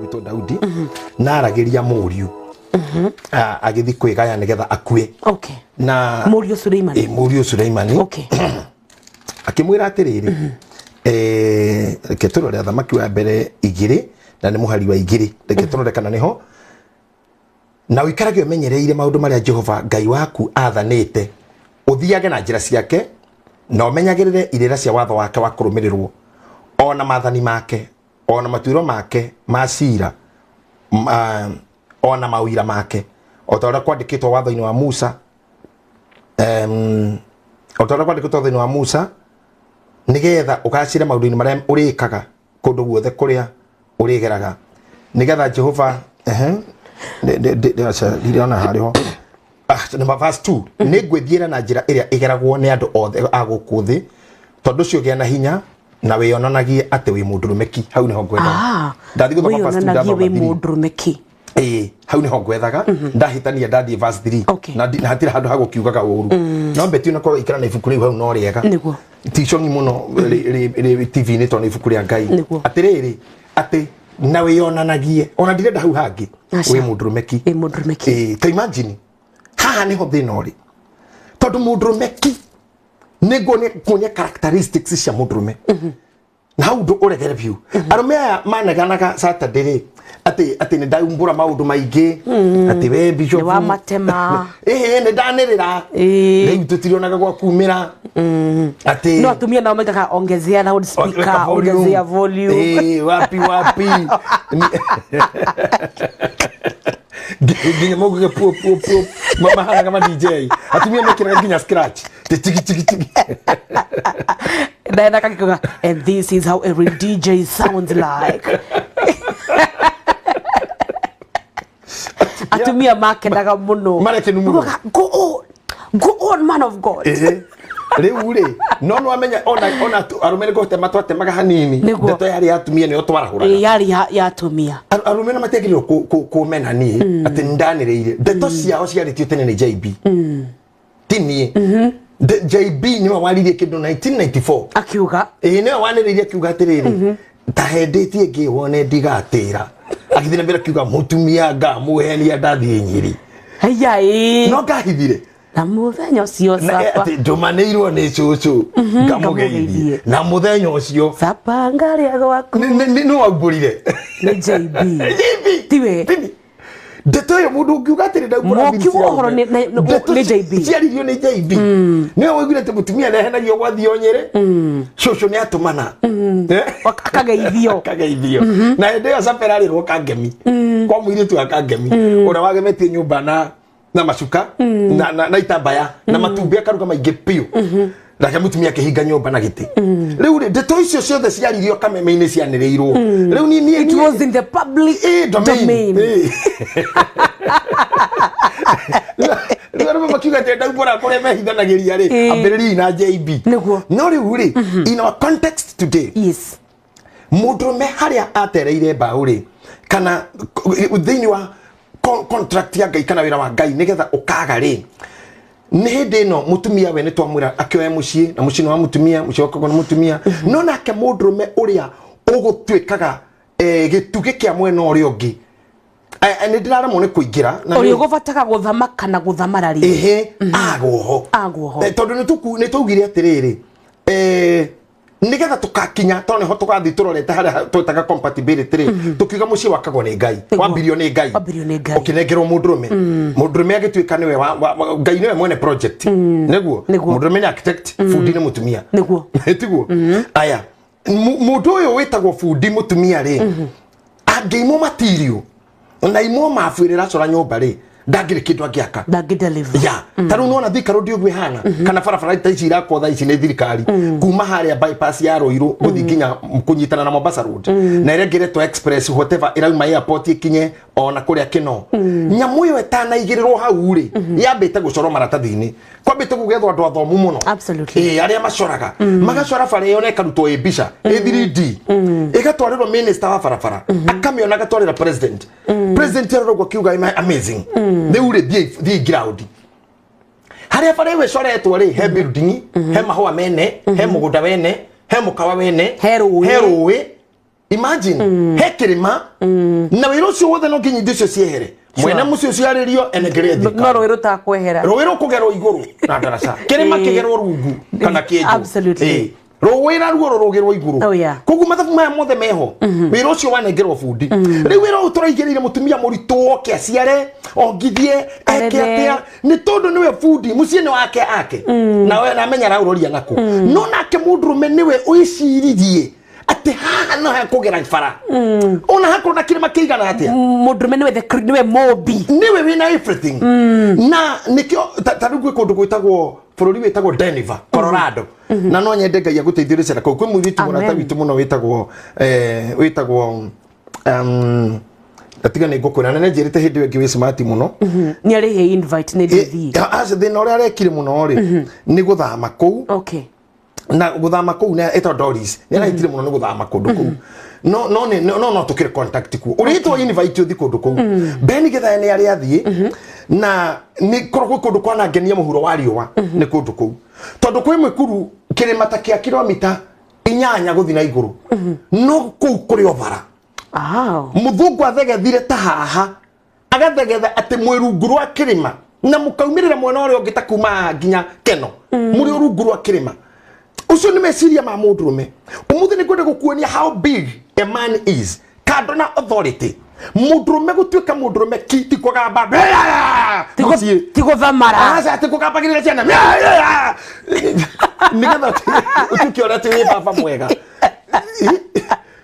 wito Daudi na aragiria muriu agithi kwigaya nigetha akue na muriu Suleimani muriu Suleimani akimwira atiriri ketoro ria thamaki wa mbere igiri na ni muhari wa igiri ketoro kana niho na wikarage umenyereire maundu maria Jehova Ngai waku athanite uthiage na njira ciake na umenyagirire irira cia watho wake wa kurumirirwo ona mathani make ona matuiro make macira ona mawira make otora kwandikitwo watho-ini wa Musa otora kwandikitwo watho-ini wa Musa nigetha ukacira maundu-ini maria urikaga kundu guothe kuria urigeraga nigetha Jehova ndiriona hariho number verse 2 nigwithiira na njira iria igeragwo ni andu othe agukuthi tondu cio gia na hinya na wiyonanagie ati wi mundurumeki hau niho ngwethaga ndathigwo verse 2 wi mundurumeki hau niho ngwethaga ndahitania ndathie verse 3 na hatira handu hagukiugaga uru no beti una ko ikara na ibuku riu hau no riega niguo tichongi muno TV ni tondu ibuku ria Ngai atiriri ati na wiyonanagie ona ndirenda hau hangi wi mundurumeki ta imagine haha niho thina uri tondu mundurumeki nego ne kunya characteristics cia mundurume na hau ndu uregere biu arume aya maneganaga Saturday ati ni ndaumbura maundu maingi ati we bishop wa matema ni ndanirira riu tutirionaga gwa kumira ati no atumia nao mekaga ongezea loud speaker ongezea volume wapi Ginya mogo po mama hana kama DJ atumia mekira ginya scratch tiki daenda kakikoga and this is how every DJ sounds like atumia makendaga muno go on man of God Reure no amenya ona arumene ko tema temaga hanini ndeto yari atumia ni otwarahura yari ya atumia arumene mategirwo ku mena ni ati ndanireire ndeto ciao ciari tene ni JB tini JB ni walirie kindu 1994 akiuga ni waniririe akiuga atiriri tahendetie ngiwone ndigatira akithina mbere akiuga mutumia ngamuhenia ndathie Nyeri no ngahithire na muthenya ucio sapa ndumanirwo ni cucu ngamugeithie na muthenya ucio sapa ngaria gwaku ni wamburire ni JB tiwe ndeto yo mundu ngiuga atiri ndaugura mukiuhoro ni JB ciaririo ni JB niwe wiguire te mutumia na henagio gwathio Nyeri cucu ni atumana akageithio na ndio sapera rirwo kangemi kwa mwiri tu akangemi ura wagemetie nyumba na macuka na itambaya na matumbi akaruga maingi piu rake mutumia kihinga nyumba na giti riu ndeto icio ciothe ciaririo kameme-ini cianireirwo riu ni it was in the public domain riu makiuga te ndaubora kure mehithanagiria ri ambiriri na JB no riu ri in our context today yes mundurume haria atereire mbau ri kana thiini wa contract ya Ngai kana wira wa Ngai nigetha ukaga ri ni hindi no mutumia we ni twamwira akioya mucii na mucii wa mutumia mucii wakagwo na mutumia no nake mundurume uria ugutwikaga gitugi kia mwena uri ungi ni ndirara mu ni kuingira na uri gubataga guthamaka na guthamarari agwo tondu ni tugire atiriri nigetha tukakinya tone ho tugathi turorete haria twetaga compatibility ri tukiuga mucii wakagwo ni Ngai wambirio ni Ngai ukinengerwo mundurume agitwika niwe Ngai niwe mwene project niguo mundurume ni architect fundi ni mutumia niguo tiguo aya mundu uyu witagwo fundi mutumia ri angeimo material na imo mafwirira cora nyumba ri ndangire kindu angiaka deliver ya taru nona thikaro ndio gwihana kana barabara ita ira ko tha ici ni thirikari kuma haria bypass ya Roiro guthi nginya kunyitana na Mombasa road na irengeretwo express whatever irauma airport ikinye ona kuria kino nyamu yo etana igirirwo hau ri yambite gucoro maratathini kwambite gugethwo andu athomu muno absolutely aria macoraga magacora bara yo ne karuto ebisha 3D igatwarirwo minister wa barabara akamiona agatwarira president yarogwo kiuga amazing they would the ground haria bara we coretwo ri he building he mahua mene he mugunda wene he mukawa wene heruwe imagine he kirima na wiro cio wothe no nginyi ndicio ciehere mwene mucio ciaririo enegerethi no rwiro ta kwehera rwiro kugerwo iguru na daraca kirima kigerwo rungu kana kiejo absolutely rowira ruo rugirwo iguru kogu mathabu maya mothe meho wiro cio wanengerwo bundi riu wiro uturaigirire mutumia muritu oke aciare ongithie eke atia ni tondu niwe bundi mucie ni wake ake na we namenya rauroria nako no nake mundurume niwe uiciririe ati haha no hakugera fara ona hako na kirima kigana atia mundurume niwe mobi niwe wina everything na nikio tarugwe kundu gwitagwo bururi witagwo Denver Colorado na no nyende ngai aguteithiriria kau kwi muthitu murata witu muno witagwo atiga ni ngukura na njirite hindi wengi wi smart muno ni ari he invite ni dithi ase thina uria arekire muno ri ni guthama kuu okay na guthama kuu na eto Doris ni araitire muno ni guthama kundu kuu no tukire contact ku uritwo invite uthi kundu kuu Beni Gitahi ni ari athie na ni korwo kundu kwana ngenia muhuro wa riwa ni kundu kuu tondu kwi mwikuru kirima ta kia kilomita 8 guthi na iguru no kuu kuri obara muthungu athegethire ta haha agathegetha ati mwirungu rwa kirima na mukaumirira mwena uria ungita kuma nginya keno muri urungu rwa kirima ucio ni meciria ma mundurume umuthi ni kwenda gukuonia how big a man is kando na authority mundurume gutuika mundurume kiti kugamba tigo thamara asa tikugamba girira ciana nigetha utuki ora ti baba mwega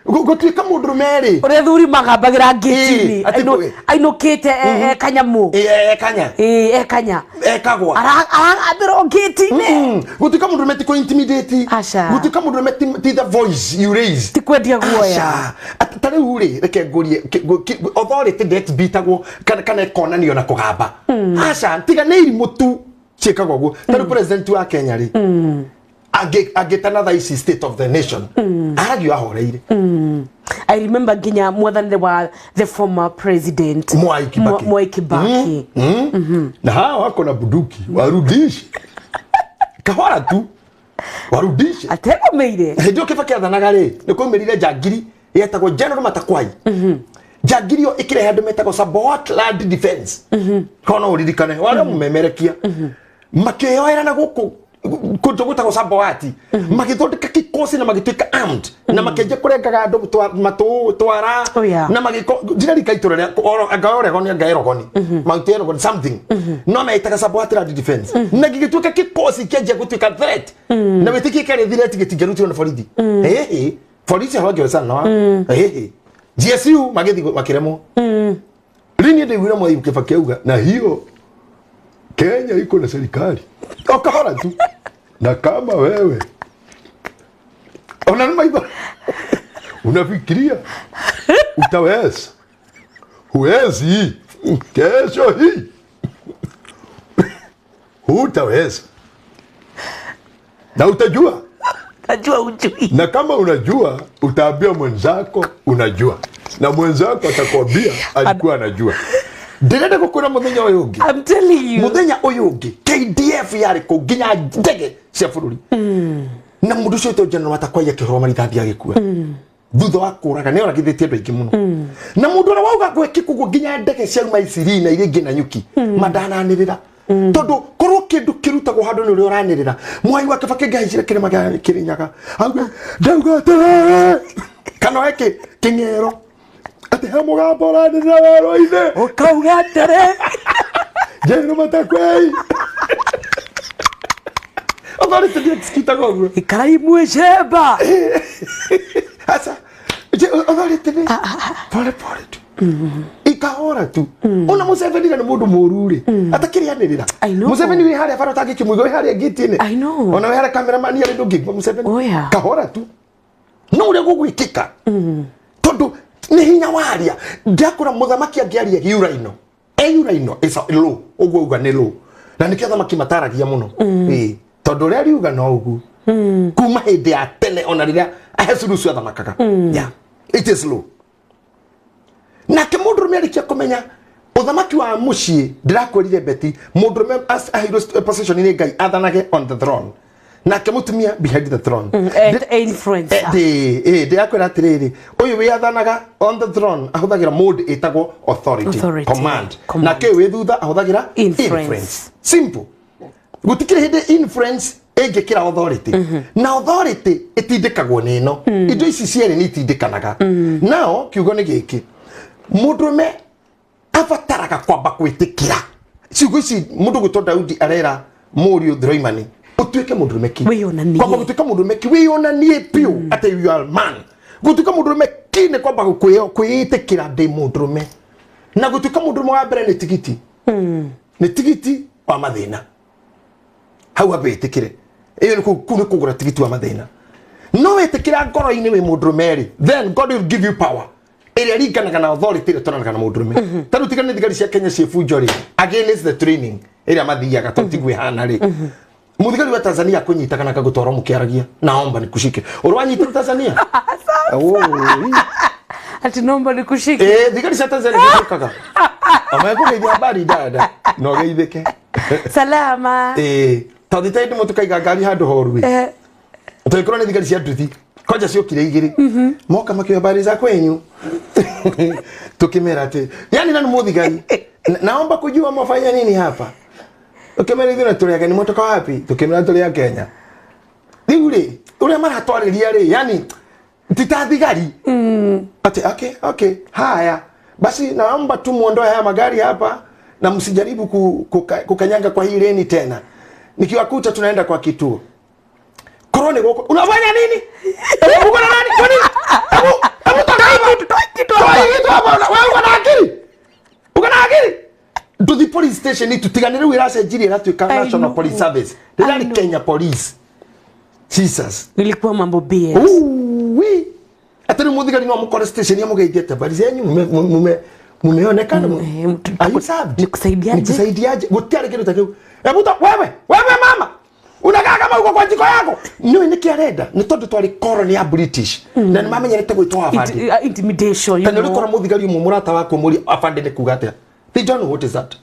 gutuika mundurume ri uri thuri magambagira ngitini ainukite kanyamu kanya kanya ekagwa arathiro ngitini gutuika mundurume ti ko intimidate gutuika mundurume ti the voice you raise ti kwendia guoya tare uri reke ngurie authority that bitagwo kana konanio na kugamba acha tiga ni irimutu chekagwo guo tare president wa Kenya ri agitana the state of the nation aragio ahoreire I remember ginya mwathani wa the former president Mwai Kibaki na hao wako na buduki warudishi kahora tu warudishi atego meire ndio kifaka thanaga ri niko merire jagiri yetagwo general matakwai jagiri yo ikirehe andu metagwo support land defense kono uririkane wale mumemerekia makeyoera na guku kujoguta ko sabawati magithondeka kikosi na magituika armed na makenje kurengaga andu twara na magiko dirari kaitore agaore goni agaero goni mautero goni something no maitaka sabawati la defense na gigituika kikosi kenje gutuika threat na wetiki kare threat gitigeruti na foridi foridi hawaje sana GSU magithi makiremo lini ndio yule Mwai Kibaki auga na hiyo Kenya iko na serikali okahora tu na kama wewe unafikiria utaweza huwezi kesho hii utaweza na utajua ujui na kama unajua utaambia mwenzako unajua na mwenzako atakwambia alikuwa anajua Direde gukura muthenya uyu ungi I'm telling you muthenya uyu ungi KDF yari ko ginya ndege cia bururi na mundu cio to general matakwaya kihoro rithathi agikua thutha wa kuraga ne oragithitie andu aingi muno na mundu ora wauga gwekikugu ginya ndege cia Maisiri na iringi na nyuki madananirira tondu korwo kindu kirutagwo handu ni uri uranirira Mwai wa Kibaki ngahicire kirima gya Kirinyaga auga ndauga tere kana eke kingero ati ha mugambo uranirira werũ-inĩ ukauga tere General Matakwai authority ndio tikitaga guo ikai mweceba asa authority ni pole tu ikahora tu ona Museveni ni mundu mururi atakirianirira Museveni wi haria faro tangi kimuigo wi haria ngitini ona wi haria cameraman yari ndungi Museveni kahora tu no uri gugwikika tondu ni hinya waria ngakura muthamaki angiaria hiuraino euraino is low ogwo uga ni low na nikio thamaki mataragia muno tondu ria riuga no ugu kuma hindi ya tene ona riria ahecurucu athamakaga yeah it is low na ke mundurume arikia kumenya uthamaki wa mucii ndirakwirire beti mundurume as a hero position ni ngai athanage on the throne nake mutumia behind the throne influencer de akwira atiriri uyu wi athanaga on the throne ahuthagira mode etagwo authority command nake wi thutha ahuthagira influence simple gutikire hinde influence engekira authority na authority itindikagwo nino indo ici ciere ni itindikanaga nao kiugo ni giki mundume afataraga kwamba kwitikira ciugo ici mundu gwitwo Daudi arera Muriu Throimani utuike mundumeki kwamba gutuika mundumeki wionanie pio ate you are man gutuika mundumeki ne kwamba kwitikira de mundume na gutuika mundume wa mbere ni tigiti ni tigiti wa mathina hau abetikire iyo ni kugura tigiti wa mathina no wetikira ngoro-ini wi mundume then God will give you power area ringanaga na authority ria tonanaga na mundume tanu tigane thigari cia Kenya cia funjori against the training area mathiaga totigwe hana ri muthigari wa Tanzania kunyita kana kagutwara mukiaragia naomba nikushike urwanyita Tanzania ati naomba nikushike thigari cia Tanzania zikaga amakugeithia habari dada no geithike salama tonditaidi mutukaiga ngari handu horu toikoro ni thigari cia nduthi koja ciokire igiri moka makio habari za kwenyu tukimera ati yani nani muthigari naomba kujua mafanya nini hapa ukimera ithina tuli yake ni motoka wapi tukimera tuli ya Kenya diure ule mara twariria ri yani titathigari ati okay haya basi naomba tu muondoe haya magari hapa na msijaribu kukanyanga kwa hii leni tena nikiwakuta tunaenda kwa kituo korone goko unafanya nini uko na nani kwa nini hebu toka hapa kituo wewe uko na akili to the police station ni tutiganire wira cenjiri na tuika National Police Service ndani Kenya Police Jesus ilikuwa mambo BS oui atari muthigari no mukore station ya mugeithia bari zenyu mumeonekana nikusaidiaje gutiare kitu takio hebu wewe mama unakaa kama uko kwa jiko yako ni kiareda ni tondu twari colony ya British na ni mamenyerete gwitwa afande intimidation you know kana muthigari mu murata wako muri afande ne kugate they don't know what is that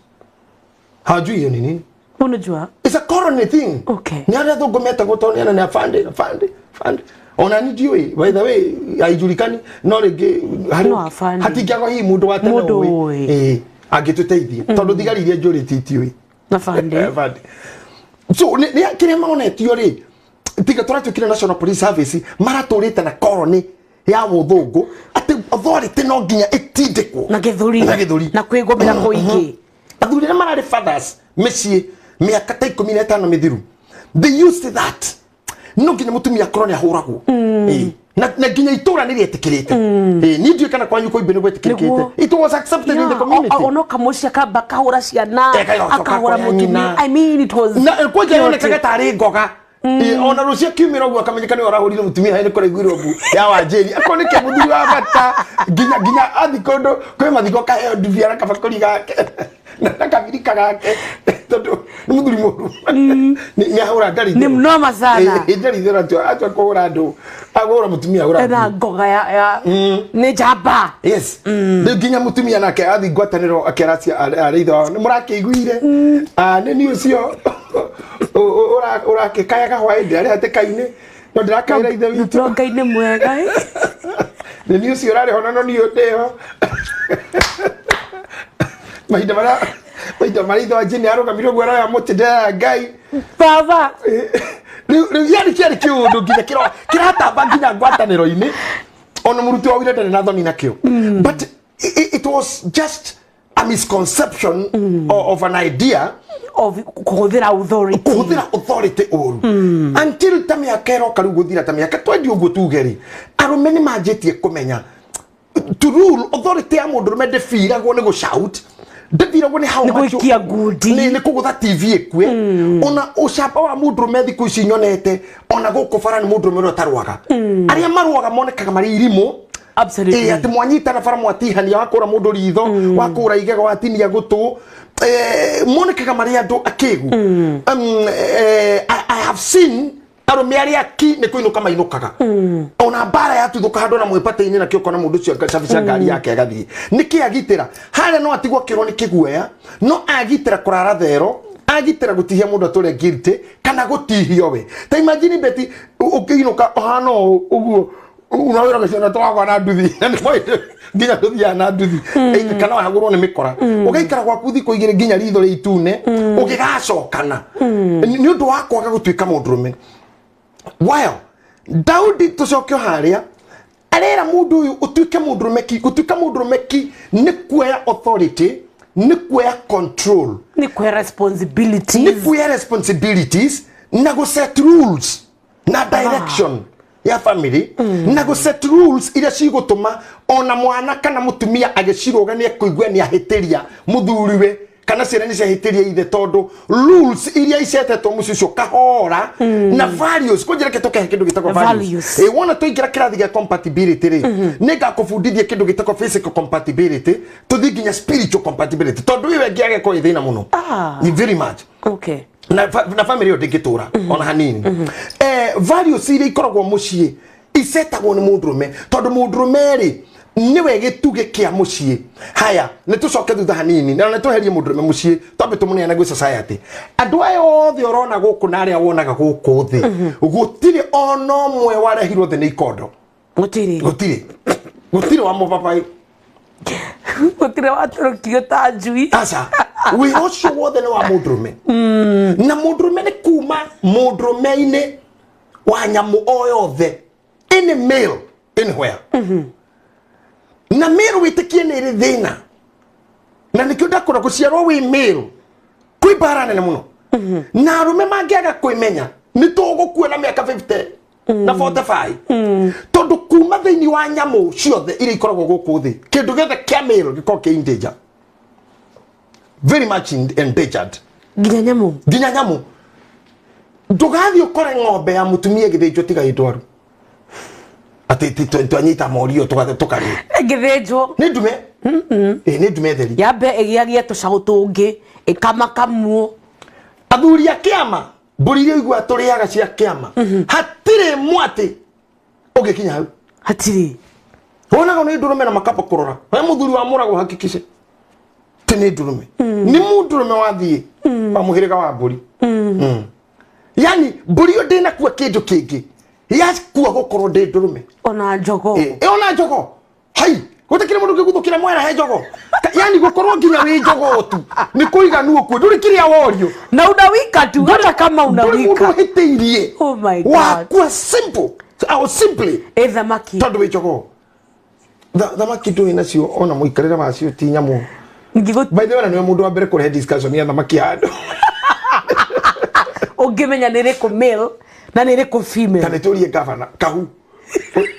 hajui hiyo ni nini unajua it's a colony thing okay ni ala thugumeta gutoniana na afande ona ni diwe by the way haijulikani no rege hatingiago hii mundu wa tene we agituteithia tondu thigari iria njurititie afande so ni kire maonetio ri tiga turatukire National Police Service maraturite na colony ya muthungu ati authority no nginya itindikwo na githuri na kwigomera kuingi athuri na marari fathers meci miaka ta 15 mithiru they used that no nginya mutumia colony ahuragwo na nginya itura ni rietikirite ni ndio kana kwanyu ko ibene gwetikirite it was accepted in the community ono kamucia kamba kahura ciana akahura mutumia I mean it was na kwaje yone kagatari ngoga ona rucia kiumira gwa kamenyekana orahurire mutumia hene kore gwiro bu ya wajeri akone ke muthuri wa bata ginya athikondo kwe mathiko ka he ndiviara kabakori gake na kabirika gake tondu ni muthuri muru ni ahura ngari ni mnoma sana ndari thera tu atwa kuhura ndu agora mutumia agora na ngoga ya ni jamba yes ginya mutumia nake athi ngwataniro akeracia areitho ni murakeiguire ni ucio urake kaya kahwaide ari atekaine no ndirakaira ithe witu ngai mwega ni ucio urare hona no ni ndeho mahinda maritho ajini arugamiro gwara ya mutida ngai baba yani kiari kiundu nginya kiratamba nginya ngwataniro-ini ona muruti wa wira ndari na thoni nakio but it was just a misconception of an idea of kuhuthira authority until tamia kero karu guthira tamia katwendi uguo tugeri arume ni manjitie kumenya to rule authority ya mundu rume ndefiragwo ni go shout ndefiragwo ni how much ni gudi ni kugutha TV ekwe ona ucamba wa mundu rume thiku ici nyonete ona guku farani mundu rume rotarwaga aria marwaga monekaga mari irimo absolutely ati mwanyita na fara mwatihania wakura mundu ritho wakura igego watinia gutu monekaga mari andu akigu I have seen arume aria ki ni kuinuka mainukaga ona bara ya tuthuka handu na mwepate-ini na kioko na mundu cio cabica ngari yake agathie niki agitira hare no atigwo kiro ni kiguoya no agitira kurara thero agitira gutihia mundu atore guilty kana gutihio we ta imagine beti ukiinuka hano uguo unawira gacana twakwa na nduthi na nginya nduthi na nduthi kana wahagurwo ni mikora ugaikara kwa kuthi kuigire nginya ritho ri itune ukigacokana ni undu wa kwaga gutuika mundurume while Daudi tucokio haria arera mundu uyu utuike mundurume ki ni kuya authority ni kuya control ni kuya responsibilities na go set rules na direction ya family na go set rules ira cigutuma ona mwana kana mutumia agicirogania kuigwa ni ahitiria muthuriwe kana ciana ni ciahitiria ithe tondu rules iria icetetwo mucicio kahora na values kunjira kitoke kindu gitako values wona tuingira kirathi gia compatibility ri nega kufundithia kindu gitako physical compatibility tuthinginya spiritual compatibility tondu iwe ngiage ko ithina muno ni very much okay na family yo dingitura ona hanini values iria ikoragwo mucie isetagwo ni mundurume tondu mundurume ri niwe gituge kia mucie haya nitucoke thutha hanini na nituherie mundurume mucie tombe tumunea na gwi society andu ayo othe urona guku na aria wonaga guku thi gutire ono mwe warehirwo thi ni ikondo gutire wa mupapai gutire waturukio ta njui asa we ucio wothe ni wa mundurume na mundurume ni kuma mundurume-ini wa nyamu oyothe any male anywhere na male witikie ni ri thina na nikio ndakora guciarwo wi male kwi barana ne muno na arume mangiaga kwimenya ni tugukua na miaka 50 na 45 tondu kuma thiini wa nyamu ciothe iri ikoragwo guku thi kindu giothe kia male giko ki in danger very much endangered ginya nyamu ndugathi ukore ng'ombe ya mutumia githinjwo tiga itwaru ati twanyita morio tugathe tukari githinjwo ni ndume ni ndume theri yabe egiagie tucagu tungi ikamakamwo athuri a kiama mburirio igwa turiaga cia kiama hatire mwati ugikinya hau hatire wonaga ni ndurume na makapa kurora we muthuri wa murago hakikishe tene ndurume ni mundurume wathie wa muhiriga wa mburi yani mburi yo ndina kuwa kindu kingi yakua gukorwo ndi ndurume ona njogo ona njogo hai gutakire mundu kiguthukira mwera he njogo yani gukorwo nginya wi njogo tu ni kuiganu okwo nduri kiria worio na unawika tu hata kama unawika mundu hiteirie oh my god wa simple simply thamaki tondu wi njogo thamaki tu inacio ona muikarira wacio ti nyamu by the way niwe mundu wa mbere kure discussion ya thamaki handu ungimenya niriku male na niriku female kana turie governor kahu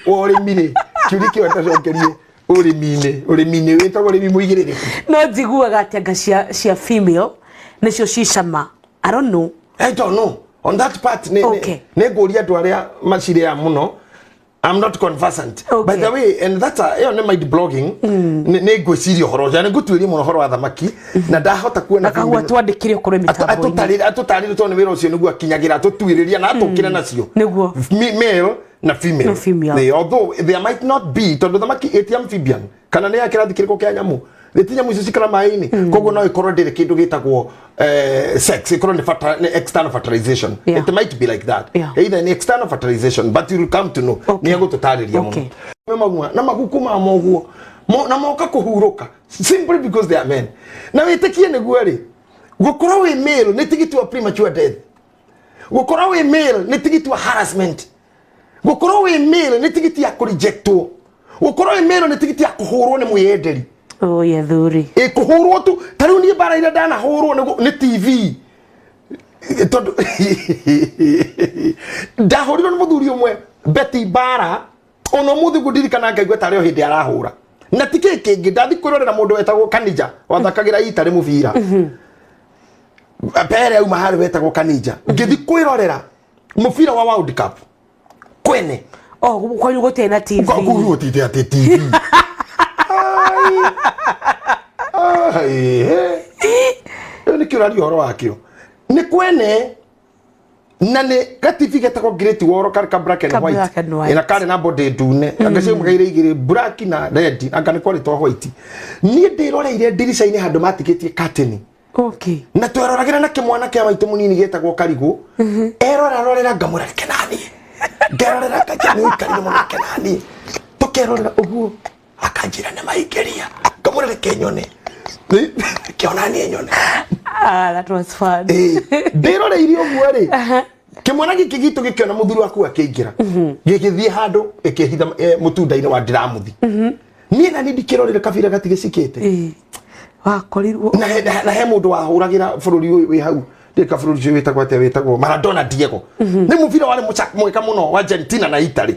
ore mire kiriki watacokerie uri mine wetagwo uri muigirire no njiguaga atianga cia female nicio cicama I don't know on that part ne goria andu aria maciria muno I'm not conversant by the way and that's a my blogging ne gwiciria horo jana gutuiria muno horo wa thamaki na ndahota kuona kahuwa twandikire okoro mitambo atutarire tone wira ucio niguo akinyagira tutuiriria na atukire nacio niguo male na female although there might not be tondu thamaki eti amphibian kana ne akirathi kiriko kia nyamu letinya muici cikara mai-ini koguo no ikorwo ndiri kindu gitagwo sex ikorwo ni external fertilization it might be like that either an external fertilization but you will come to know ni agututariria muno magua na maguku ma moguo na moka kuhuruka simply because they are men na witikie niguo ri gukorwo wi male ni tigitwa premature death gukorwo wi male ni tigitwa harassment gukorwo wi male ni tigiti ya kurejectwo gukorwo wi male ni tigiti ya kuhurwo ni mwiyenderi ya thuri kuhurwo tu tariu ni bara ira dana hurwo ni TV tondu ndahurirwo ni muthuri umwe beti bara ono muthi gudirikana ngaigwa tari o hindi arahura na tike kingi ndathi kwirorera mundu wetagwo Kanija wathakagira itari mubira pere au mahali wetagwo Kanija ngithi kwirorera mubira wa World Cup kwene kwanyu gutena TV kwanyu gutite ati TV ni kirari horo wakio ni kwene na ni gativi getako great woro karka black and white ina kare na body dune agace mugaire igire black na red anga ni kwari to white ni ndirore ire dirisha ine handu matikitie curtain Okay. Na tweroragira na kimwana kia maitu munini getagwo Karigu. Erorera ngamura Kenani. Ngerorera kajani Karigu muno Kenani. Tukerorera uguo akanjira na maigeria. Ngamura Kenyone. Kionani nyone. That was fun. Ndirore irio guo ri. Kimwana giki gitu gikiona muthuri waku akeingira. Gigithie handu ikihitha mutunda-ini wa ndiramuthi. Nie na ndikirorera kabira gatigicikite. Wakorirwo na he mundu wahuragira bururi wi hau ndika bururi witagwo Maradona Diego ni muvira wale mweka muno wa Argentina na Italy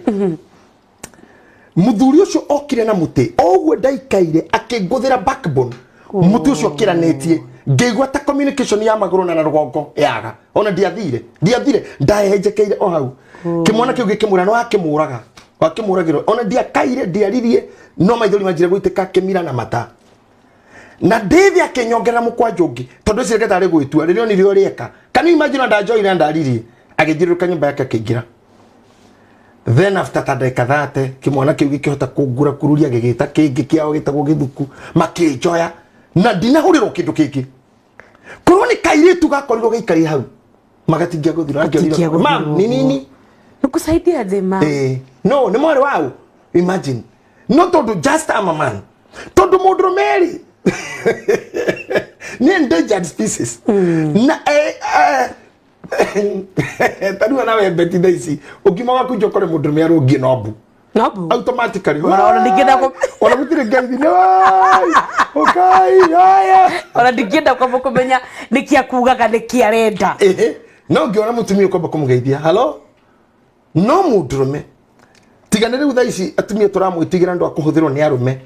muthuri ucio okire na muti ogwe ndaikaire akiguthira backbone muti ucio kiranetie ngigwa ta communication ya maguru na rugongo yaga ona ndiathire ndahenjekeire o hau kimwana kiu gikimura no akimuraga wakimuragiro ona ndiakaire ndiaririe no maithori majire gwitika kimira na mata na David akenyongera mukwanjungi tondu cireke tari gwitua ririo ni rio rieka can you imagine ndajoire ndariri agijiruka nyumba yake akigira then after tadeka thate kimwana kiu gikihota kungura kururia gigita kingi kiao gitagwo githuku makijoya na ndinahurirwo kindu kingi korwo ni kairitu gakorirwo gaikari hau magatingia guthira angionira mam ni nini nukusaidia thema no ni mwari wao imagine no tondu just am a man tondu mundu meri ni endangered species na tanu na we beti daisi ukimoga kujokore mundu me arogie nobu automatically ona ndigenda ko ona mutire gaithi no okay haya ona ndigenda ko kumenya nikia kugaga nikia renda no ngiona mutumia ko kumugeithia hello no mundurume tigana riu thaisi atumia turamwitigira ndo akuhuthirwo ni arume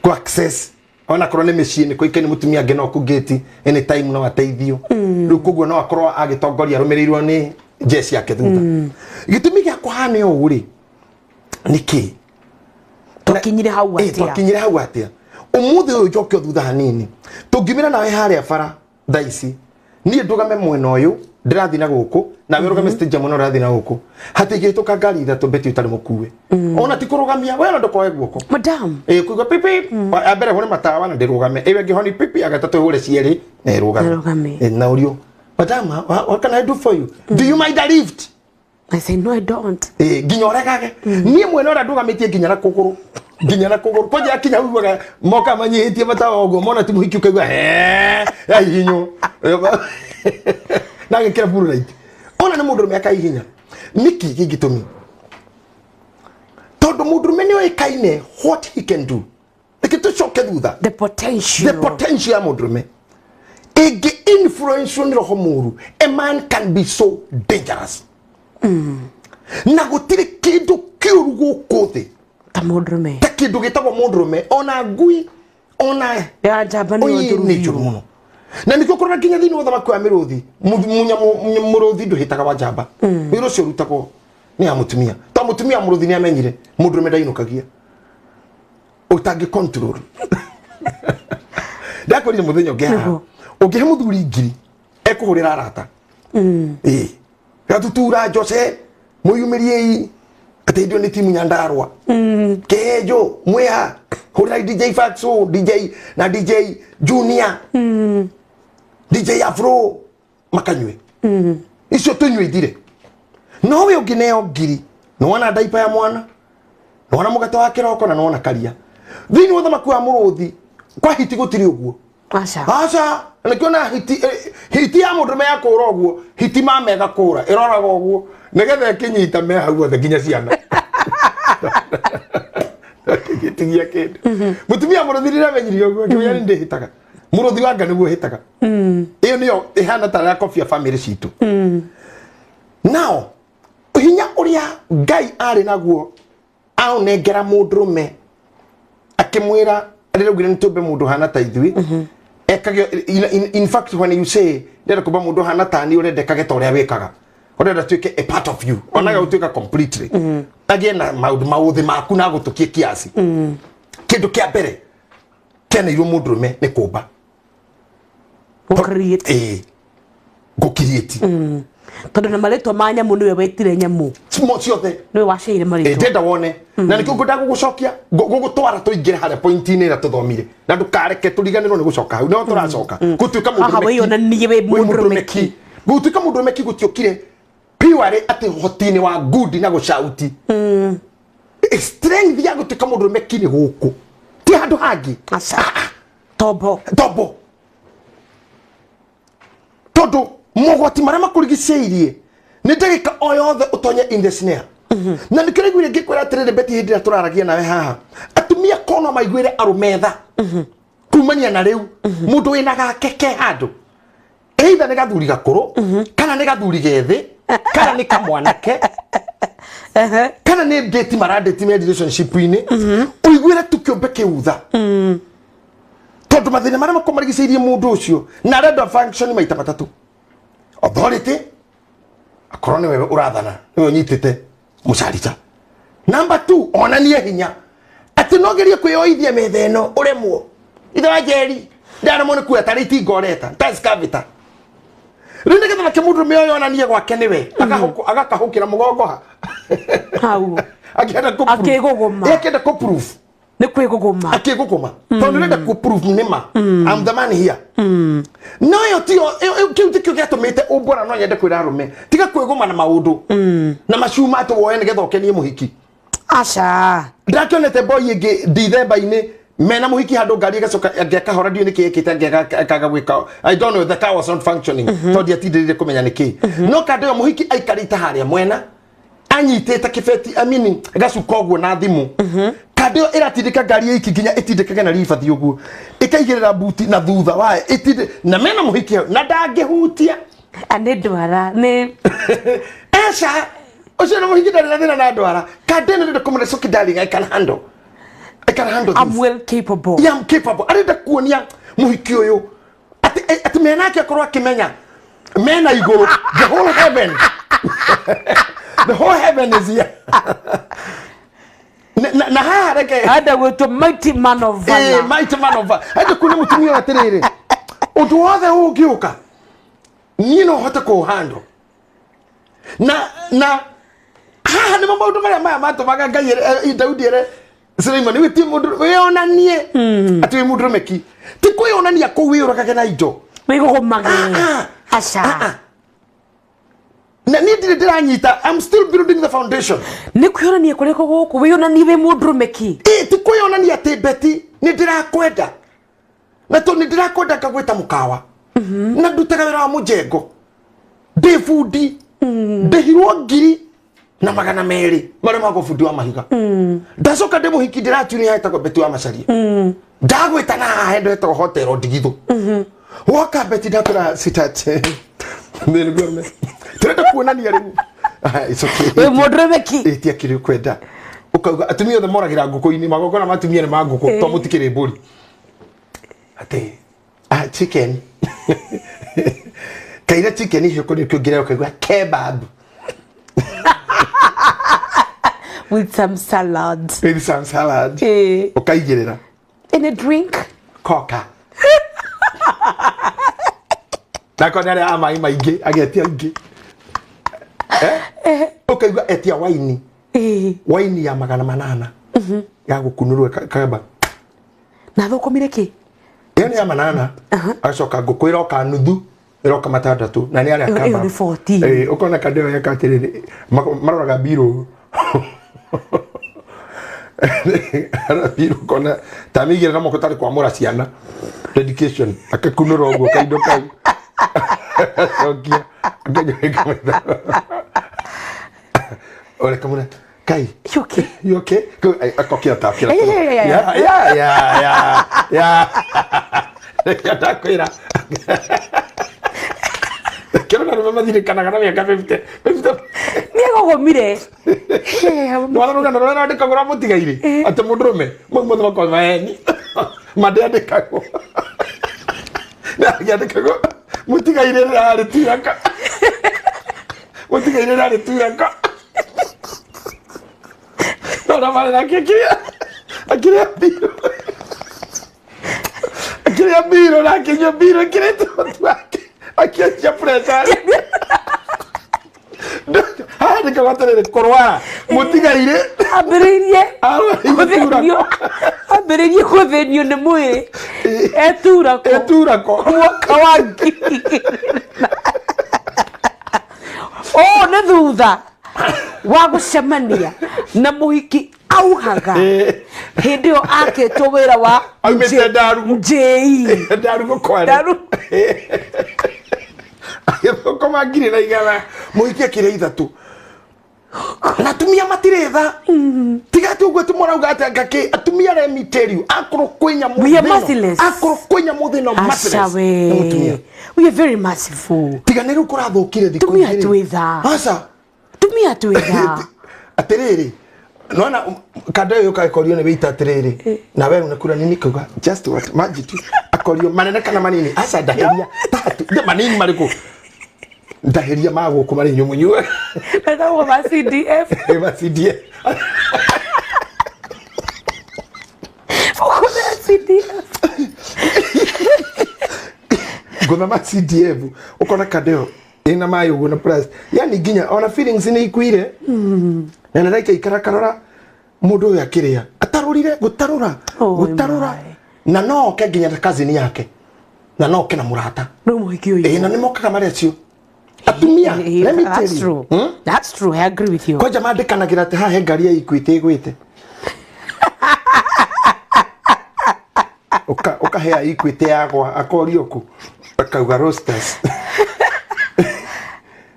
ku access ona korwo ni machine ko ikeni mutumia ngeno ku gate anytime no ateithio riu kugwo no akorwo agitongoria arumirirwo ni jeshi yake thutha gitumi gya kuhane o uri niki tukinyire hau atia umuthi uyu jokyo thutha hanini tungimira nawe haria bara thaisi nie ndugame mwena uyu ndirathi na guku na we rugame stage muno rathi na guku hatigituka ngari ithatu beti utari mukuwe ona ti kurugamia we no ndokoe guoko madam kuiga pipi abere hore matawa na ndirugame ewe ngihoni pipi agatatu hore cieri na irugame na urio madam what can I do for you do you mind a lift I say no I don't ginyoregage nie mwena ora ndugamitie ginyara kuguru kwa akinya huwaga moka manyihitie matawa ogo mona ti muhiki ukaigwa hinyo na ngekira buru right ona ni mundu me hinya niki gigitumi todo mundu me ni kaine what he can do ikitu choke thutha the potential ya mundu me ege influence ni roho muru a man can be so dangerous na gutire kindu kiuru gukuthi ta mundu me ta kindu gitagwo mundu me ona ngui ona ya jabani njuru muno na nikyo korora kinya thini wotha makwa miruthi muruthi nduhitaga wa jamba wiro cio rutako ni amutumia ta mutumia muruthi ni amenyire mundu me ndainukagia utangi control ndakorire muthenyo ngea ugihe muthuri ngiri ekuhurira arata gatutura Jose muyumirie atedio ni timu Nyandarua kejo mweha hurira DJ Faxo DJ na DJ Junior DJ Afro makanywe icio tunywe ithire no we ugineo ngiri no wana daipa ya mwana no wana mugate wa kiroko na no wana karia thini wothe makuwa muruthi kwa hiti gutiri uguo acha nikiona hiti ya mundu me yakura uguo hiti ma mega kura iroraga uguo nigethe kinyita me hau othe ginya ciana gitigia kindu mutumia muruthi rira menyirio uguo kinya ndi hitaga muruthi wanga niguo hitaga iyo niyo ihana ta coffee family citu now hinya uria ngai ari naguo au negera mundurume akimwira rĩrĩa ntumbe mundu hana ta ithui ekagio in fact when you say ndĩrenda kumba mundu hana ta ni ũrendekage ta ũrĩa wĩkaga ũrenda tuĩke a part of you onaga ũtuĩka completely agie na maũthĩ maku na gũtũkie kiasi kĩndũ kĩa mbere kĩneirwo mũndũrũme nĩ kũmba create go create tondu na maletwa manya mu niwe wetire nyamu cimo ciothe niwe waceire maletwa ndenda wone na nikio ngunda gugucokia gugutwara tuingire hare point ini ira tuthomire na ndukareke turiganirwo ni gucoka hau no turacoka gutuika mundu aha we ona niwe mundu meki gutuika mundu meki gutiokire piware ati hotini wa good na gucauti strength ya gutuika mundu meki ni guku ti handu hangi asa tobo todo mogoti marama kurigiceirie ni ndagika o yothe utonye in the snare na nikirigwire ngikwira atirire beti hindi ya turaragia nawe haha atumia kono maigwire arumetha kumania na riu mundu wina gakeke handu either ni gathuri gakuru kana ni gathuri gethi kana ni kamwanake kana ni date marandeti me relationship ini uigwire tukiombe kiutha tondu mathina maria makomarigiceirie mundu ucio na renda function maita matatu authority akorwo niwe urathana niwe unyitite mucarica number 2 onanie hinya ati nogerie kwioithia metha ino uremwo ithe wa jeri ndaremwo ni kuya tariti ngoreta taskavita rinde getha ke mundu meyo onanie gwake niwe agakahukira mugongo ha hau akienda ku akiguguma akienda ku proof ni kwiguguma akiguguma tondu renda ku proof nima I'm the man here no yo tio kiu giatumite ubora no nyende kwira arume tiga kwiguma na maundu na macuma to woe nigetha okenie muhiki aca ndakionete boy ingi December-ini mena muhiki handu ngari gacoka ngekahora ndio nikikite ngekaga gwika I don't know the car was not functioning tondu atindirire kumenya niki no kando muhiki aikarita haria mwena anyitete kibeti amini gacukoguo na thimu kando iratindika ngari iki ginya itindikage na ribathi uguo ikaigirira buti na thutha wa itinde na mena muhiki na ndangihutia ane ndwara ni esha ocio no muhiki ndari na thina na ndwara kando ni ndo kumre soki darling I can handle this. I'm well capable. Yeah, I'm capable. Arenda kuonia muhiki uyu ati mena yake akorwa kimenya mena iguru the whole heaven the whole heaven is here na hareke hada wetu mighty man of valor mighty man of valor hada kuna mutumia atirire undu wothe ungiuka ni no hote ku handle na ha ni mambo ndo maya mato magagai Daudi ere Suleiman we ti mundu we onanie ati we mundu meki ti ko onania ko we uraka kana ijo we go mage asha na ni diranyita I'm still building the foundation ni kuonania kureko goko we onanie we mundu meki ti ko onania te beti ni ndirakwenda na to ni ndirakwenda kagweta mukawa na ndutaga wira wa mujengo Davudi ndehirwo ngiri na magana meri mara mago fundi wa mahiga ndacoka ndemo hiki ndiratuni haita ko beti wa Macharia ndagwita na hendo eto hotel odigithu waka beti ndakora sitate mbele gorme turenda kuonania riu it's okay we modremeki etia kiri kwenda ukauga atumia the moragira nguko-ini magogona matumia ni maguko to mutikire mburi ate chicken kaira chicken hiyo kuni kugira ukauga kebab with some salad. With some salad. Ukaigirira. And a drink. Coca. Nako nare ama maingi agetia ingi. Ukaiga etia waini. Waini ya magana manana. Ya gukunurwe kaba. Na thokomire ki? Yani ya manana. Acoka gukwira ka nuthu. Iroka matandatu na ni ari akaba. Ni 14. Ukona kadeo ya katiriri. Maroraga biro. Biro kona tamigira na mokotari kwa mora ciana dedication akakunura ogo kaido kai sokia akajoeka meda ore kamuna kai you okay akokia tapira ya takwira kero na mama dire kana kana ya kafe vite niego gomire mwana ngana rora ndika gora mutigaire ate mudrume mugmo thoko maeni made andikago na andikago mutigaire rari tuyaka mutigaire rari tuyaka tora mala nakikia akiria biro na kinyo biro kireto twake akiacha presa andika waterere korwa mutigaire ambiririe kuthenio ni mwiri eturako mwaka wangi ne thutha wa gucemania na muhiki auhaga hindi yo akitwo wira wa aumite ndaru ndaru gukware koma ngiri na igana muhiki akire ithatu na tumia matiretha tiga tu gwe tumorauga atangake atumia re miterio akoro kwenya muthino merciless we are very merciful tiga neru kurathukire thiko tumia twitha asa tumia twitha atiriri nona kadeo yo kaikorio ne bita atiriri na wewe unakula nini kuga just what magic akorio manene kana manini asa daheria tatu de manini mariko ndaheria mago kumari nyumunywe nda wo ba CDF gona ma CDF ukona kadeo ina mayo gona plus yani ginya ona feelings ni ikuire na ndaika ikarakarora mundu ya kiria atarurire gutarura na no ke ginya kazi ni yake na no ke na murata no muhiki uyu na nimokaga marecio atumia let me tell you that's true I agree with you kwa jamaa ndikanagira ati ha he ngari ya Equity igwite oka he Equity yagwa akorio ku akauga roasters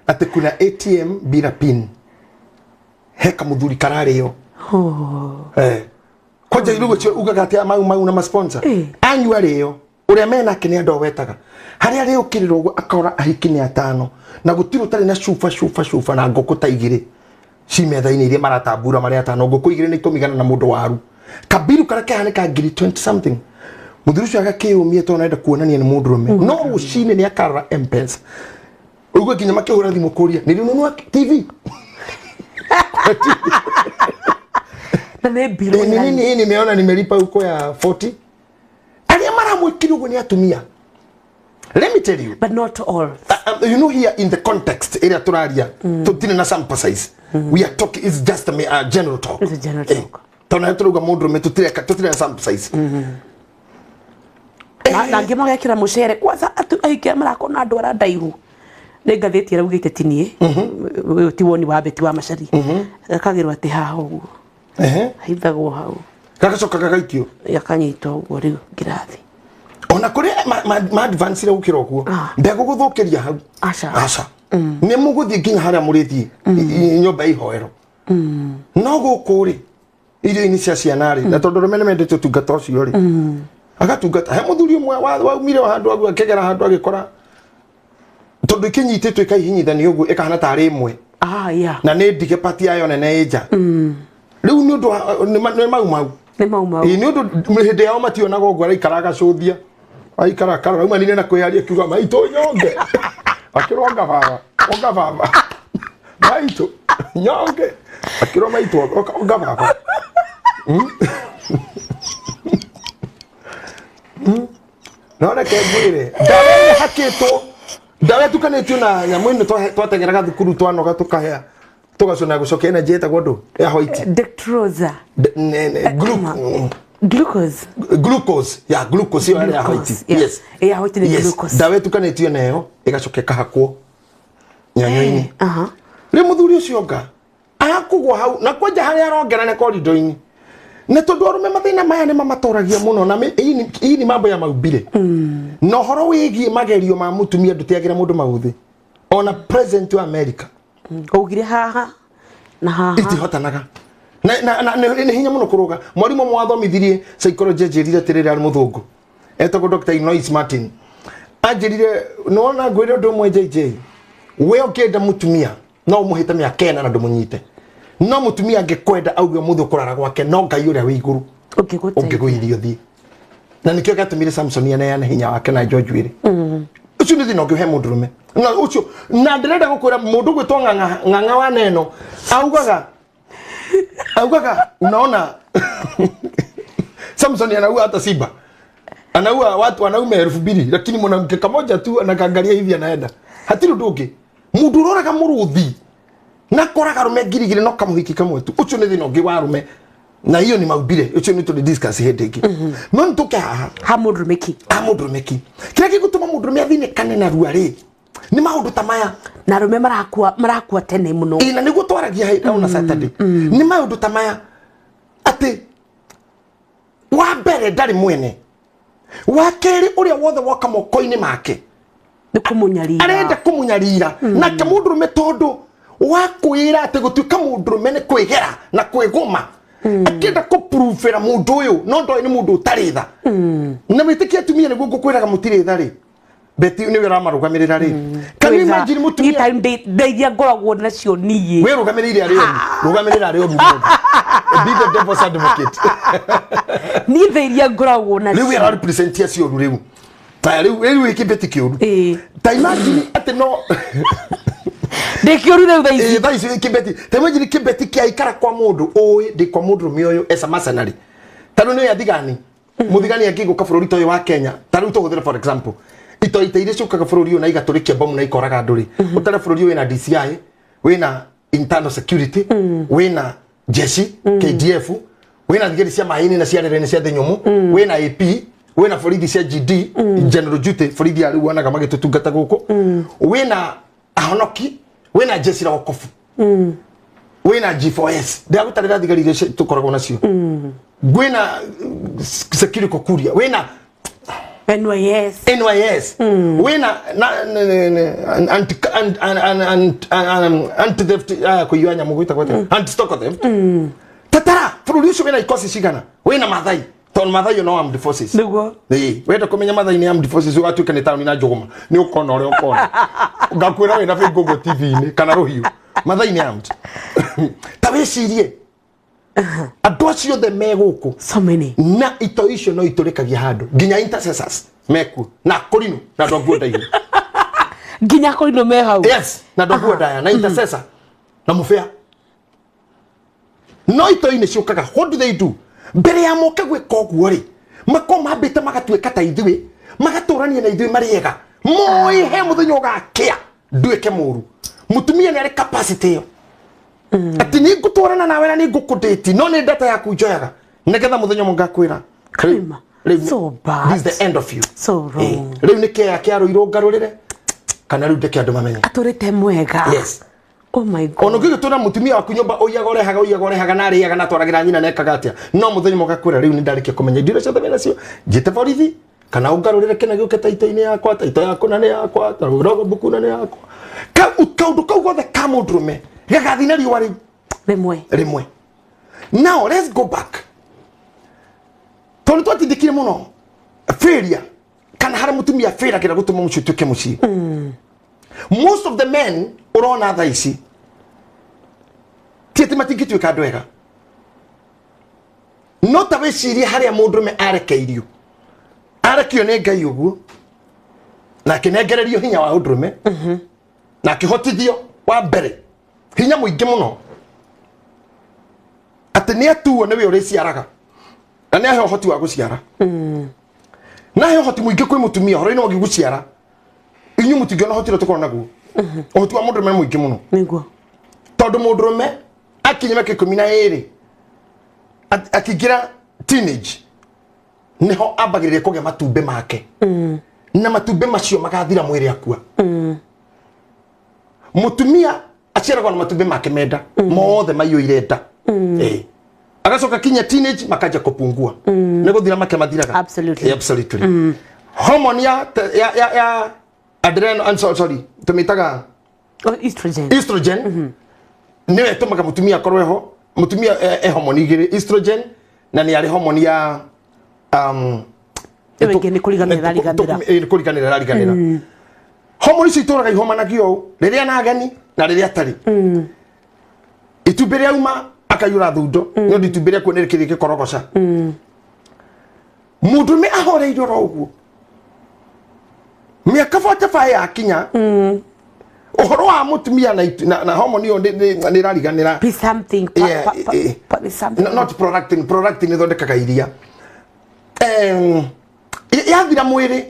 ati kuna ATM bila pin heka muthuri karario kwa jairugo cio ugaga ati mau na ma sponsor anyua rio uria mena kene ndo wetaga haria rio kirirwo akora ahikini atano na gutiru tari na shufa na ngoko ta igire cimetha-ini iria maratambura maria atano ngoko igire ni ikomigana na mundu waru kabiru karake hanika ngiri 20 something muthuri cio agakiumie to naenda kuonania ni mundu rume no ucine ni akarora M-Pesa ugo kinya makihura thimu kuria ni nunua TV na ne bilo nini nimeona nimelipa huko ya 40 alia mara mwikiri ugo ni atumia. Let me tell you, but not all. You know, here in the context area turaria tutine na sample size we are talking, it's just a general talk. It's a general talk. Tona turuga mundu me tutire na sample size na ngimo gekira mucere kwanza aikia marako na andu ara ndaihu ne ngatheti raugite tinie ti woni wa beti wa Macharia akagirwa ati ha uguo haithagwo hau gagacoka gagaikio yakanyitwo uguo riu ngirathi ona kuri ma advance ile ukiro kuo ndego guthukiria hau aca ni muguthie nginya haria murithi nyumba ihoero no gukuri irio ini cia cianari na tondu rumene mendete tungata ucio ri agatungata he muthuri umwe waumire handu agu akegera handu agikora tondu ikinyititwe ikaihinyithania uguo ikahana tari imwe na ni ndige pati ayo nene ija riu ni undu ni mau ni undu hindi yao mationaga uguo araikaraga cuthia aikara kara uma nine na kwiaria kiuga maito nyonge akironga baba maito nyonge akiro maito onga baba nona ke mwire dawe hakito dawe tukanetio na nyamwino twatengeraga thukuru twanoga tukahea tugacona gucoka energy eta gondo ya white dextrosa glucose ya glucose ya white yes ya white ni glucose dawe tukanetio nayo igacoka kahakwo nyanyo-ini ri muthuri ucio nga akugwa hau na kwanja haria arongera ne corridor-ini na tondu arume mathina maya ni mamatoragia muno na hii ni mambo ya maubire no horo wigie magerio ma mutumia ndutiagira mundu mauthi ona president wa America ugire haha na haha itihotanaga na ni hinya muno kuruga mwarimu mwathomithirie psychology jerire tirire ari muthungu etagwo Dr. Inois Martin ajirire nona ngwire ndu mwe JJ we okenda mutumia no umuhita miaka 9 na ndumunyite no mutumia angekwenda auge muthu kurara gwake no ngai uria wi iguru ungiguirio thi na nikio gatumire Samson yana hinya wake na George wiri ucio ni thina ungihe mundu rume na ucio na ndirenda gukwira mundu gwitwo nganga wa neno augaga unaona Samson anaua hata simba anaua watu wanaume 2000 lakini mwanamke kamoja tu anakangalia hivi anaenda hatiri nduki mundu roraga muruthi na koraga rume girigire no kamuhiki kamwe tu ucio ni thina ungi wa rume na hiyo ni maubire ucio ni tu discuss headache no ntuke ha mudrumeki kira gigutuma mudrume athine kane na ruari ni maundu ta maya na rume marakua tene muno ina niguo twaragia haida na Saturday ni maundu ta maya ati wa mbere ndari mwene wa keri uria wothe woka moko-ini make ni kumunyarira arenda kumunyarira na kamudrume tondu wa kwira ati gutuika mudrume ni kwigera na kwiguma akenda ko proof mundu uyu no ndo ni mundu utaritha na witikia atumia niguo ngukwiraga mutiritha ri beti ni wira marugamirira ri kan imagine mutumia time ndeithia ngoragwo nacio niĩ we rugamirire ari o be the devil's advocate ni theiria ngoragwo nacio riu represent acio riu ta riu ikibeti kiuru ta imagine ati no Dekiuru reu thaici thaici kibeti ta imagine kibeti kia ikara kwa mundu oi ndi kwa mundu mioyo esa masanari tanu ni yathigani muthigani akiguka bururi toyo wa Kenya tanu tuguthira for example ito iria ciukaga bururi na igaturikia bomu na ikoraga anduri utare bururi wina DCI wina internal security wina jeshi KDF wina thigari cia maini na cia rerene cia thinyumu wina AP wina borithi cia GD general duty borithi ari wanaga magitutungata guku wina ahonoki wina jeshi la wokofu wina G4S ndia gutarira thigari iria tukoragwo nacio wina security kokuria wina NYS wina anti theft kuyanya mugwita kwete anti stock theft tatara bururi ucio wina ikosi cigana wina mathai ton mathai no armed forces niguo wenda kumenya mathai ni armed forces ugatuika ni town na njuguma ni ukona ore ukona ngakwira wina Bingo TV ni kana ruhiu mathai ni armed tawicirie andu acio the meguku so many na ito icio no iturikagia handu nginya intercessors meku na kurino na ndoguo ndaihu nginya kurino me hau yes na ndoguo ndaya na intercessor na mufea no ito ine ciukaga what do they do mbere ya moke gwika oguo ri mako mambite magatuika ta ithui magaturania na ithui mariega moi he muthenya ugakia nduike muru mutumia ni ari capacity yo ati ni ngutwarana nawe na ni ngukudate no ni data yaku njoyaga negetha muthenya mungakwira so bad this is the end of you so wrong riu ni kia kiaro irongarurire kana riu ndeke andu mamenye aturite mwega yes oh my god ono gigituna mutumia waku nyumba oyagorehaga na riaga na twaragira nyina nekaga atia no muthenya mugakwira riu ni ndarikia kumenya ndire cia themena cio njite borithi kana ungarurire kena giuke taito-ini yakwa taito yako na ni yakwa tarogo buku na ni yakwa kaundu kau gothe ka mundrume gagathina riwa riu rimwe now let's go back tondu twatindikire muno failure kana hara mutumia failure kira gutuma mucio tuke muci most of the men urona thaici tiete matingituika andu ega no ta wicirie haria mundrume arekeirio arekio ni Ngai uguo na kinengererio hinya wa undrume na kihotithio wa mbere hinya muingi muno ati ni atuo ni we uri ciaraga na ni ahe hoti wa guciara na ahe hoti muingi kwi mutumia horo ino giguciara inyu mutingiona hoti tukona naguo hoti wa mundrume muingi muno niguo tondu mundrume akinyima ke 12 akigira teenage niho ambagirire kuge matumbe make na matumbe macio magathira mwiri akua mutumia aciaragwo na matumbe make menda mothe maiyuire nda agacoka kinya teenage makaja kupungua ni guthira make mathiraga absolutely hormone ya adrenal sorry tumitaga estrogen niwe tumaga mutumia korwe ho mutumia hormone igiri estrogen na ni ari hormone ya ni kuriganira hormone cituraga ihomanagio riria na ageni na riria tari itumbere uma akayura thundo no ditumbere ko nerikiri kikorogoca mundume ahoreirwo roguo miaka 45 yakinya ohoro wa mutumia na hormone yo ni rariganira be something not producting ni thondekaga iria yathira mwiri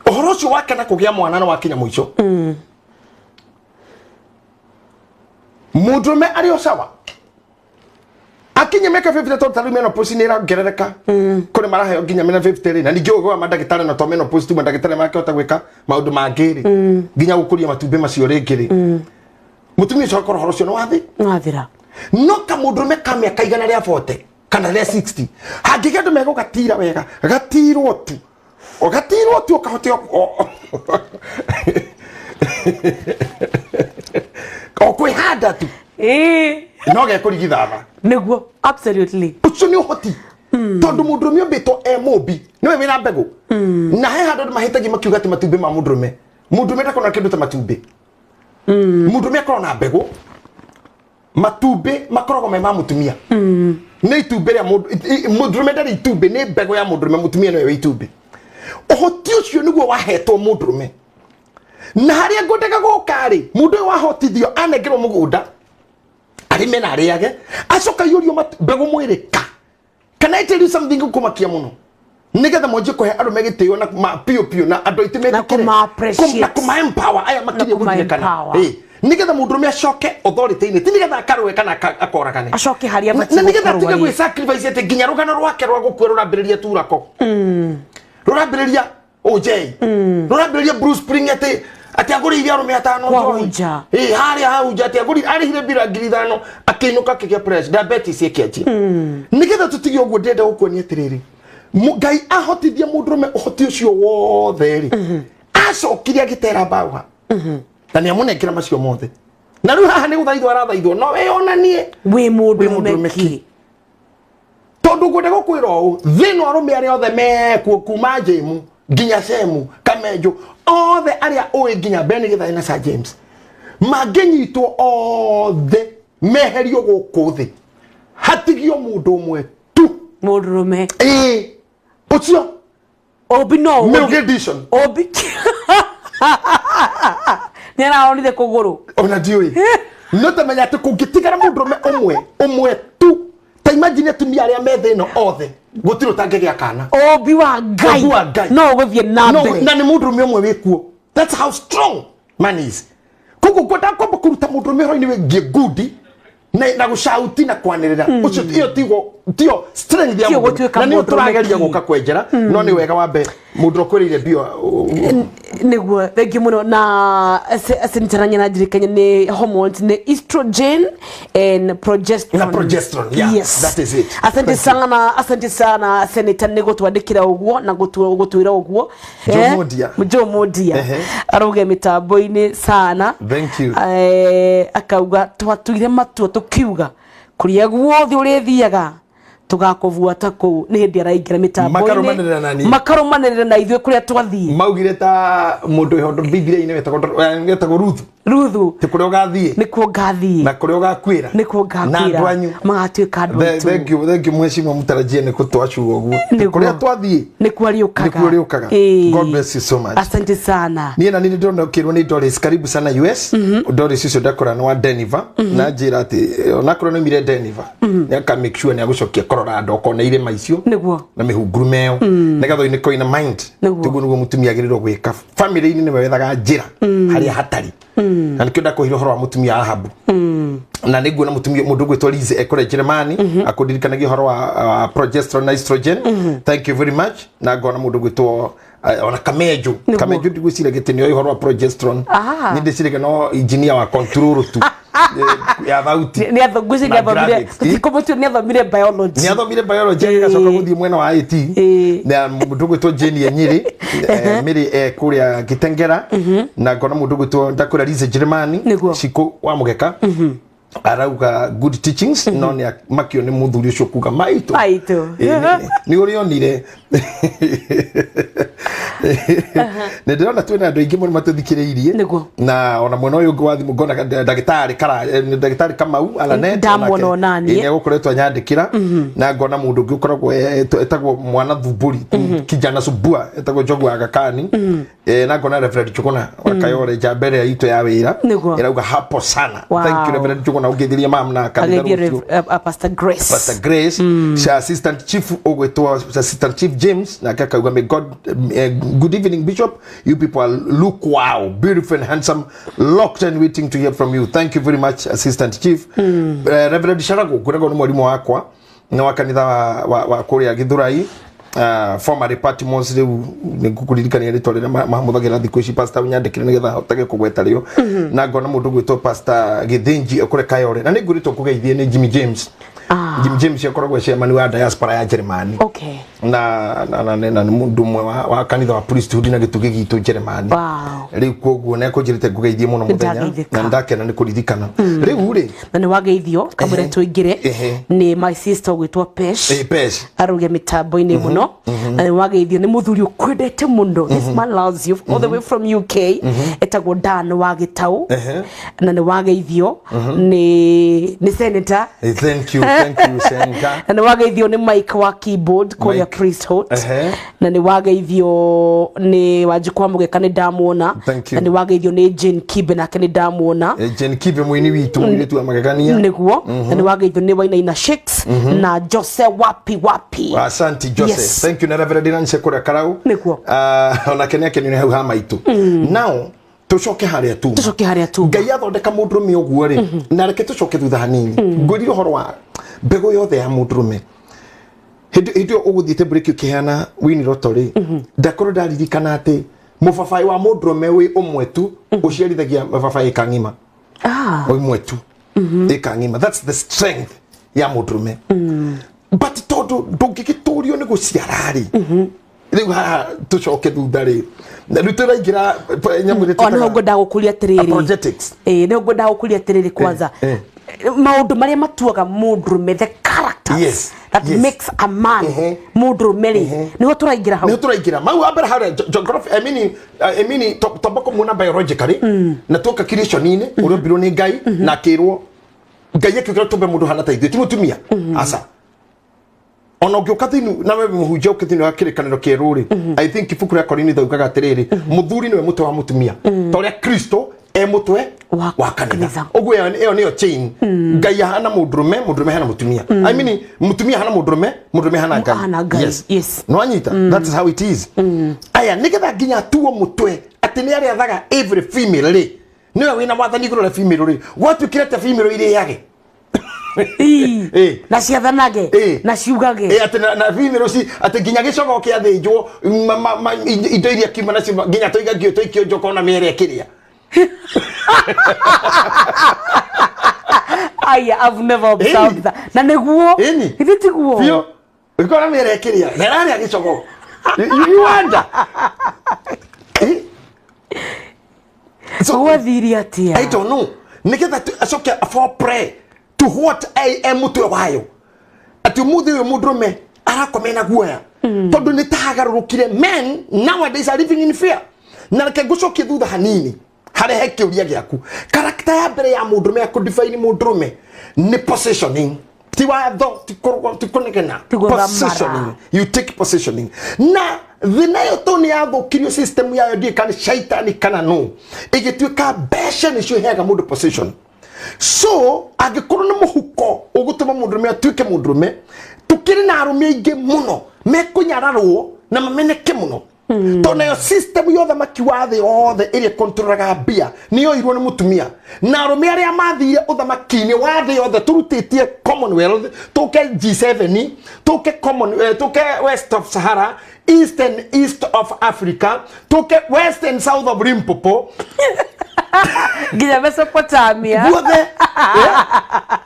ohoro cio wakena kugia mwana na wakinya muico Mudrume ari osawa akinya meka 50 to taru menopause ni ragerereka kuri marahe nginya mena 50 na ningĩ ũgwa mandagĩtarĩ na to menopause tu mandagĩtarĩ makĩhota gwĩka maũndũ mangĩ nginya gũkũria matumbĩ macio rĩngĩ mutumia ũcio akoro horo cio no wathira no kamũndũrũme ka mĩaka igana rĩa 40 kana rĩa 60 hangĩgĩa andũ megũgatira wega gatirwo tu ũkahotio kwĩhanda tu no gekũrigithaba nĩguo absolutely ucio nĩ ũhoti tondu mũndũrũme ũmbĩtwo mũmbi nĩwe wĩna mbegũ na he handũ mahĩtagia makiuga atĩ matumbĩ ma mũndũrũme ndakona kĩndũ ta matumbĩ mũndũrũme akorwo na mbegũ matumbĩ makoragwo me ma mũtumia nĩ itumbĩ rĩa mũndũrũme ndarĩ itumbĩ nĩ mbegũ ya mũndũrũme mũtumia nĩwe wĩ itumbĩ ũhoti ũcio nĩguo wahetwo mũndũrũme na harĩa ngũndaga gũkarĩ mũndũ ũyũ wahotithio anengerwo mũgũnda arime na arĩage acoka yũrio mbegũ mwĩrĩka can I tell you something kumakia muno nigetha mwanjie kuhe andũ megĩtĩo na pio na andũ aitĩ metĩkĩre na kuma empower aya makĩria gũthirikana nigetha mũndũrũme acoke authority-inĩ ti nigetha akarũe kana akoragane acoke harĩa na nigetha tiga gwĩ sacrifice atĩ nginya rũgano rwake rwa gũkua rũrambĩrĩria turako rũrambĩrĩria OJ rũrambĩrĩria Bruce Springsteen ati agũrĩire arũme atano Wahunja harĩa hahunja ati arĩhire mbira ngiri 5 akĩinũka kĩgĩa press diabetes ĩkĩanjia nigetha tũtige ũguo ndĩrenda gũkuonia atĩrĩrĩ Ngai ahotithia mũndũrũme ũhoti ũcio wothe rĩ acokire agĩtera mbaũ na nĩamũnengera macio mothe na rĩu haha nĩ gũthaithwo arathaithwo no wĩonanie wĩ mũndũrũme ki tondũ ngwenda gũkwĩra ũũ thĩna arũme arĩa othe mekuo kuma Jemu nginya Shemu Kamejo othe arĩa ũĩ nginya Beni Gĩthaĩ na Sir James mangĩnyitwo othe meherio gũkũ thĩ hatigio mũndũ ũmwe tu mũndũrũme ũcio obi no Milk Edition obi nĩaraonire kũgũrũ ona ndiũĩ no tamenya atĩ kũngĩtigara mũndũrũme ũmwe tu ta imagine atumia arĩa me thĩ ĩno othe gũtirĩ ũtangĩgĩa kana obi wa Ngai no ũgũthiĩ na mbere na nĩ mũndũrũme ũmwe wĩkuo that's how strong man is koguo ngwenda kwamba kũruta mũndũrũme horo-inĩ wĩgiĩ ngundi na gũcauti na kwanĩrĩra ũcio tio strength ya mũndũ na nĩ tũrageria gũka kwenjera no nĩ wega wambe mũndũ ũkwĩrĩire bio nĩguo thengi mũno na asinitaranya na njĩrĩkanya nĩ hormones nĩ estrogen and progesterone yes that is it asante sana senator nĩ gũtwandĩkĩra ũguo na gũtwĩra ũguo Jomodia arauga mĩtambo-inĩ sana thank you akauga twatuire matua tukiuga kuria guothe ũrĩthiaga tugakuvuata kuu nĩ hĩndĩ araingĩra mĩtambo-inĩ makaromanĩrĩra na ithuĩ kũrĩa twathiĩ maugire ta mũndũ ihondo Biblia-inĩ wetagwo Ruthu ti kũrĩa ũgathiĩ nĩkuo ngathiĩ na kũrĩa ũgakwĩra nĩkuo ngakwĩra na andũ anyu magatuĩka andũ aitũ thank you mheshimiwa mtarajia nĩ kũtwacuga ũguo kũrĩa twathiĩ nĩkuo arĩũkaga God bless you so much asante sana niĩ na nĩ ndĩrona ũkĩrwo nĩ Doris karibu sana US Doris ũcio ndakora nĩ wa Denver na njĩra atĩ onakorwo nĩ mire Denver nĩ aka make sure nĩ agũcokia Colorado okona irĩma icio nĩguo na mĩhunguru meo nĩgetha ĩnĩ koina mind tiguo nĩguo mũtumia agĩrĩirwo gwĩka family-inĩ nĩ wethaga njĩra harĩa hatari na nĩkĩo ndakwĩra ũhoro wa mũtumia Ahabu na nĩguo na mũtumia mũndũ gwĩtwo Liz ekore Jeremani akũndirikanagia ũhoro wa progesterone na estrogen thank you very much na ngona mũndũ gwĩtwo ona Kamejo ndigwĩciria gĩtĩnĩ ũhoro wa progesterone nĩ ndĩciraga no engineer wa control tu ya thauti nĩ athomire tikomotio nĩ athomire biology agacoka gũthiĩ mwena wa IT na mũndũ gwĩtwo Jane Enyiri Mary kũrĩa Gitengera na ngona mũndũ gwĩtwo ndakũra Liz Jeremani ciko wa mũgeka arauga good teachings no nĩ makio nĩ mũthuri ũcio kuga maitũ nĩ ũrĩonire nĩ ndĩrona twĩna andũ aingĩ mũno matũthikĩrĩirie na ona mwena ũyũ ũngĩ wa thimũ ngona ndagĩtarĩ Kamau Alanet nĩ gũkoretwo anyandĩkĩra na ngona mũndũ ũngĩ ũkoragwo etagwo mwana thumbũri kijana subua etagwo Njogu Aga Khan na ngona Reverend Chukuna wakayore njambere itũ ya wĩra ĩrauga hapo sana thank you Reverend Chukuna ũngĩthiria mam na kanitha Pastor Grace assistant chief ogwetwo assistant chief James na akauga may God Good evening, Bishop. You people look wow, beautiful and handsome, locked and waiting to hear from you. Thank you very much, Assistant Chief. Reverend Sharago, kurego ni mwalimu wakwa na wakanitha wa Korea Githurai. Former Patmos ni kukuririkana yari tore mahumudagira thikũ ici pastor unyandikire nigetha hotage kugweta rio na ngona mundu gwitwo pastor Githinji akore Kayore na niguritwo kugeithie ni Jimmy James. Jimmy James yakoragwo chairman wa diaspora ya Germany. Okay. Na mundu mwe wa kanitha wa priesthood na gitugi gitu Germany. Wow. Riu koguo ne ko jirite kugeithie muno muthenya na ndakena ni kuririkana. Riu ri na ni wageithio kamure tuingire ni my sister gwitwo Pesh. Pesh. Aruge mitambo-ini muno. Na ni wageithio ni muthuri ukwendete muno. This man loves you all the way from UK. Etagwo Dan wa Gitau. Na ni wageithio ni senator. Thank you Senator. Na ni wageithio ni Mike wa keyboard Korea priesthood. Na ni wageithio ni Wajikwa Mugeka ni ndamuona. Na ni wageithio ni Jane Kibe na kene ndamuona. Jane Kibe mwini witu mwitu wa magagania. Niguo. Na ni wageithio ni Wainaina Shakes na Jose wapi. Asante Jose. Yes. Thank you na Reverend Nancy Korea Karau. Niguo. Ona kene ni hau ha maitu. Now tucoke haria tu Ngai athondeka mundurume uguo ri na reke tucoke thutha hanini ngwiri uhoro wa mbego yothe ya mundurume hindi uguthiite break ukihana wini roto ri ndakoro ndaririkana ati mubabai wa mundurume wi umwe tu uciarithagia mubabai kangima umwe tu ikangima. That's the strength ya mundurume. But todo ndungigiturio ni guciarari riu ha tucoke thutha ri na ruturaingira nyamure tata ona ngo ndagukuria tiriri projects no ngo ndagukuria tiriri kwanza maundu maria matuaga mundurume the characters that makes a man mundurume ri niho turaingira hau mau abera hara geography I mean tobako muna biologically na toka creation-ini urio biro ni Ngai na kirwo Ngai yakira tumbe mundu hana taithio timutumia asa ono gyokathinu na wewe muhunjia ukathinu akirikaniro keruri I think ifuku ria Korini thaugaga atiriri muthuri niwe mutwe wa mutumia toria Kristo mutwe wa kanitha ogwe eo niyo chain Ngai hana mundurume hana mutumia I mean mutumia hana mundurume hana Ngai. Yes no anyita that is how it is. Aya nigetha nginya tuo mutwe ati ni ari athaga every female ri niwe wina mwathani iguru la female ri watu kirete female iri yage na ciathanage na ciugage ati na female ci ati nginya gicogo kia thinjwo indo iria kiuma nacio nginya toigagio toikio njoko na mere kiria. I've never observed that. Na neguo hithi guo fio ukora mere kiria na rari gicogo you wonder so what atia I don't know nigetha acoke for pray to what I am mutwe wayo ati muthe uyu mundurume arakomena guoya tondu ni tahagarurukire men nowadays are living in fear na reke gucokie thutha hanini harehe kiuria giaku karakta ya mbere ya mundurume ya define mundurume ni positioning ti watho ti kunegena positioning you take positioning na thinayo to ni athukirio system yayo ndi kana shaitani kana no igituika besha ni cio hega mundu position. So agikorwo na muhuko ugutuma mundurume atuike mundurume tukiri na arume aingi muno mekunyararwo na mameneke muno tona yo system yothe makiwathe yothe iri controlaga bia niyo irwo ni mutumia na arume aria mathire uthamaki-ini wathe yothe turutitie Commonwealth tuke G7 tuke tuke West of Sahara East of Africa tuke West and South of Limpopo Gina Mesopotamia guothe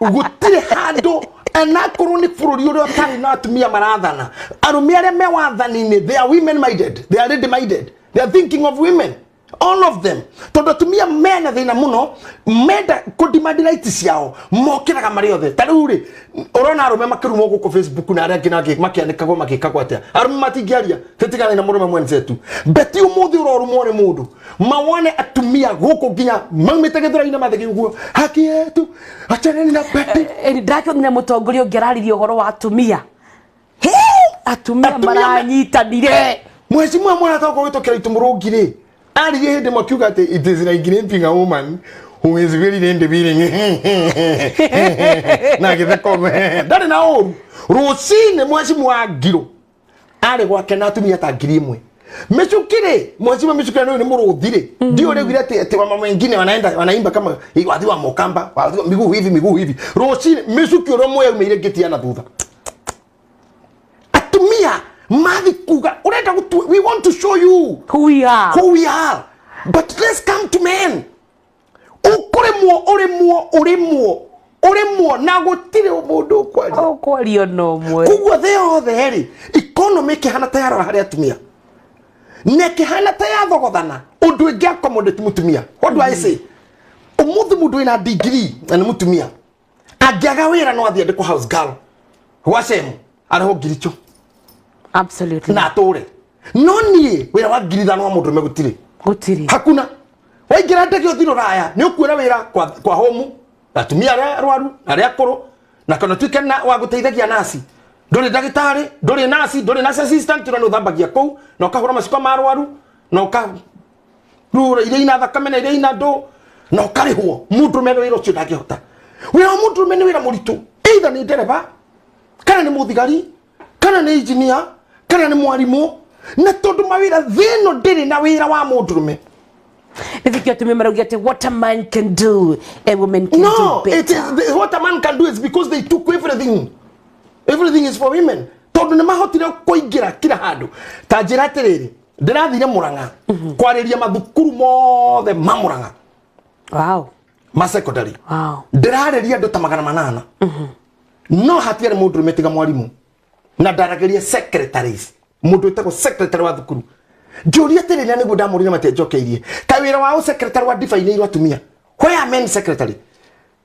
gutire handu anakorwo ni bururi uria tari na atumia marathana arume aria me wathani-ini they are women minded they are ready minded they are thinking of women all of them tondu atumia mena thina muno menda kudemand rights ciao mokiraga mari othe tariu ri urona arume makirumo guku Facebook na aria nginagi makiandikagwo magikagwo atia arume matingiaria titigane na murume mwenzetu beti umuthi urorumwo ni mundu mawane atumia guku nginya maumite githura-ini mathegi uguo haki yetu achaneni na beti ndakionire mutongoria ngiraririo horo wa atumia atumia maranyitanire mwecimu mwana toko witokera itumurungire ari hindi makiuga ati it is like raping a woman who is very independent na githeko ndari na oru rucine mwecimu wa ngiro ari gwake na atumia ta ngiri imwe Meshukire mwazima meshukire ni muruthire ndio leo ile ati mama wengine wanaimba kama wathi wa mokamba miguu hivi roshini meshukire romo ya meire geti ana thutha atumia mathi kuga urenda we want to show you who we are but let's come to men uremwo na gutire mundu kwario no mwe kugwa the ri economy kihana tayaro hari atumia neke hana tayaro gothana undu ingi accommodate mutumia what do I say mundu ina degree na mutumia agiaga wira no athie ndiko house girl wasem araho giricho absolutely na tore noni wira wa girithano mundu megutire hakuna waingira ndege uthiro raya ni ukuona wira kwa home atumia rwaru aria koro na kana twikena wa guteithagia nasi ndori dagitari ndori nasi assistant no thambagia kou na ukahura maciko marwaru na uka rura ile ina thakame na ile ina ndo na ukarihwo mundu mero iro cio ndangihota wira mundu meno wira muritu either ni dereva kana ni muthigari kana ni engineer kana ni mwarimu na tondu mawira thino ndiri na wira wa mundu rume If to me, what a man can do, a woman can do better. What a man can do is because they took everything. Everything is for women. Tondu ni mahotire kuingira kila handu. Tajira tereri. Ndirathire Muranga. Kwariria mathukuru mothe ma Muranga. Wow. Ma secondary. Wow. Ndirareria andu ta 800. No hatiare mundu metiga mwarimu. Na ndarageria secretaries. Mundu etako secretary wa thukuru. Julia tereri ni guda muri mate jokeirie. Kawira wa secretary wa define iro atumia. Where are men secretary?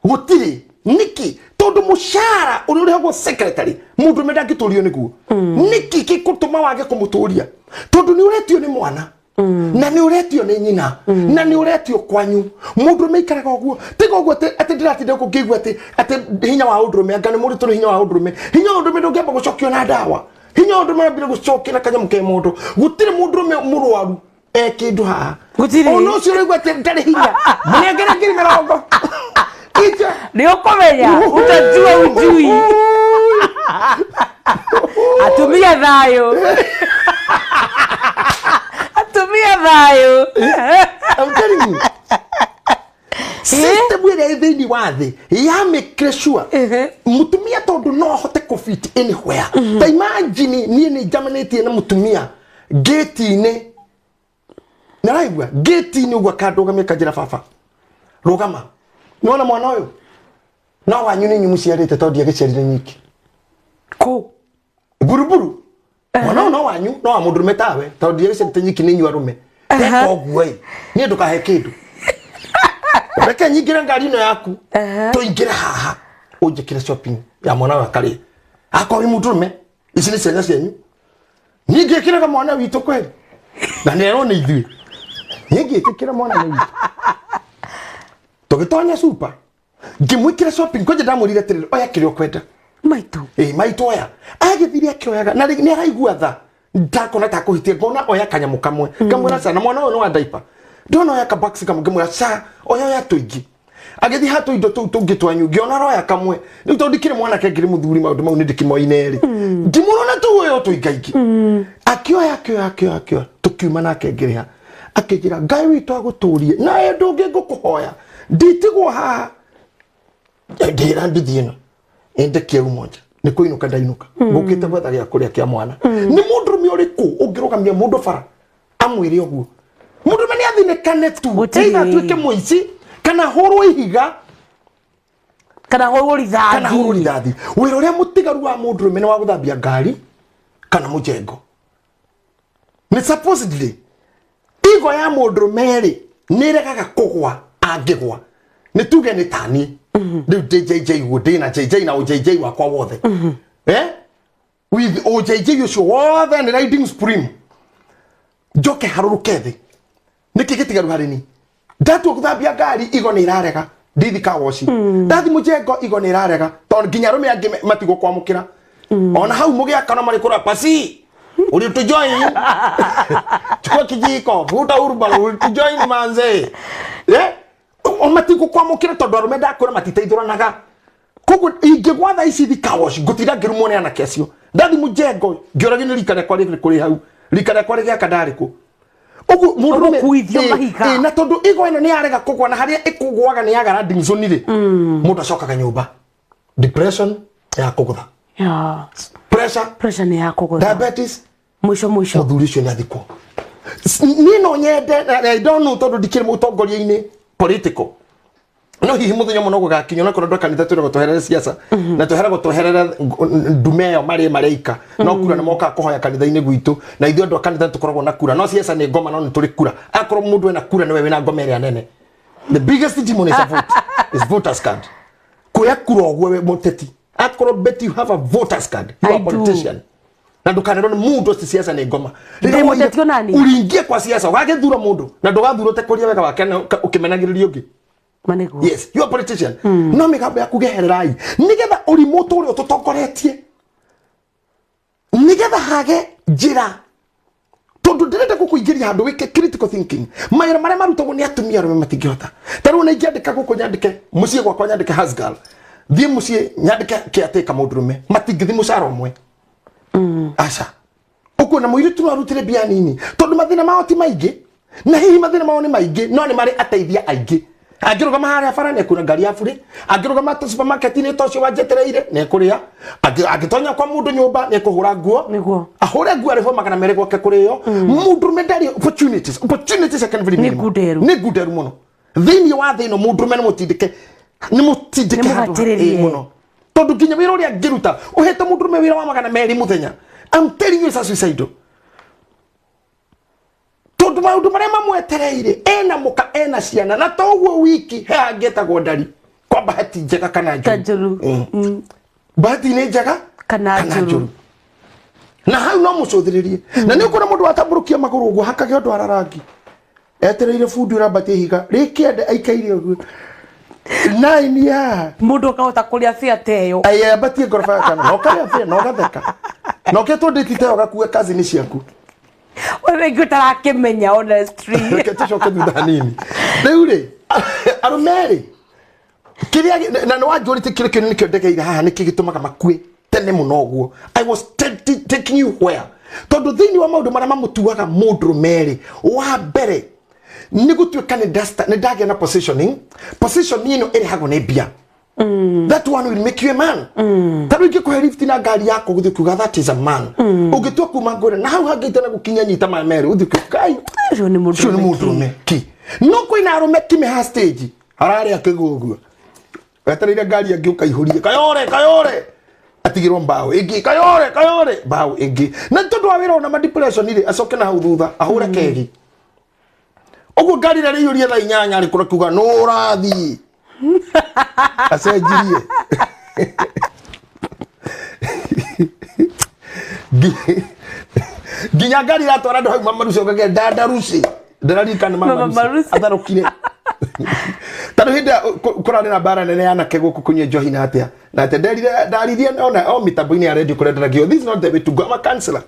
Gutiri niki tondu mushara uri go secretary mundu menda giturio niguo niki kikutuma wage kumuturia tondu ni uretio ni mwana na ni uretio ni nyina na ni uretio kwanyu mundu meikaraga oguo tiga oguo ati ndiratinde kugigwa ati hinya wa undrume anga ni muri tuni hinya wa undrume ndungeba gucokio na dawa hinya undrume bila gucokio na kanya muke mundu gutire mundu murwaru kindu ha gutire ono cio rigwa ndari hinya munengera ngiri mirongo Ndio komenya utajua ujui atumia dhayo I'm telling you system where thini wathe ya make sure mutumia tondu no hote kufit anywhere ta imagine ni jamaneti na mutumia gate ne naraigwa gate ni ugwa kadoga mekajira fafa rogama nona mwana uyu no wanyu ni nyumuciarite tondu agiciarire nyiki ko buruburu mwana no wanyu no wa mundu metawe tondu agiciarite nyiki ni nyu arume teko guoi ni ndukahe kindu reke nyingira ngari no yaku tuingira haha ujikira shopping ya mwana wa kale akwa wi mundurume ici ni ciana cianyu ningikira ka mwana witu kweli na nero ni ithui ningikira mwana witu tugitonya super ngimwikira shopping koje ndamurire tirire oya kirio kwenda maitu maitu oya agithiria kioyaga na ni araigua tha ndakona ta kuhitie ngona oya kanyamu kamwe kamwira sana mwana uyu no wa diaper ndona oya ka box kamwe ngemwira cha oya tuingi agithi hatu indo tu tungitwanyu ngiona roya kamwe ni to ndikire mwana ke ngiri muthuri maundu mau ni ndikimoineri ndimurona tu uyu tuingaiki akioya tukiuma nake ngiriha akijira ngai witu aguturie na endo ngikuhoya nditigwo haha ndira ndithino ende kiu moja ni kuinuka ndainuka ngukite gwetha gya kuria kia mwana ni mundu mi uriku ungirugamia mundu bara amwire oguo mundu meni athine kane tu either tuike muici kana horwo ihiga kana horwo rithathi wira uria mutigaru wa mundu meni wa guthambia ngari kana mujengo ni supposedly igo ya mundu meri niregaga kugwa angigwa ni tuge ni tani riu JJ wote na JJ na OJJ wakwa wothe with OJJ ucio wothe ni riding supreme joke haruruke thi niki gitigaru harini ndatu guthambia ngari igo ni irarega ndithi ka woshi ndathi mujengo igo ni irarega ton ginya rume angi matigo kwamukira ona hau mugia kana mari kura pasi uri to join chukua kijiko vuta urban uri to join manze omatigo kwamukira tondu arume ndakura matiteithuranaga kogu ingigwatha ici thikawoshi gutira ngirumone ana kesio ndathi mujengo ngioragi ni rikane kwa rikuri hau rikara kwa rege akadariku ogu mundu kuithio mahiga na tondu igo eno ni arega kugwa na haria ikugwaga ni agara dingzoni ri mundu acokaga nyumba depression ya kugutha pressure ni ya kugutha diabetes mwisho muthuri ucio ni athikwo ni no nyende I don't know tondu dikire mutongoria-ini political no hihi muthenya muno gugakinya na kondo kanitha twira gutweherera siasa na twehera gutweherera ndumeyo mareika no kura na moka kuhoya kanitha-ini gwitu na ithu andu kanitha tukoragwo na kura no siasa ni ngoma no ni turi kura akoro mundu ena kura niwe wina ngoma ria nene the biggest demon is a vote is voters card kuya kura ogwe muteti akoro bet you have a voters card you are a politician na ndukanero ni mundu sti siasa ni ngoma uringie kwa siasa wagethura mundu na ndugathura tekoria wega wake ukimenagiriria ungi Manego. Yes, you are a politician. No migambo yaku gehererai. Nigetha urimu turi ututongoretie. Nigetha hage njira. Tondu ndirenda gukuingiria handu wike critical thinking. Maira maria marutagwo ni atumia rume matingihota. Taru na ingiandika guku nyandike mucie gwakwa nyandike hasgal. Thie mucie nyandike kiateka mundurume. Matingithi mucara umwe. Aca. Uko na muiritu no arutire bia nini. Tondu mathina mao ti maingi. Na hihi mathina mao ni maingi no ni mari ateithia aingi. Agiruga mahari afara ne kuna gari afuri agiruga mata supermarket ni tocio wajetereire ne kuria agitonya kwa mundu nyumba ne kuhura nguo niguo ahura nguo arifo makana mere gwake kuriyo mundu medari opportunities can very ni guderu muno thini wa thino mundu mena mutindike ni mutindike muno tondu ginya wira uria ngiruta uhete mundu me wira wa makana meri muthenya I'm telling you suicidal tondu maundu maria mamwetereire ena muka ena ciana na toguo wiki he angetagwo ndari kwa bahati njega kana njuru bahati ni njega kana njuru na hau no mucuthiririe na ni ukora mundu atamburukia maguru uguo hakage undu ararangi etereire fundi urambati higa rikiende aikaire uguo nine ya mundu akahota kuria fia teyo aya batie ngorofa kana no karia fia no gatheka no keto nditite ogakua kazi ni ciaku Ore gutara kimenya honestly. Ketisho keduda nini. Reure. Arumeri. Kiria na no ajorite kire kire nikyo ndeke haha nikigitumaga makue tene muno guo. I was taking you where. Tondu thini wa maundu maria mamutuaga mundu meri wa mbere ni gutuika ni dasta ni dage na positioning ino iri hago ne bia. That one will make you a man. Taru ikikuhe lift na gari yako guthi kuga that is a man. Ugitua kuma ngore na hau hagite na gukinya nyita ma meri uthi kai. Sho ni mundu ki. No kwina arume ki me ha stage. Harare akigugu. Wetereire gari agiuka ihurie. Kayore. Atigirwo mbao. Igi kayore. Mbao igi. Na tondu wa wira ona ma depression ile acoke na hau thutha ahure kegi. Ogo gari na riurie tha inyanya ari kuga no rathi. Asejirie ginya gari la tora ndo mama rusi okage dadarusi dararika na mama rusi atarokire tano hinda kurane na bara nene ana kego kukunye Johina atia na ate darithia ona o mitambo-ini ya radio kurendera gio. This is not the way to go. I'm a counselor.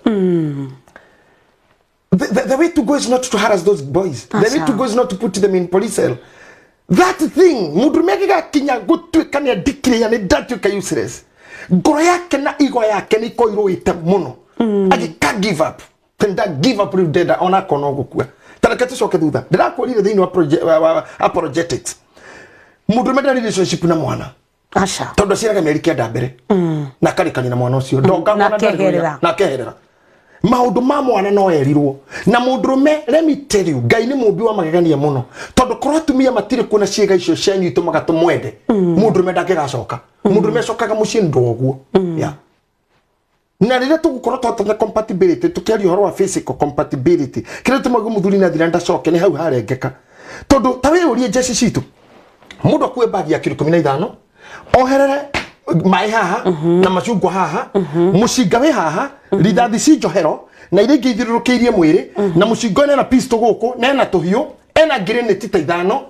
The way to go is not to harass those boys. The way to go is not to put them in police cell. That thing, mundu megiga kinya gutuika ni declare ni datuika useless. Ngoro yake na igo yake ni koiruite muno. Agi ka give up. Tenda give up with dead ona kono gukua. Tarakati coke thutha. Ndirakwirire thiini wa apologetics. Mundu menda relationship na mwana. Asha. Tondu ciaraga mieri kenda mbere. Na karikani na mwana ucio. Ndonga mwana na keherera. Maundu ma mwana no erirwo na mundurume let me tell you Ngai ni mumbi wa magegania muno tondu korwo tumia matire kuna ciega icio cianyu itumaga tumwende mundurume ndakigacoka mundurume cokaga mucii ndoguo ya na rire tugukorwo twatana compatibility tukiaria horo wa physical compatibility kire tumagu muthuri na thira ndacoke ni hau harengeka tondu tawe urie jeshi citu mundu akue bagi ya kilo 15 oherere mai haha na macungwa haha mucinga we haha rithathi ci njohero na ire ingi ithirurukiirie mwiri na mucinga ena pistol guku na ena tuhiu ena grenade ta 5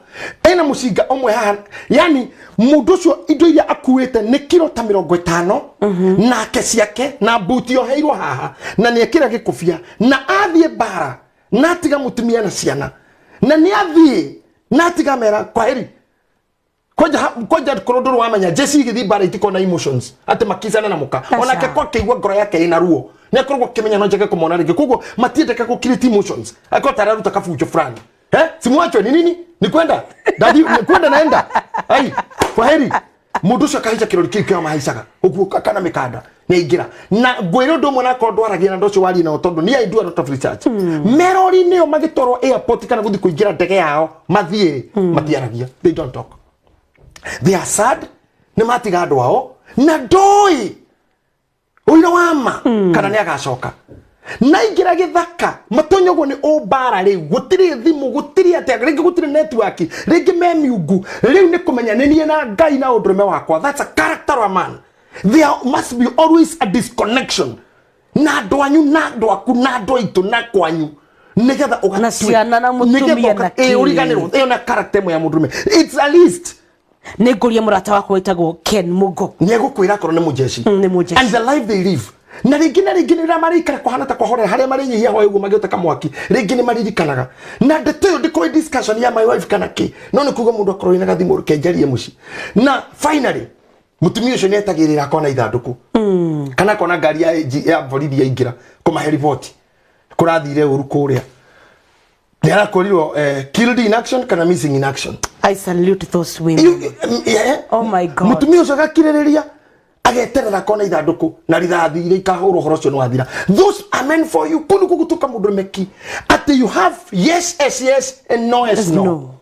ena mucinga omwe haha yani mundu ucio indo iria akuite ni kilo ta 50 nake ciake na buti oheirwo haha na ni ekira gikufia na athie bara na tiga mutumia na ciana na ni athie na tiga mera kwa heri koja korodoro wamanya jesi githi bara itiko na emotions ate makizana na muka ona ke kwa keigwa ngoro yake ina ruo ne akorwo kimenya no njage kumona ringi koguo matiendeka ku create emotions akota araruta kafujo fulani simuacho ni nini ni kwenda dadi kwenda naenda ai kwaheri mundu cio kahija kirori kikio mahaicaga uguo kana mikanda ni ingira na gwiro ndo mona ko ndwaragia na ndocio wari na otondo ni aidu not of research merori nio magitoro airport kana guthi kuingira ndege yao mathie matiaragia they don't talk they are sad ni matiga andu ao na ndoi uira wama kana ni agacoka na ingira githaka matonyogwo ni obara riu gutiri thimu gutiri atia ringi gutiri network ringi memiungu riu ni kumenya nenie na ngai na undrume wakwa that's a character of man there must be always a disconnection na ndwanyu na ndwaku na ndoitu na kwanyu nigetha ugatciana na mutumia na uriganirwo iyo na character mo ya mundrume it's a list niguria murata wakwa witagwo Ken Mugo niegukwira korwo ni mujeshi and the life they live na ringi rira marikara kuhana ta kohora haria marinyihia ho uguo magiota kamwaki ringi ni maririkanaga na ndeto ndiko discussion ya my wife kana ki no ni kuga mundu akorwo ina gathimu kenjarie muci na finally mutumia ucio nietagirira kona ithanduku kana kona ngari ya borithi yaingira kumahe report kurathire uru kuria There are killed in action kana missing in action. I salute those women. Oh my God. Mutumia ucio gakiriria ageterera kona ithanduku na rithathi ire ikahurwo horo cio nwathira. Those are meant for you. Kunu kugutuka mundu meki. Ati you have yes and no as no.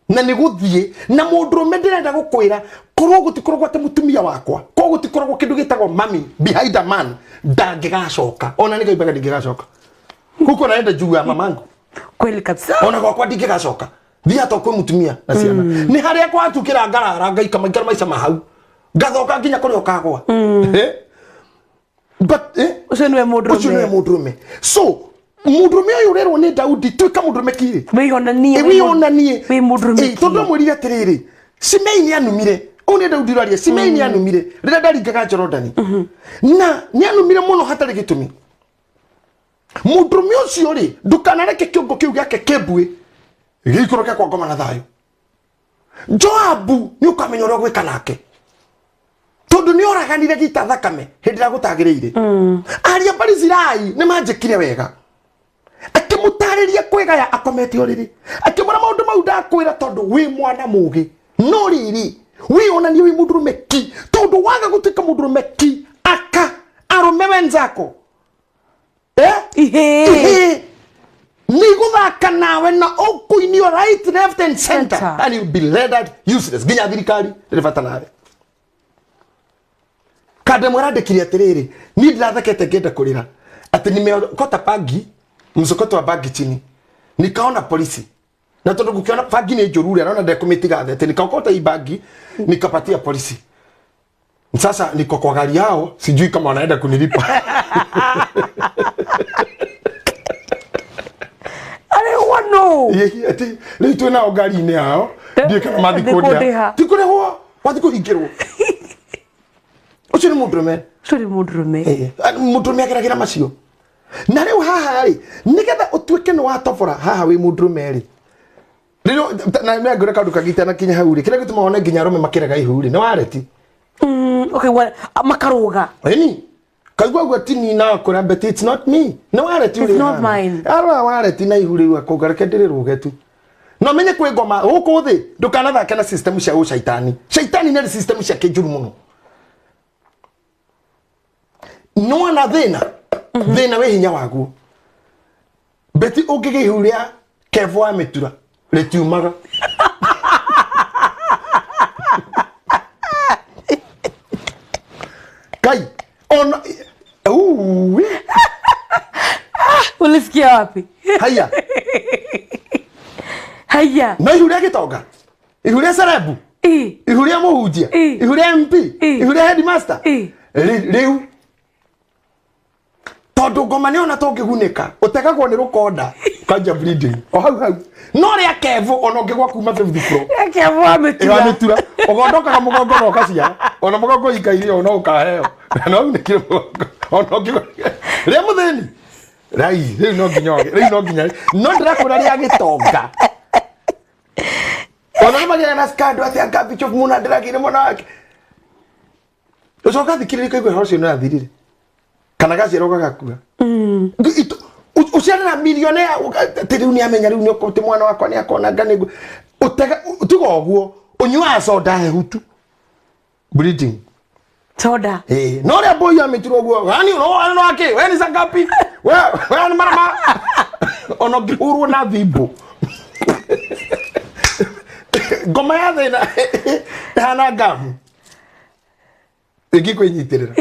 Na niguthie na mundu mendirenda gukwira korwo gutikorwo ate mutumia wakwa. Ko gutikorwo kindu gitagwo mami behind a man ndangigacoka. Ona niga ibaga ngigacoka. Huko naenda juu ya mamangu. Kweli kabisa. Ona kwa ndingigacoka. Thia to kwi mutumia na ciana. Ni haria kwa tukira ngarara ngai kamaikara maica mahau. Ngathoka nginya kuri okagwa. But ucio niwe mundrume. So mundrume uyu rero ni Daudi twika mundrume kiri. Wionanie. We mundrume. Tondu mwirire atiriri. Simei ni anumire. One Daudi raria Simei ni anumire. Rira ndaringaga Jordan. Na ni anumire muno hatari gitumi. Mundrume ucio ri ndukanareke kiongo kiu giake kebue. Gikoroka kwa ngoma na thayo. Joabu ni ukamenya ro gwika nake. Tondu ni oraganire gita thakame hindi ya gutagiriire. Aria bari zirai ni manjikire wega. Akimutariria kwegaya akomete oriri. Akimura maundu mau ndakwira tondu wi mwana mugi. No riri wi onani wi mundrume ki. Tondu waga gutika mundrume ki aka arume wenzako. Ni guthaka nawe na ukuinio right left and center and you'll be rendered useless. Ginya thirikari rifatanawe. Kada mwarandikire atiriri ni ndirathakete ngenda kurira ati nimekota bagi msokoto wa bagi chini nikaona polisi na tondu gukiona bagi ni njurure naona ndekumitiga ati nikaokota hii bagi nikapatia polisi. Sasa niko kwa gari yao sijui kama wanaenda kunilipa. No. Ati ni twena ogari ni hao ndie kana mathikodia tikore ho wathiko hingirwo ucio ni mundrume mundrume akiragira macio na riu haha ri nigetha utwike ni watobora haha wi mundrume ri riu na ngure kandu kagita na kinya hau ri kira gituma one nginya rume makiraga ihu ri ni wareti okay makaruga ni kaigwa gwatini na kora but it's not me no wareti it's not mine ara wareti na ihuri wa kugareke ndiriruge tu no menye kwe ngoma huko thi ndukana thake na system cia ushaitani shaitani ni system cia kijuru muno no na thina we hinya wagu beti ugige ihuria kevo ametura retiumaga kai on ulisikia wapi? Haya. Na ihuria gitonga. Ihuria Sarabu. Ihuria Muhunjia. Ihuria MP. Ihuria Headmaster. Riu. Tondu ngoma ni ona tongiguneka. Utegagwo ni rukonda. Kanja bleeding. O hau. No ria kevu ona ngigwa kuma 50 pro. Kevu ametura. Ametura. Ogondoka mugongo no kacia. Ona mugongo ikaire ona ukaheo. No ni kire mugongo. Ona ngigwa. Ria mutheni. Rai, riu no nginya. No ndrakura ria gitonga. Ona magera na skado ati angapi chofu muna ndrakire mona wake. Ucoka thikirire kaigwe hocio no athirire. kana gacero gagakua uciara na millionaire tiriu ni amenya riu ni okote mwana wakwa ni akona ngane utega utigo oguo unyua soda hehutu breeding soda no ria boy ametiro oguo gani no ake we ni sangapi we ni marama ono gihuru na vibo goma ya thina hana gamu igikwenyitirira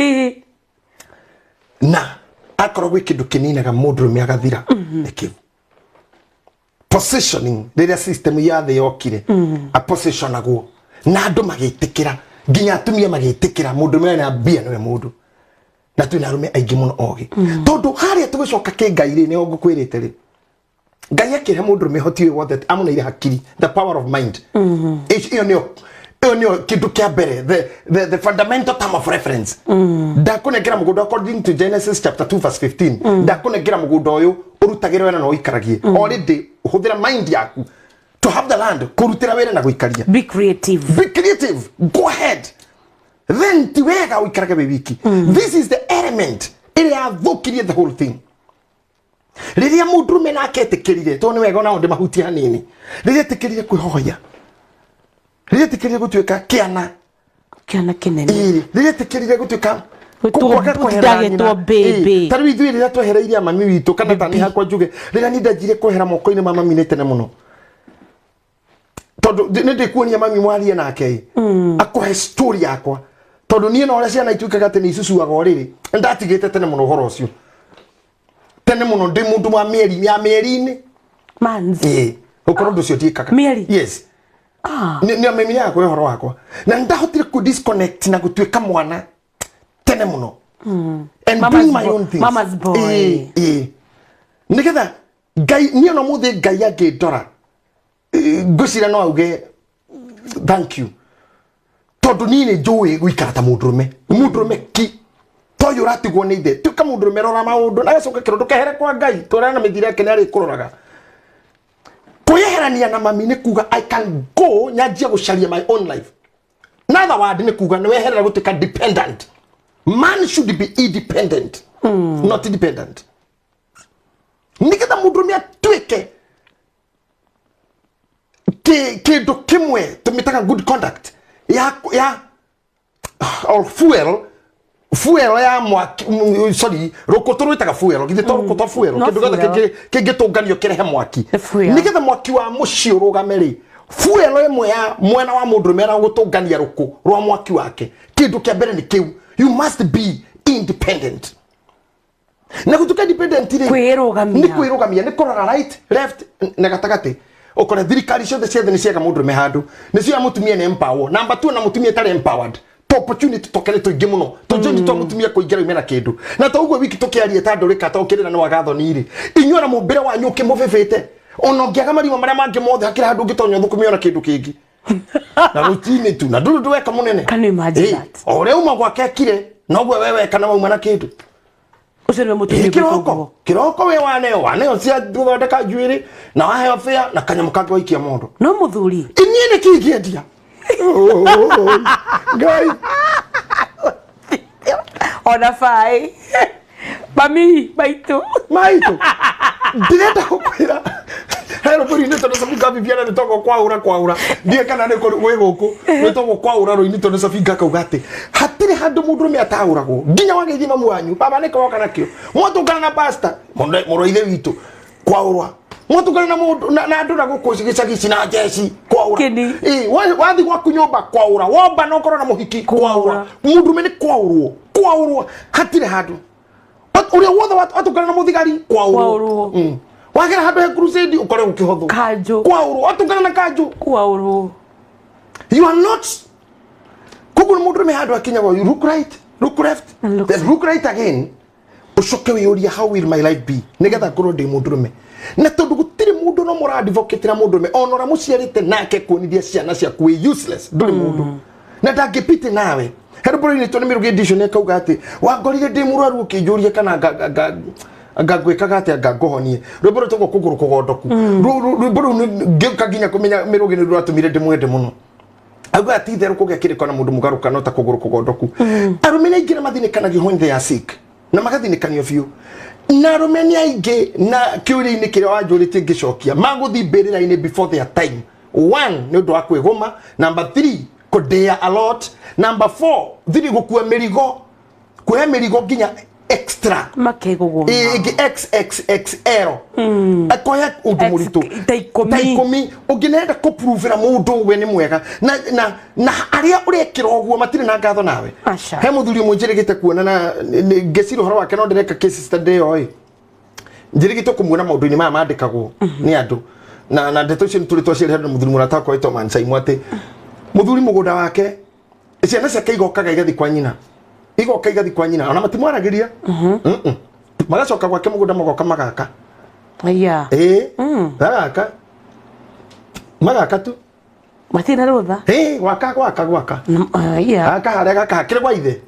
na akorwo gwi kindu kininaga mundurume agathira niki positioning rĩrĩa system ya thĩ yokire a positionagwo na andũ magĩtĩkĩra nginya atumia magĩtĩkĩra mundurume na mbia nĩwe mundu na twina arume aingĩ mũno ogi tondu harĩa tũgĩcoka kĩ Ngai-rĩ nĩ ngũkwĩrĩte rĩ Ngai akĩhe mundurume hoti wothe amuneire hakiri the power of mind iyo nio kindu kia mbere the fundamental term of reference ndakunengera mugundo according to Genesis chapter 2 verse 15 ndakunengera mugundo uyu urutagire wena no ikaragie already huthira mind yaku to have the land kurutira wena na guikaria be creative go ahead then tiwega uikarage wiki this is the element ile athukirie the whole thing riria mundurume nake etikirire to ni wega ona onde mahuti hanini riria etikirire kwihoya riria etikirire gutuika kiana kinene riria etikirire gutuika gutagitwo baby tari ithuĩ rĩrĩa twehereirie mami witũ kana tani hakwa njuge rĩrĩa ni ndanjire kwehera moko-inĩ ma mami nĩ tene mũno tondu nĩ ndĩkuonia mami mwarie nake akũhe story yakwa tondu niĩ na ũrĩa ciana ituĩkaga atĩ nĩ icucuaga ũrĩrĩ ndatigĩte tene mũno ũhoro ũcio tene mũno ndĩ mũndũ wa mĩeri-inĩ manzi ũkorwo ũndũ ũcio ndiĩkaga yes nĩ amemenya kwa ũhoro wakwa na ndahotire ku disconnect na gũtuĩka mwana tene muno and doing my own things mama's boy nigetha Ngai ni ono muthi Ngai angindora ngwicira no auge thank you tondu ni njui guikara ta mundurume ki toyo ratigwo ni ithe tuka mundurume rora maundu na gacoka kirondo kehere kwa Ngai torana na mithira yake ni ari kuroraga kuyeherania na mami ni kuga I can go nyajia gucaria my own life na other word ni kuga ni weherera gutuika dependent. Man should be independent, not independent. Nikita mundurume atuike kindu kimwe tumitaka good conduct ya or fuel ya mwaki rokotoro itaka fuel githito rokoto fuel kindu gothe kingitunganio kirehe mwaki nikita mwaki wa mucio rugameri fuel imwe ya mwena wa mundurume ra gutungania ruku rwa mwaki wake kindu kia mbere ni kiu you must be independent. Na kutuka independent ile kwirugamia ni korora right left na gatagati okora thirikari ciothe ciothe ni ciega mundurume handu ni cio mutumia ni empower number 2 na mutumia tare empowered to opportunity tokere tuingi muno to journey to mutumia kuingira imena kindu na to uguo wiki tukiaria ta ndurika to kirira no agatho niri inyuora mumbire wanyu ukimuvivite ono ngiaga marima maria mangi mothe hakira handu ngitonyo thukumiona kindu kingi na rutini tu na nduru weka munene can you imagine that ore uma gwake kire nogwe wewe kana wauma na kindu ucere mutumia kiroko we waneo cia thondeka njuiri na wahe ofia na kanyamũ kangi waikia mundu no muthuri inie ni kingiendia Ngai ona fai mami maitu ndirenda gukwira hero buri nito no sabuga bibiana ni togo kwaura ndie kana ne we guku ni togo kwaura ro inito no safinga kaugate hatire handu mundurume atauragwo nginya wageithie mamu wanyu baba ne koka nakio mwatungana na pasta muroithe witu kwaurwa mwatungana na mundu na andu na guku gicagi na jeshi kwaura wathi gwaku nyumba kwaura womba no korona muhiki kwaura mundurume ni kwaurwo hatire handu uria wothe watungana na muthigari kwaurwo wagera handu he crusade ukore ukihotho kanjo kwaurwo atungana na kanjo kwaurwo you are not kuguru mundurume handu akinya go you look right look left then look right again ucoke wiuria how will my life be nigetha ngorwo ndi mundurume na tondu gutire mundu no mura advocate na mundurume onora muciarite nake kuonithia ciana ciaku we useless nduri mundu na ndangipite nawe herbo ni to nimiruge edition ekauga ati wangorire ndi muraru ukijuria kana ngagwikaga ati ngagohonie rwimbo rutogwo kuguru kugondoku rwimbo ru ngeuka nginya kumenya miruge ni rwatumire ndimwende muno auga ati theru kugia kiriko na mundu mugaruka no ta kuguru kugondoku arumina ingire mathinikanagia when they are sick na magathinekanio biũ na arũme aingĩ na kĩũria-inĩ kĩrĩa wanjũrĩtie ngĩcokia magũthiĩ mbĩrĩra-inĩ before their time. 1 nĩ ũndũ wa kwĩgũma, number 3 kũdĩa a lot, number 4 thiĩ gũkua mĩrigo, kuoya mĩrigo nginya extra makegũgũma XXXL akoya ũndũ mũritũ ta ikũmi ũngĩnenda kũpruvĩra mũndũ we nĩ mwega na arĩa ũrekĩra ũguo matirĩ na ngatho nawe. He mũthuri ũmwe njĩrĩgĩte kuona na ngĩcira ũhoro wake no ndĩreka case study ĩyo njĩrĩgĩte kũmuona maũndũ-inĩ maya mandĩkagwo nĩ andũ na ndeto icio tũrĩ twacĩrĩra na mũthuri mũrata kwa ĩtwa Mansaimu atĩ mũthuri mũgũnda wake ciana ciake igokaga igathi kwa nyina kwa nyina ona matimwaragĩria magacoka gwake mũgũnda magoka magaka magaka tu matina rũtha gwaka aka harĩa gaka kĩrĩ gwa ithe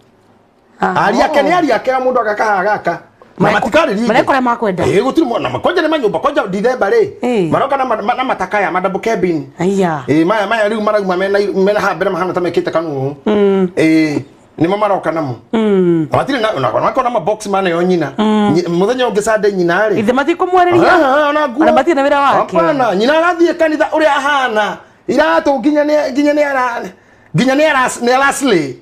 ari ake nĩ ari ake mũndũ agaka gaka matikarĩria marekora makwenda gũtirĩ mwana makonja nĩ manyũmba konja December maroka na matakaya madouble cabin maya rĩu marauma mena hambere mahana ta mekĩte kanũ nimo maroka namo matirĩ na makona ma box mana yo nyina muthenya ũngĩ Sunday nyina rĩ ithe matikumwereria ona matirĩ na wĩra wake hapana nyina agathiĩ kanitha ũrĩa ahana iratũ nginya nĩ arasle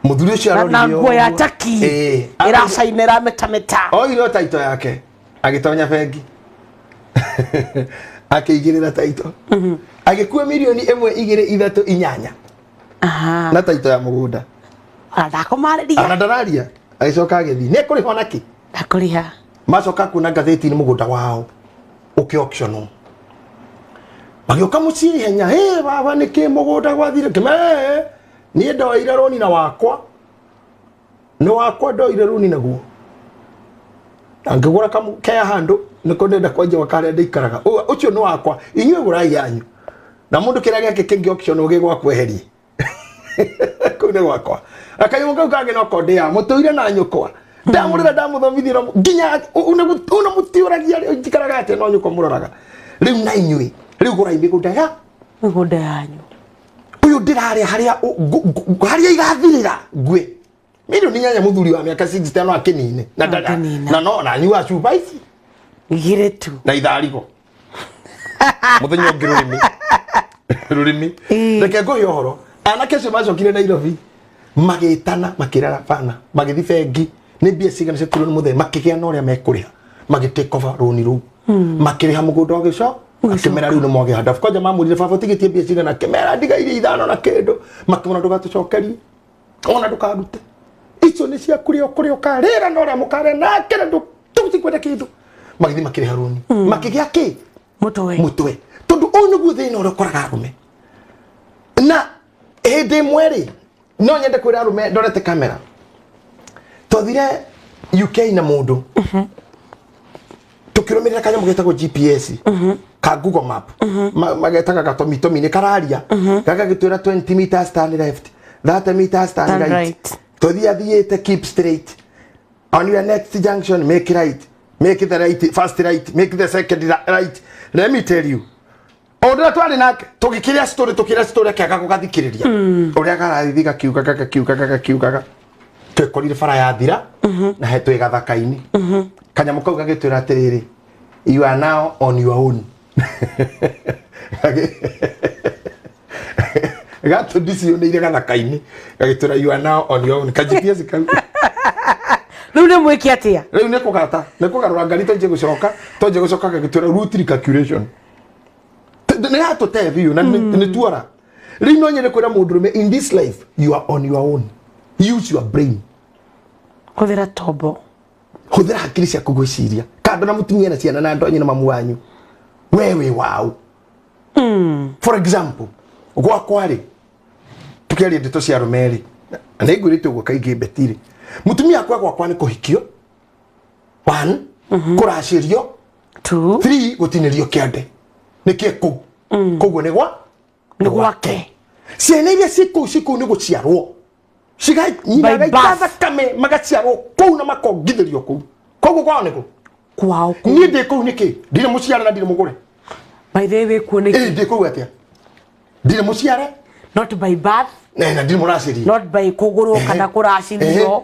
muthuri ũcio aroririo na nguo ya taki ĩracainĩra metameta oire taito yake agĩtonya bengi akĩigĩrĩra taito agĩkua milioni 1 2 3 4 na taito ya mũgũnda ndakomarĩria ana ndararia agĩcoka agĩthiĩ nĩ kũrĩho naki ndakũrĩha macoka kuna ngathĩti-inĩ mũgũnda wao ũkĩ-auctionwo magĩũka mũciĩ ihenya baba nĩkĩ mũgũnda gwathire kĩme niĩ ndoire rũni na wakwa nĩ wakwa ndoire rũni naguo angĩgũra kea handũ nĩko ndenda kwenja wakarĩa ndĩikaraga ũcio nĩ wakwa inyuĩ gũrai yanyu na mũndũ kĩrĩa gĩake kĩngĩ auction ũgĩgwakweherie kũu nĩ gwakwa akanyamũ kau kangĩ no kondĩa mũtũire na nyũkwa ndamũrĩra ndamũthomithia nginya una mũtiũragia njikaraga atĩ no nyũkwa mũroraga rĩu na inyuĩ rĩu gũrai mĩgũnda yanyu uyu ndirarĩa harĩa igathirĩra ngwe milioni 8 mũthuri wa mĩaka 60 no akĩnine na no na nyua cuba ici igĩrĩ tu na itharigo mũthenya ũngĩ rũrĩmĩ reke ngũhe ũhoro anake acio macokire Nairobi magĩtana makĩrara bana magĩthi bengi nĩ mbia cigana ciaturwo nĩ mũthenya makĩgĩa na ũrĩa mekũrĩha magĩtake over rũni rũu makĩrĩha mũgũnda wa gĩco akĩmera rĩu nĩ mwagĩhanda kwanja mamũrire baba tigĩtie mbia cigana akĩmera ndigaire 5 na kĩndũ makĩmona ndũgatũcokerie ona ndũkarute icio nĩ cia kũrĩa ũkarĩra na ũrĩa mũkarĩa nake na tũtikwenda kĩndũ magĩthi makĩrĩha rũni makĩgĩa kĩ mũtwe tondũ ũyũ nĩguo thĩna ũrĩa ũkoraga arũme na hĩndĩ ĩmwe rĩ no nyende kwĩra arũme ndorete kamera twathire UK na mũndũ tukĩrũmĩrĩra kanyamũ getagwo GPS ka Google Map magetaga gatomitomi nĩ kararia gagagĩtwĩra 20 meters turn left 30 meters turn right twathiĩte keep straight on your next junction make right make the right first right make the second right let me tell you onda twari nake tugĩkĩria story kĩaga gũgathikĩrĩria ũrĩa garathi gakiugaga twekorire bara ya thira na hetwe gathaka-inĩ kanyamũ kau gagĩtwĩra atĩrĩrĩ you are now on your own gatũdicioneire gathaka-inĩ gagĩtwĩra you are now on your own kajipiesi kau rĩu nĩ mwĩke atĩa rĩu nĩ kũgarũra ngari tonje gũcoka gagĩtwĩra route recalculation nĩ gatũte biũ na nĩ tuora rĩu no nyende kwĩra mũndũrũme in this life you are on your own use your brain hũthĩra tombo hũthĩra hakiri ciaku gwĩciria kando na mũtumia na ciana na andũ na mamu wanyu wewe wao for example gwakwa rĩ tukĩaria ndeto cia arũme rĩ na nĩngwĩrĩte ũguo kaingĩ Betty mũtumia gwakwa nĩ kũhikio 1 kũracĩrio 2 3 gũtinĩrio kĩande nĩkĩe kũu koguo nĩ gwake ciana iria cikũu nĩ gũciarwo nyinagaikame magaciarwo kũu na makongithĩrio kũu koguo kwao nĩkũ kwao niĩ ndĩ kũu nĩkĩ ndirĩ mũciare na ndirĩ mũgũre by the way kuo nĩkĩ ndĩ kũu atĩa ndirĩ mũciare not by birth na ndirĩ mũracĩrio not by kũgũrwo kana kũracĩrio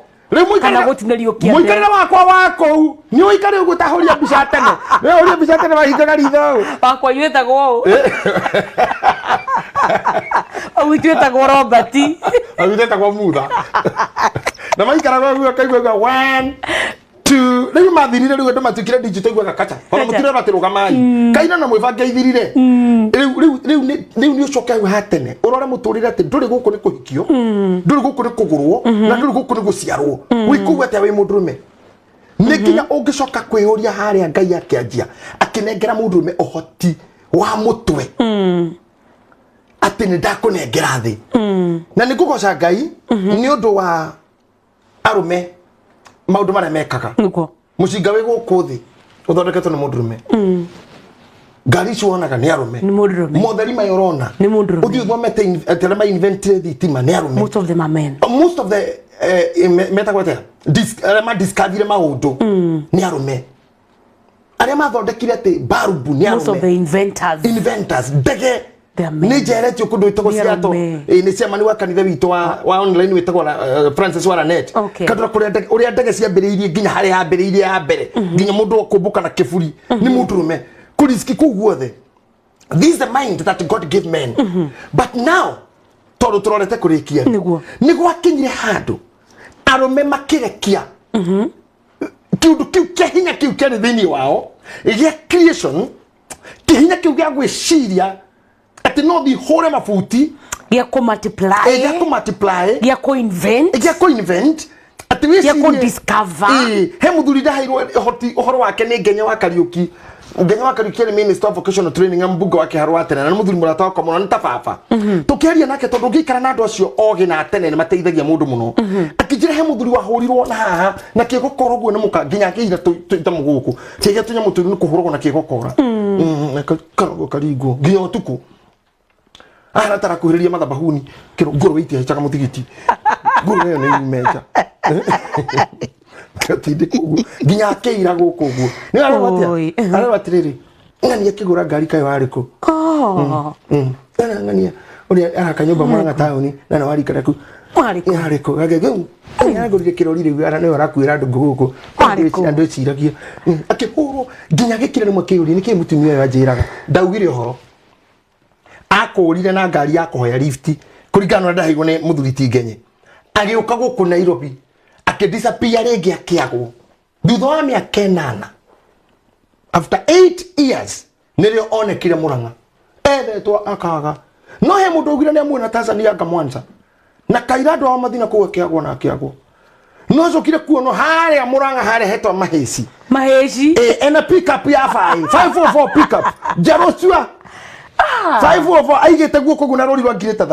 kana gutinario kia muikarira wakwa wako ni uikare ugutahuria mbica tene we uria mbica tene wahingaga ritho wakwa yetagwo awitwetagwo Robert awitwetagwo mutha na maikaraga guo kaigwa 1 2 riu mathirire riu ndo matukire digital igwa gakacha ona mutire batiruga mai kaina na mwivange ithirire riu ni ucoke au hatene urore muturire ati nduri guku ni kuhikio nduri guku ni kugurwo na nduri guku ni guciarwo wikuwa ati wi mundurume nikinya ungicoka kwiuria haria Ngai akianjia akinengera mundurume ohoti wa mutwe ati ni ndakunengera thi na nigugoca Ngai ni undu wa arume maundu mara mekaga niguo mucinga wi guku thi uthondeketwo ni mundurume ngari cionaga ni arume ni mundurume motheri mayorona ni mundurume uthi thomete aterema invented thitima ni arume most of them are men most of the metakwete ma discovery maundu ni arume aria mathondekire ati barubu ni arume most of the inventors ndege ni jereti kundu itego ciato ni ciamani wa kanitha witu wa online witego Francis Waranet kadura kuria uria ndege ciambiriirie nginya hari yambiriirie ya mbere nginya mundu okumbuka na kiburi ni mundurume kuriski kuguothe. This is the mind that God gave men. But now toro turorete kurikia niguo akinyire handu arume makirekia kiundu kiu kihinya kiu kiri thini wao gia creation kihinya kiu gia gwiciria ati no thi hore mafuti gia ku multiply gia ku invent ati wiciria gia ku discover he muthuri ndahairwo hoti uhoro wake ni Ngenya wa Kariuki ni Minister of Vocational Training ambugo wake harwa tene na muthuri murata wako muno ni tababa tukiaria nake tondu ngikara na andu acio ogi na tene ni mateithagia mundu muno akijira he muthuri wahurirwo na haha na kigokoro guo ni muka nginya ngiira tuita muguku kiga tunya muturi ni kuhurwo na kigokora karogo karingo nginya utuku ara tara kuhiriria mathabahuni ngoro witia hicaga muthigiti ngoro yo ni meja katinde kugu nginya keira guku guo ni ara watiriri ngani akigura ngari kayo ariko ngania uria arakanyumba mwana tauni na wari karaku ariko gagegu ngagurire kirori riu ara ni arakwira andu guku andu ciragia akihuro nginya gikire ni mwakiuri ni kimutumia yo ajiraga ndaugire horo akurire na ngari yakuhoya lift kuringana na ndahigo ni muthuri Tingenye agiuka guku Nairobi akidisappear rege akiagwo thutha wa miaka 8 after 8 years nirio onekire Murang'a ethetwo akaga no he mundu ugire ni amwe na Tanzania ngamwanza na kairado wa mathina kuwe kiagwo na kiagwo no cokire kuono haria Murang'a haria hetwa maheci ena pick up ya 544 pick up Jarosua 544 aigete guoko guna rori rwa greater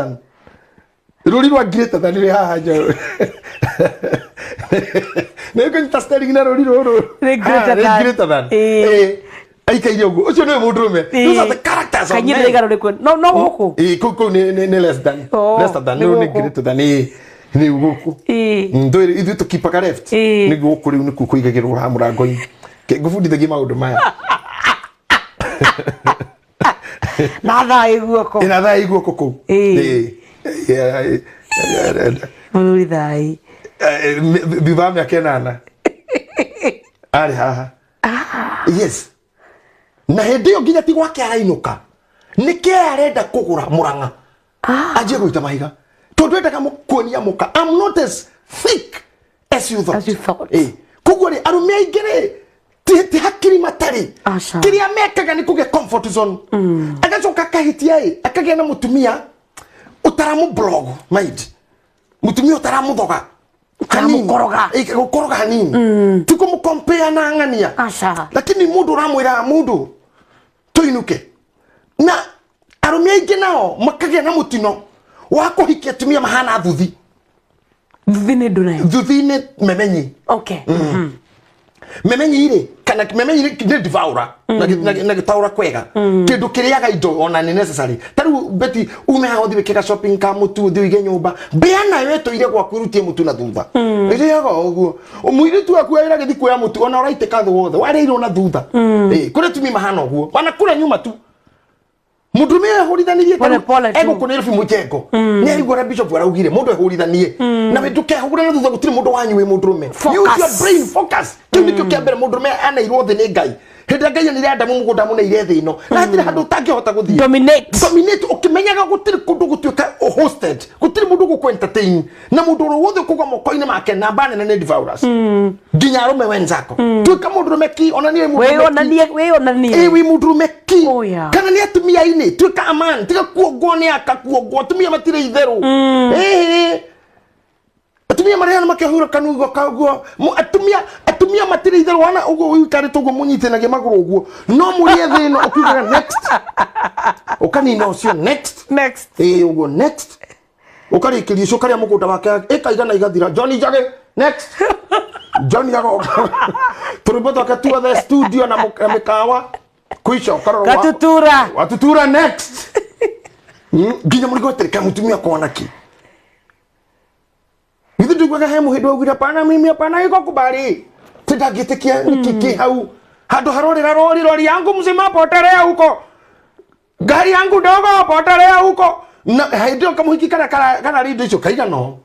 than ri haha jo nego ntasterigne na rori roro greater than aikaire ugo ucio ni mundurume those are the characters of men kanyire riko no guku kuku ni less than no ni greater than ni guku ndo ithu tukipaga left ni guku riu ni kuku igagirwo ha murango-ini ngubundithagia maundu maya na thai guoko ku muri thai biva miaka 8 ari haha yes na hendio nginya ti gwake arainuka nike arenda kugura Murang'a aje guita mahiga tondu endaga mukuonia muka I'm not as thick as you thought kuguri arume aingire ti hakiri matari kiria mekaga ni kuge comfort zone agacoka kahitia akagia na mutumia utaramu blog maid mutumia utaramu thoga kanini gukoroga hanini tiko mu compare na ngania lakini mundu ramwira mundu tuinuke na arumia ingi nao makagia na mutino wa kuhikia tumia mahana thuthi ni nduna thuthi ni memenyi memenyi ire kana memenyi ni devoura na gitaura kwega kindu kiriaga indo ona ni necessary taru beti ume ha othi wikira shopping ka mutu thi wige nyumba bia na weto ire gwa kwirutie mutu na thutha iriaga oguo umuire tu akuira githi kuya mutu ona uraite ka thu wothe wari iro na thutha kure tumi mahana oguo wana kura nyuma tu Mundume ehurithanirie Pole tu. ego kunira fimu jeko ni aigora bishop araugire mundu ehurithanie na windu kehugura na thutha gutiri mundu wanyu wi mundume use your brain focus kiu nikio kiambere mundume anairwo thi ni ngai hindi ngai ni renda mugunda muneire thi ino na hatire handu utangihota guthie dominate ukimenyaga gutiri kundu gutuika hosted gutiri mundu guku entertain na mundu wothe kugwa moko-ini make na bane na devourers nginya arume wenzako tuika mundume ki onanie we mundume ki kana ni atumia ini tuika aman tiga kuogwo ni akakuogwo atumia matire itheru atumia mariana makehura kanugo kaguo atumia matire itheru wana ugo wikare togo munyite na gemaguru ugo no murie thino okugaga next ukanina ucio next ugo next ukarikiria ucio karia mugunda wake ikaigana igathira Johnny Jage next Johnny Jago turuboto akatua the studio na mikawa kuisha ukarora watutura next nginya muri gotereka mutumia kwana ki hivi ndugwaga he muhindo ugira pana mimi hapana iko kubali tidagitikia nikiki hau hado harorera rori yangu mzima potelea huko gari yangu dogo potelea huko na haidio kamuhiki kana rido icio kaiga no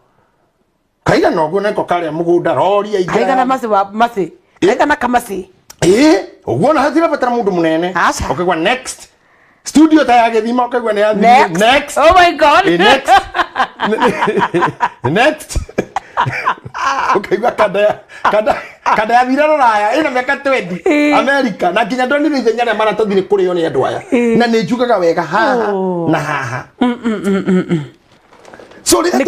gune ko kare mugunda rori aiga kaiga na masi kaiga na kamasi ugona hatira batara mundu munene okegwa next studio tayage thima okegwa ne next oh my god next okegwa kada ya viraro raya ina meka 20 America na kinya ndoni ni thenya mara tathire kuri oni andu aya na ni njugaga wega haha na haha so ni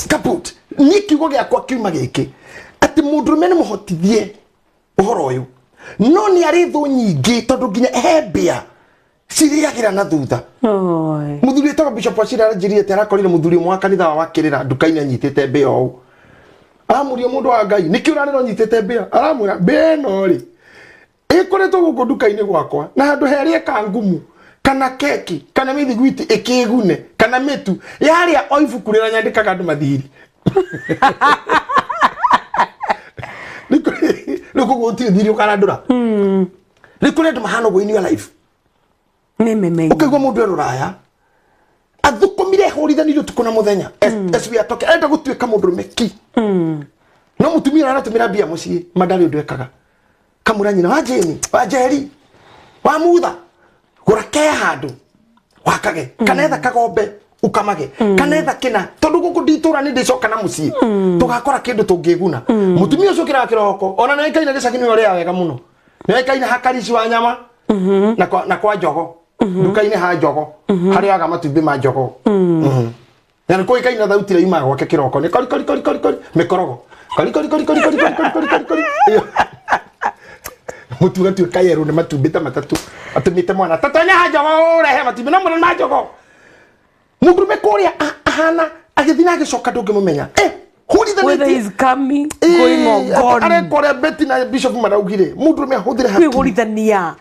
kaput ni kigo giakwa kiuma giki ati mundu mene muhotithie uhoro uyu no ni ari thu nyingi tondu nginya hebia siriagira na thutha muthuri toka bishop ashira jirie tera korire muthuri mwa kanitha wa kirira ndukaine anyitite mbia o amurie mundu wa ngai niki urarero nyitite mbia aramwira mbia no ri ikoretwo guku ndukaine gwakwa na handu herie kangumu kana keki kana mithiguiti ikigune kana mitu yaria oifukurira nyandikaga andu mathiri niko gutiri thiri ukarandura niko ndu mahano go in your life meme ukigwa mundu ruraya athukumire horithaniro tukuna muthenya eswi atoke enda gutuika mundu meki no mutumira aratumira bia mucii madari undu ekaga kamura nyina wa Jeni wa Jeri wa mutha gurake handu wakage kanetha kagombe ukamage kanetha kina tondu guku nditura ni ndicoka na mucii tugakora kindu tungiguna mutumia ucio kira kiroko ona na ikaina gicakini uria wega muno na ikaina hakarici wa nyama na kwa jogo ndukaine ha jogo hari aga matumbi ma jogo na ko ikaina thauti ra ima gwake kiroko ni kori mikorogo kori mutuga tu kayeru ne matumbi ta matatu atumite mwana tatanya ha jogo rehe matumbi no mwana jogo mundu mekoria ahana agithina agicoka ndungimumenya whether is coming going on gone are kore beti na bishop maraugire mundu me ahuthire hakiri kwigurithania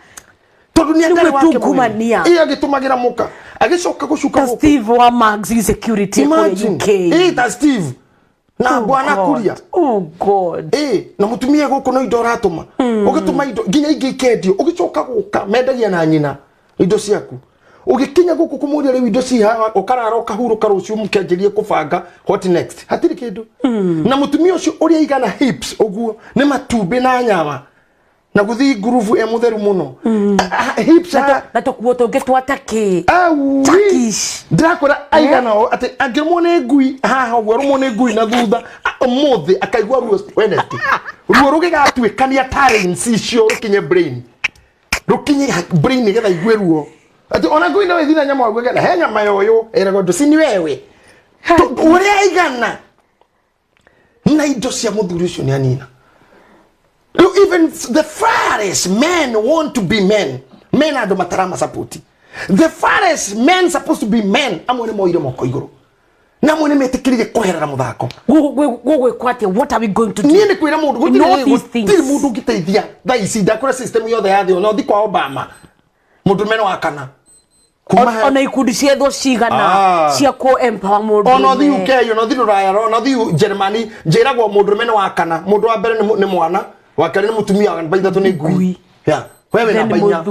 tondu ni ngari wake kumania agitumagira muka agicoka gucuka guku Steve wa Max security kwa UK ta Steve na bwana kuria oh god na mutumia guku no indo ratuma ugituma indo nginya ingi kendio ugicoka guka mendagia na nyina indo ciaku ugikinya guku kumuria riu indo ciha ukarara ukahuruka ruciu mukenjerie kubanga what next hatiri kindu na mutumia ucio uria igana hips uguo ni matumbi na nyama na guthi groove mutheru muno hips na tokuoto getwatake takish ndakora aigana ati angirmone ngui haha uguo rumone ngui na thutha muthi akaigwa ruo Wednesday ruo rugigatwikania talents icio rukinye brain getha igwe ruo ati ona ngui no ithina nyama waguo getha he nyama yoyo erego ndu sini wewe uria igana na indo cia muthuri ucio ni anina. Even the farthest men want to be men. Men are the matarama sapoti. The farthest men supposed to be men. Amone moire moko iguru. Na mwene metikirire koherera muthako. Gwe kwate what are we going to do? Niye kwira mundu gutiri mundu giteithia. Tha ici ndakora system yothe ya thio no thi kwa Obama. Mundu meno akana. Ona ikundi cietho cigana cia ko empower mundu. Ona thi UK ona thi Ruraya ona thi Germany njiragwo mundu meno akana. Mundu wa mbere ni mwana. Wakari ni mutumia baitha tu ni ngui. Ya. wewe na bainya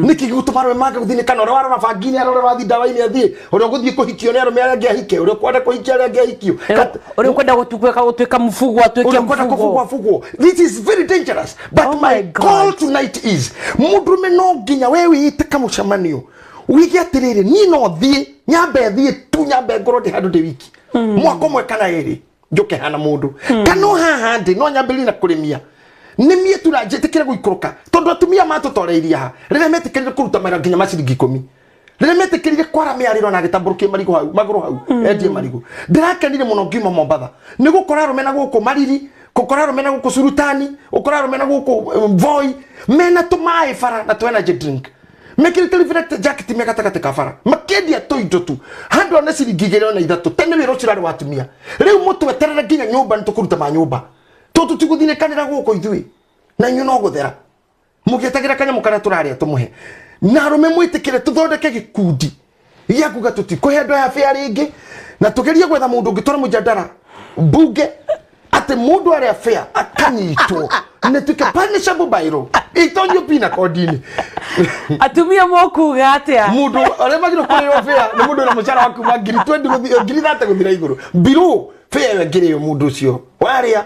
niki gutumarwe manga guthine kana ora wara mabangini arore wathi dawa-ini athie uri guthie kuhikio ni arume aria ngehike uri kwenda kuhikia aria ngehikio uri kwenda gutuika mufugo atuike mufugo. This is very dangerous, but my call tonight is mundume no nginya wewe iteka mucemanio wiki atiriri ni no thie nyambe thie tu nyambe ngoro ndi handu ndi wiki mwako mwe kana iri njuke hana mundu kana haha ndi no nyambe na kurimia ni mie turajetekera guikoroka tondu atumia matutoreiria ha rire metekerire kuruta mara nginya maciringi 10 rire metekerire kwara miariro na gitamburukie marigo hau maguru hau endie marigo ndirakenire muno ngima Mombatha ni gukora rumena guku mariri gukora rumena guku surutani gukora rumena guku voi mena tumai fara na tu energy drink mekirite reflect jacket megatakate kafara makendia toindo tu handu ona ciringi 2 na 3 tene wiro cirari watumia riu mutu weterere nginya nyumba nitukuruta ma nyumba toto tiguthine kanira guko ithui na inyu no guthera mugetagira kanya mukara turaria tumuhe na rume mwitikire tuthondeke gikundi ya kuga tuti kuhendo ya fia ringi na tugerie gwetha mundu ngitora mujadara bunge ate mundu aria fia akanyitwo ne tuke punishable by law itonyo pina kodini atumia mokuga atia mundu aria magiro kuriro fia ni mundu na mucara waku magiri 20 ngiri 30 guthira iguru biru fia ngiri yo mundu cio waria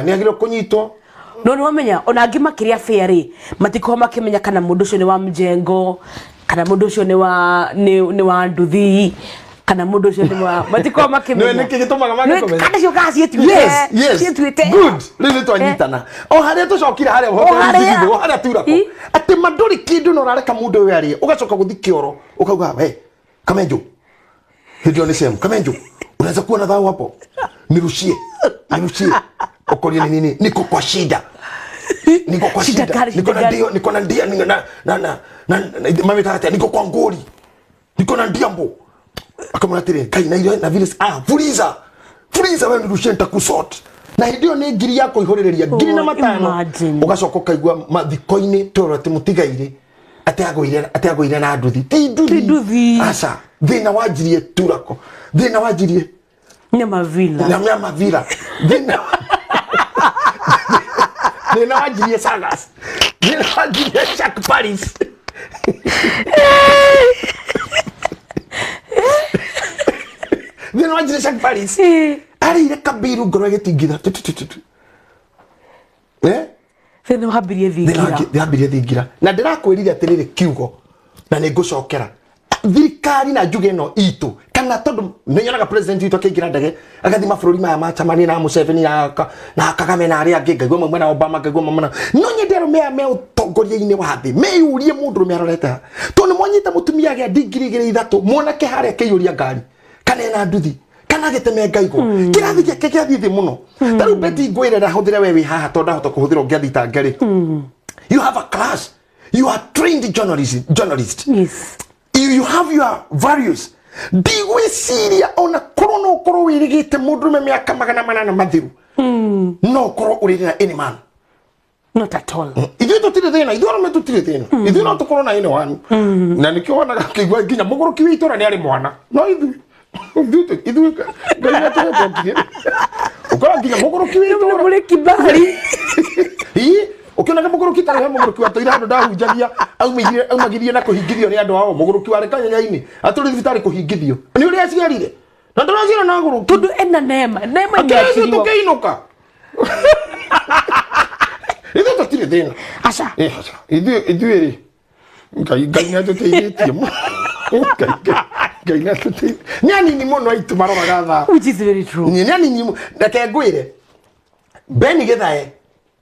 ni agiro kunyitwo no ni wamenya ona angi makiria fairy matiko makimenya kana mundu ucio ni wa mjengo kana mundu ucio ni wa nduthi kana mundu ucio ni wa matiko makimenya no niki gitumaga magikomenya kana cio kasi etu good rithi twanyitana o haria tucokire haria ho haria turako ati manduri kindu no rareka mundu uyu ari ugacoka guthi kioro ukauga we kamenjo hidio ni sema kamenjo unaweza kuwa na dhao hapo nirushie okolia ni nini niko kwa shida niko na ndia na mami tata niko kwa ngori niko na ndiambo akamwona tire kai na ile na vile fuliza wewe nirushie nitakusort na hidio ni ngiri yako ihorereria ngiri na matano ugacoka kaigua mathiko-ini torate mutigaire ateagwire na nduthi ti nduthi asa thina wajirie turako thina wajirie nyama vila thina wajirie sagas thina wajirie Shak Paris thina wajirie Shak Paris ari ile kabiru ngoro getingitha thina wabirie thingira na ndirakwirire atiriri kiugo na ningucokera thirikari na njuge no itu kana tondu nenyonaga president witu akigira ndege agathi mabũrũri maya macamani na Museveni na Kagame na aria angi ngaigua mamwe na Obama ngaigua mamwe na no nyendero me utongoria-ini wa thi meyurie mundu me arorete tondu mwanyita mutumia ge ndigiri 3 mwanake haria kiyuria ngari kana ena nduthi kana giteme ngaigo kirathi gike kiathi muno taru beti ngwire na huthire we wi haha tondu hota kuhuthira ngiathi ta ngari you have a class you are trained journalist yes you have your values digwe siria ona koro wirigite mundu me miaka 800 mathiru no koro urira any man not at all ithu tutire thina ithu no tutire thina ithu no tukoro na ine wanu na nikio wana kigwa nginya muguru kiwitora ni ari mwana no ithu ngana tuwe ukora nginya muguru kiwitora muri kibari ukiona muguru kitare muguru wa toira ndo ndahunjagia aumagirie na kuhingithio ni andu ao muguru ki wari kanya-ini aturi thibitari kuhingithio ni uri aciarire na ndoracira na nguru tundu ena nema ni aciriwo tukiinuka ithu tutire thina aca ithu iri ngai na tuteithĩtie ngai na tuteithĩtie ni anini muno aitu maroraga tha which is very true ni anini reke ngwire Beni Githae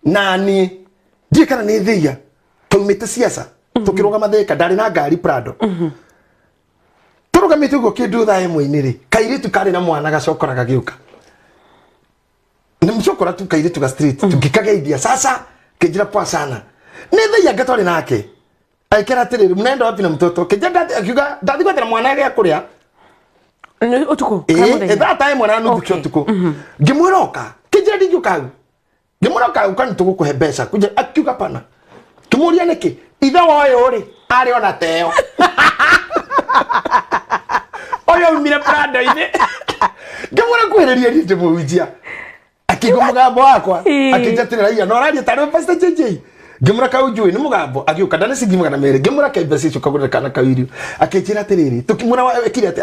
nani ndiye kana ni thia tumite siasa tukiruga matheka ndari na ngari Prado turugamite ugo kindu thae mwini ri kairitu kari na mwana gacokora gagiuka ni mcokora tu kairitu ga street tukikageithia sasa kijira poa sana ni thia gatwari nake aikera tiriri mnaenda wapi na mtoto kijenda akiuga ndathigwa tena mwana yake akuria utuko that time mwana no tuko ngimwiroka kijira ndijuka ngimuroka ukani tugukuhe mbeca kuja akiuga pana kimuria niki itha woyo ri ari ona teo oyo umire Prado ine ngimura kuhereria ni ndimuwijia akigumuga wakwa akijatira iya no rari tare pastor JJ ngimura kau njui ni mugambo agiuka ndane singi magana mere ngimura kaimba cicio kagurira kana kawirio akinjira atiriri tukimura wekire ati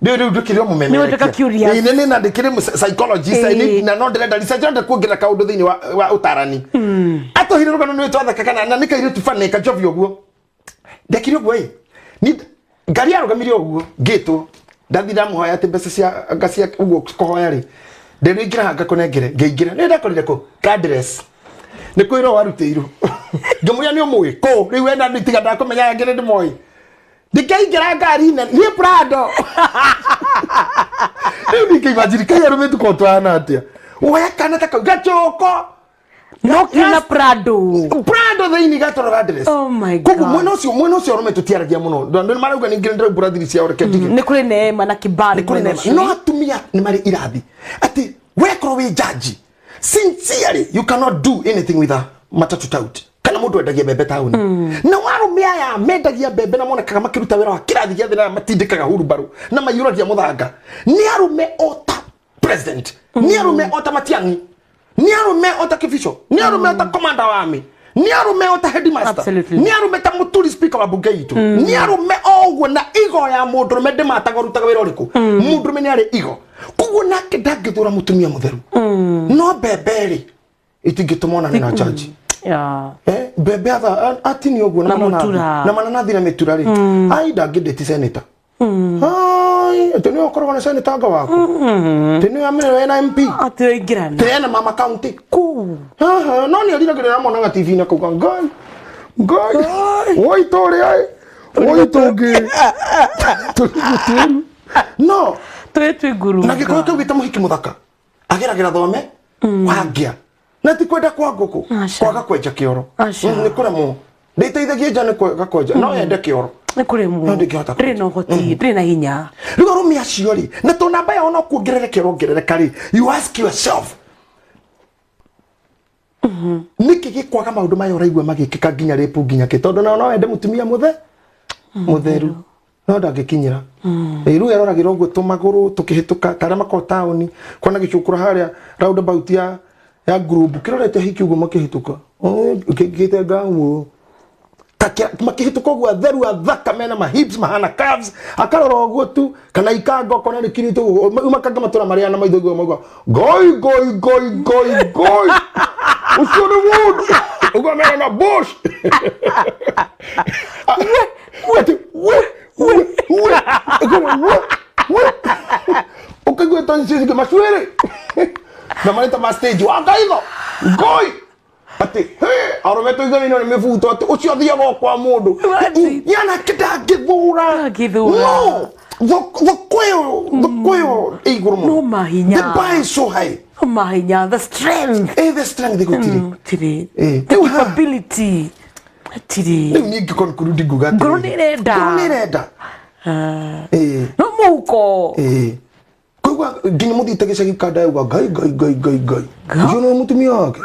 ndio ndukirio mumeme ni ndeka curious ni na ndikire psychologist ni na no ndenda research nda kuongerera kaundu thini wa utarani atohire rugano ni twathaka kana na nikaire tufane ka job yoguo ndekire guo ni ngari yarugamirio guo gitu ndathira muhoya ati mbeca cia ngacia uguo kuhoya ri ndengira hanga kunengere ngeingira ni ndakorire ko address ni kwiro waruteiru ngimuria ni umwe ko riu enda nditiga ndakumenya ngire ndi moi ndikaingira ngari ne ni Prado riu ndikimagine kaya rumetu ko twana atia oya kana ta gachoko no kina Prado thini gatorora address oh my god kuko mweno cio rumetu tiaragia muno ndo marauga ni ngire brother cia ore ketige ni kuri neema na kibali no atumia ni mari irathi ati wekro we judge sincerely you cannot do anything with a matatu tout kana mundu endagia bebe tauni na warumia ya mendagia bebe na mona kama kiruta wera wa kirathi gia thina matindikaga hurubaru na mayuragia muthanga ni arume ota president ni arume ota Matiang'i ni arume ota Kifisho ni arume ota commander wa army ni arume ota headmaster ni arume ta muturi speaker wa bunge itu ni arume ogwo na igo ya mundu rume ndimataga rutaga wera uriku mundu rume ni ari igo kugo nake ndangithura mutumia mutheru no beberi itingitumona ni na charge bebe ati ni ogwo na mananathi na mitura ri ai ndangindeti senator ai teni okorwo na senator anga wako teni amire na MP ati ingirana tena mama county ku no ni aliragirira mona ga TV na kuga ngai oi tore ai oi toge no twetu guru na gikoyo kau gita muhiki muthaka ageragira thome wangia na ti kwenda kwa ngoko kwaga kwenja kioro ni kuremo nditeithagie jane kwaga kwenja no yende kioro ni kuremo rino hoti rina hinya rigo rumi aciori na to namba ya ona kuongerere kioro kari you ask yourself niki gikwaga maundu mayo raigwa magikika nginya ripu nginya kitondo na no ende mutumia mutheru no ndagikinyira riu eroragirwo uguo tumaguru tukihituka taria mako tauni kwana gicukura haria roundabout ya group kirorete hiki uguo makihituka ukigite gawo takia makihituka uguo atheru athaka mena ma hips mahana calves akarora uguo tu kana ikango kona ni kiritu makanga matura maria na maitho uguo mago goi ucio ni mundu uguo mena na bush ukagua tonsi ke maswere na maleta ma stage wakaitho goi ati arometo igani no mefuto ati ucio thia go kwa mundu yana kidangithura no the quail iguru no mahinya the bar is so high mahinya the strength the tiri the capability tiri ni ngikon kurudi guga nirenda no muko kwa gini muthite gicagi kada uga gai ucio no mutumia wake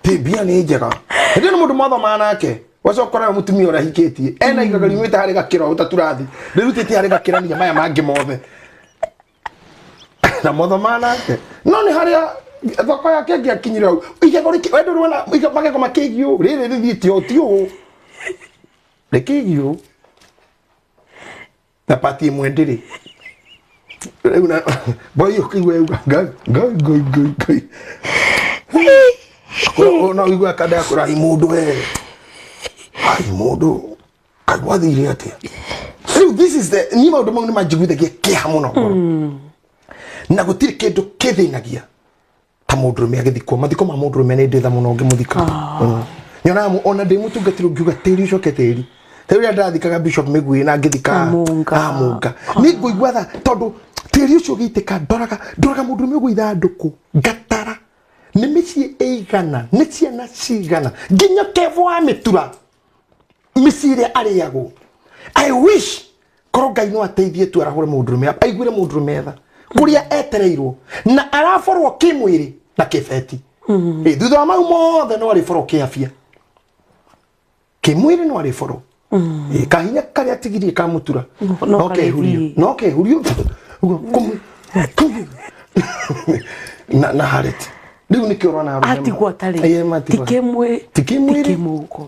tibia ni njega ndio ni mundu mathoma nake wacokora mutumia ora hikitie ena igagari mwita hari gakiro utaturathi rirutite hari gakirania maya mangi mothe na mathoma nake no ni haria thoko yake ngiakinyira igagori wendo ruona mageko makigio riri rithiti otio rekigio na pati mwendiri una boy ukigwe gai no igwa kada kura imudu imudu kagwathire ati so this is the ni maundu mangu ni majiguithe kia muno na gutire kindu kithinagia ta mundurume agithikwo mathiko ma mundurume ni nditha muno ngimuthika nyona ona ndi mutungatiro ngiuga tiri coketeri tiri ndathikaga bishop Migwi na ngithika amunga ni nguigwa tha tondu tiri ucio giitika ndoraga mundurume gwitha nduku ngatara ni micii eigana ni ciana cigana nginya kevo wa mitura micii ariago I wish korwo Ngai no ateithie tu arahore mundurume aiguire mundurume tha kuria etereirwo na araforwo kimwiri na kifeti thutha wa mau mothe no ariforwo kiafia kimwiri no ariforwo kahinya karia tigirie ka mutura no kehurio na hareti riu ni kiorwa na ati gwatari tikemwe tikimuko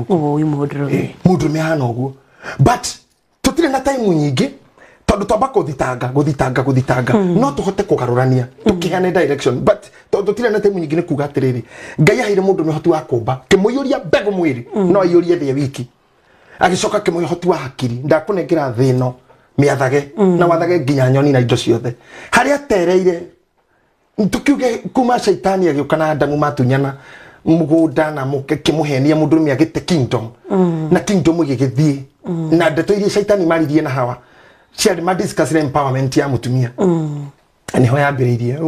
oh imodromi mudromi hana oguo but tutire na time nyingi tondu twamba guthitanga no tuhote kugarurania tukihane direction but tutire na time nyingi ni kuga atiriri ngai aheire mundu mihoti wa kumba kimuyuria mbegu mwiri no ayurie thie wiki agicoka kimuya hoti wa hakiri ndakunengera thino miathage na wathage nginya nyoni na indo ciothe haria tereire tukiuge kuma shaitani agioka na Adamu matunyana mugunda na mukimuhenia mundurumi agite kingdom na kingdom igithie na ndeto iria shaitani maririe na Hawa ciari ma discuss empowerment ya mutumia ani ho yambiririe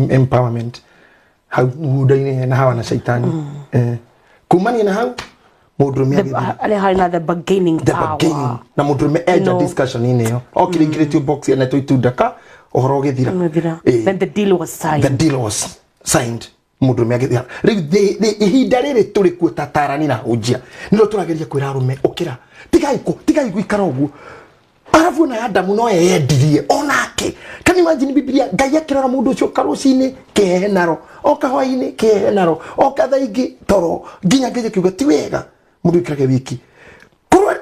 empowerment hau mugunda-ini na Hawa na shaitani kumania na hau mundurumi agithie the bargaining power na mundurumi edge discussion ine yo kiringirite box ya neto itundaka ohoro githira then the deal was signed mundurumi agithira riu ihinda riri turi ku tatarani na ujia nilo turageria kwira arume okira tigai guikara uguo arafu na Adamu no yendirie onake can imagine Biblia ngai akirora mundu ucio karucini kehenaro okahwaini kehenaro okathaingi toro nginya ngeje kiuga ti wega mundu ikirage wiki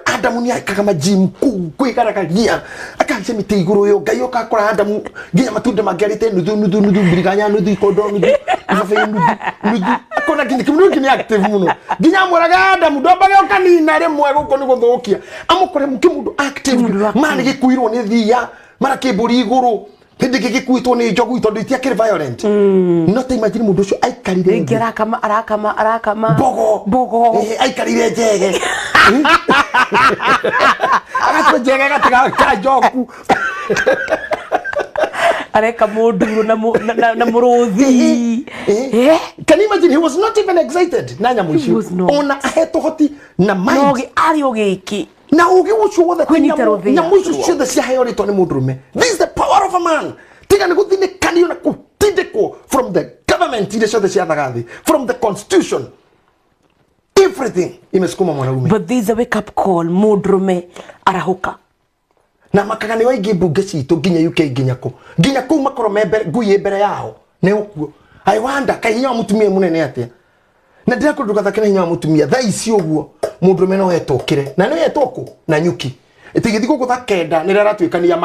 Adamu ni akaga majim kwikaragia akaje mite iguru yo ngai okakora Adamu nginya matunda magerite nuthu biriganya nuthu ikondo nuthu ifafe nuthu akona kindu kimundu kini active muno nginya moraga Adamu ndobage okanina rimwe guko ni guthukia amukore mukimundu active mani gikuirwo ni thia mara kiburi iguru hindi gikuitwo ni njogu itondu itia kiri violent no te imagine mundu ucio aikarire arakama bogo aikarire njege agatwe njege gatiga kajoku areka mundu na muruthi can you imagine he was not even excited nanya mwisho ona aheto hoti na mind nogi ari ogiki na ugi ucio wothe nyamuicio ciothe ciaheoritwo ni mundurume. This is the power of a man. Tiga ni guthinekanio na gutindikwo from the government iria ciothe ciathaga thi, from the constitution, everything imesukuma mwanaume. But this is a wake up call. Mundurume arahuka na makagani waingi bunge citu nginya UK nginya ku makoro membere ngui mbere yao ne ukuo. I wonder kai hinya mutumia munene atia na ndira kunduka thakene hinya mutumia tha ici uguo mundurume no etokire na no etoko na nyuki itigithiko kuthakenda ni rara twikania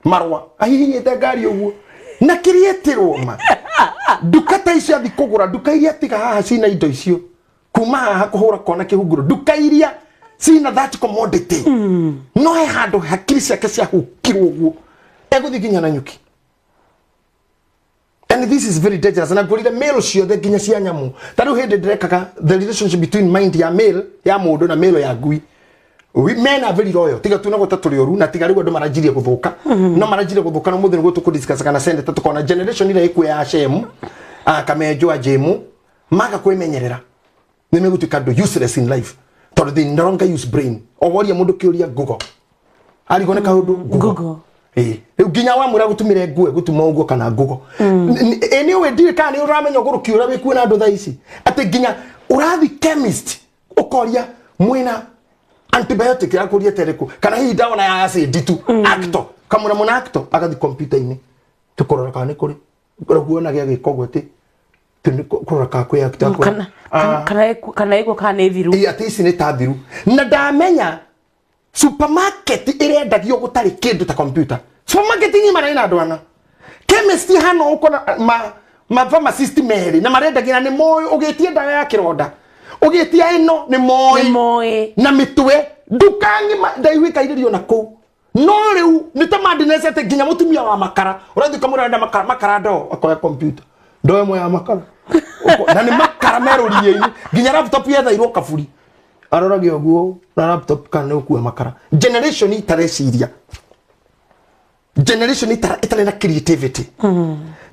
marwa ahihinyite ngari uguo na kirietirwo ma duka ta icio athi kugura duka iria tiga haha cina indo icio kuma haha kuhura kona kihunguro duka iria cina that commodity no he handu hakiri ciake cia hukirwo uguo eguthi nginya na nyuki. And this is very dangerous. And I go to the male show the ginya cia nyamu. Taru hende direkaga the relationship between mind ya male ya mundu na male ya ngui. Men are very loyal. Tiga tuna gota turioru na tiga rigo ndo marajirie guthuka. No marajirie guthuka no muthi ngutu kudiscuss kana sende tatu kona generation ile iku ya shemu kamejo ajemu maga kwimenyerera. Nime gutuka ndo useless in life. Tor they no longer use brain. Owori ya mundu kiuria Google. Ali gone ka hundu Google. Ginya wa mura gutumire ngue gutuma uguo kana ngugo anyway ndire kana ni uramenya guru kiura wiku na andu tha ici ati ginya urathi chemist ukoria mwina antibiotic ya kuria tereko kana hi dawa na ya acid tu actor kamuna muna actor agathi computer ini tukorora kana ni kuri guona gia gikogwo ti kurora ka kwi actor kana iko kana thiru ati ici ni ta thiru na ndamenya supermarket irendagio gutari kindu ta computer supermarket ni marina andwana chemist hano ukona ma pharmacist meri na marendagia ni moyo ugetie dawa ya kironda ugetia ino ni moyo na mitwe dukangi ndaiwika iririo na ku no riu ni tamandi nesete ginya mutumia wa makara urathi kamuranda makara ndo akoya computer ndo emo ya makara na ni makara merurie ini ginya laptop yetha iro kaburi arorage oguo na laptop kana okuwa makara generation itareciria generation itare na creativity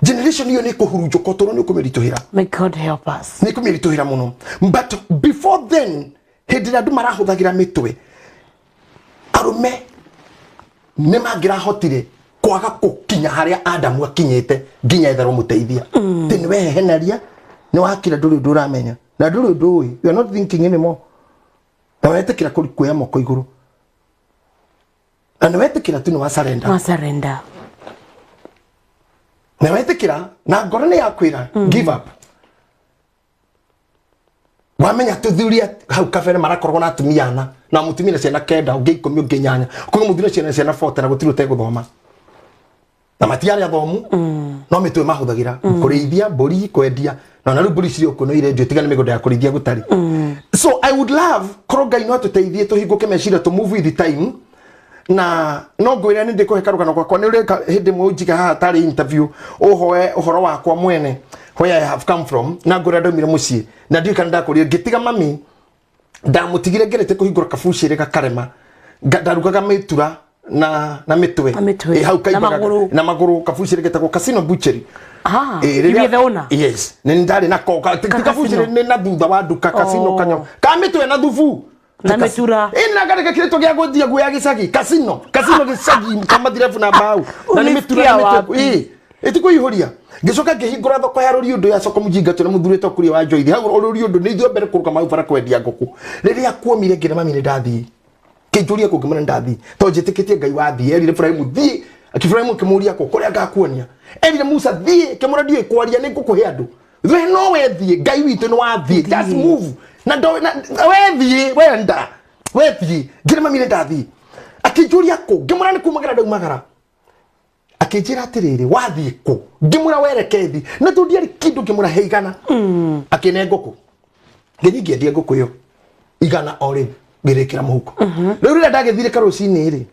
generation iyo ni kuhurunjuka toro ni kumirituhira. May God help us. Ni kumirituhira muno but before then hindira andu marahuthagira mitwe arume ne magira hotire kwaga kukinya haria Adamu akinyete nginya ethero muteithia tini we henaria ni wakira nduri nduramenya na nduri ndui you are not thinking anymore. Na wetekira kuya moko iguru na wetekira tu ni wa surrender na wetikira na ngoro ni yakwira give up wamenya tuthuria hau kabere marakorwo na atumia na mutumia ciana kenda ungi 10 ungi 8 kuko muthuri ciana 40 na gutiru te guthoma na matiari athomu no mitwe mahuthagira kurithia mburi kwendia na riu mburi cirio kuno ire ndio tigane migondo ya kurithia gutari so I would love korogai no tuteithie tuhinguke mecira to move with the time na no ngwira ni ndiko hekarugano gwakwa ni ureka hindi munjiga haha tari interview uhoe uhoro wakwa mwene where I have come from na ngwira ndaumire mucii na ndi kana ndakuria ngitiga mami ndamutigire ngerete kuhingura kabucire gakarema ndarugaga mitura na mitwe hau kaibaga na maguru kabucire getagwo casino butchery imeona yes ni ndari na koka kabucire ni na thutha wa duka casino kanyo ka mitwe na thufu na mitura ina garika kireto gya gothia guya gicagi casino gicagi kama direfu na bau na ni mitura etiko ihoria gicoka ngihingura thoko ya ruri undu ya soko mujinga tuna muthurite kuri wa joithi hau ruri undu ni ithio mbere kuruka mau bara kwendia ngoku riria kuomire ngira mami ni ndathi kijuria kugimana ndathi to njitikitie ngai wa thi erire Ibrahim thi akifraimu kimuria ko kuria ngakuonia erire Musa thi kimuradio ikwaria ni ngukuhe andu we no we thi ngai witu ni wa thi just move na do we thi wenda we thi ngira mami ni ndathi akijuria ko ngimura ni kumagara ndaumagara akijira atiriri wathi ko ngimura werekethi na tundiari kindu ngimura heigana akine ngoko nginyingi ndie ngoko yo igana ore ngirekira muhuko riu rira ndagethire karucini ri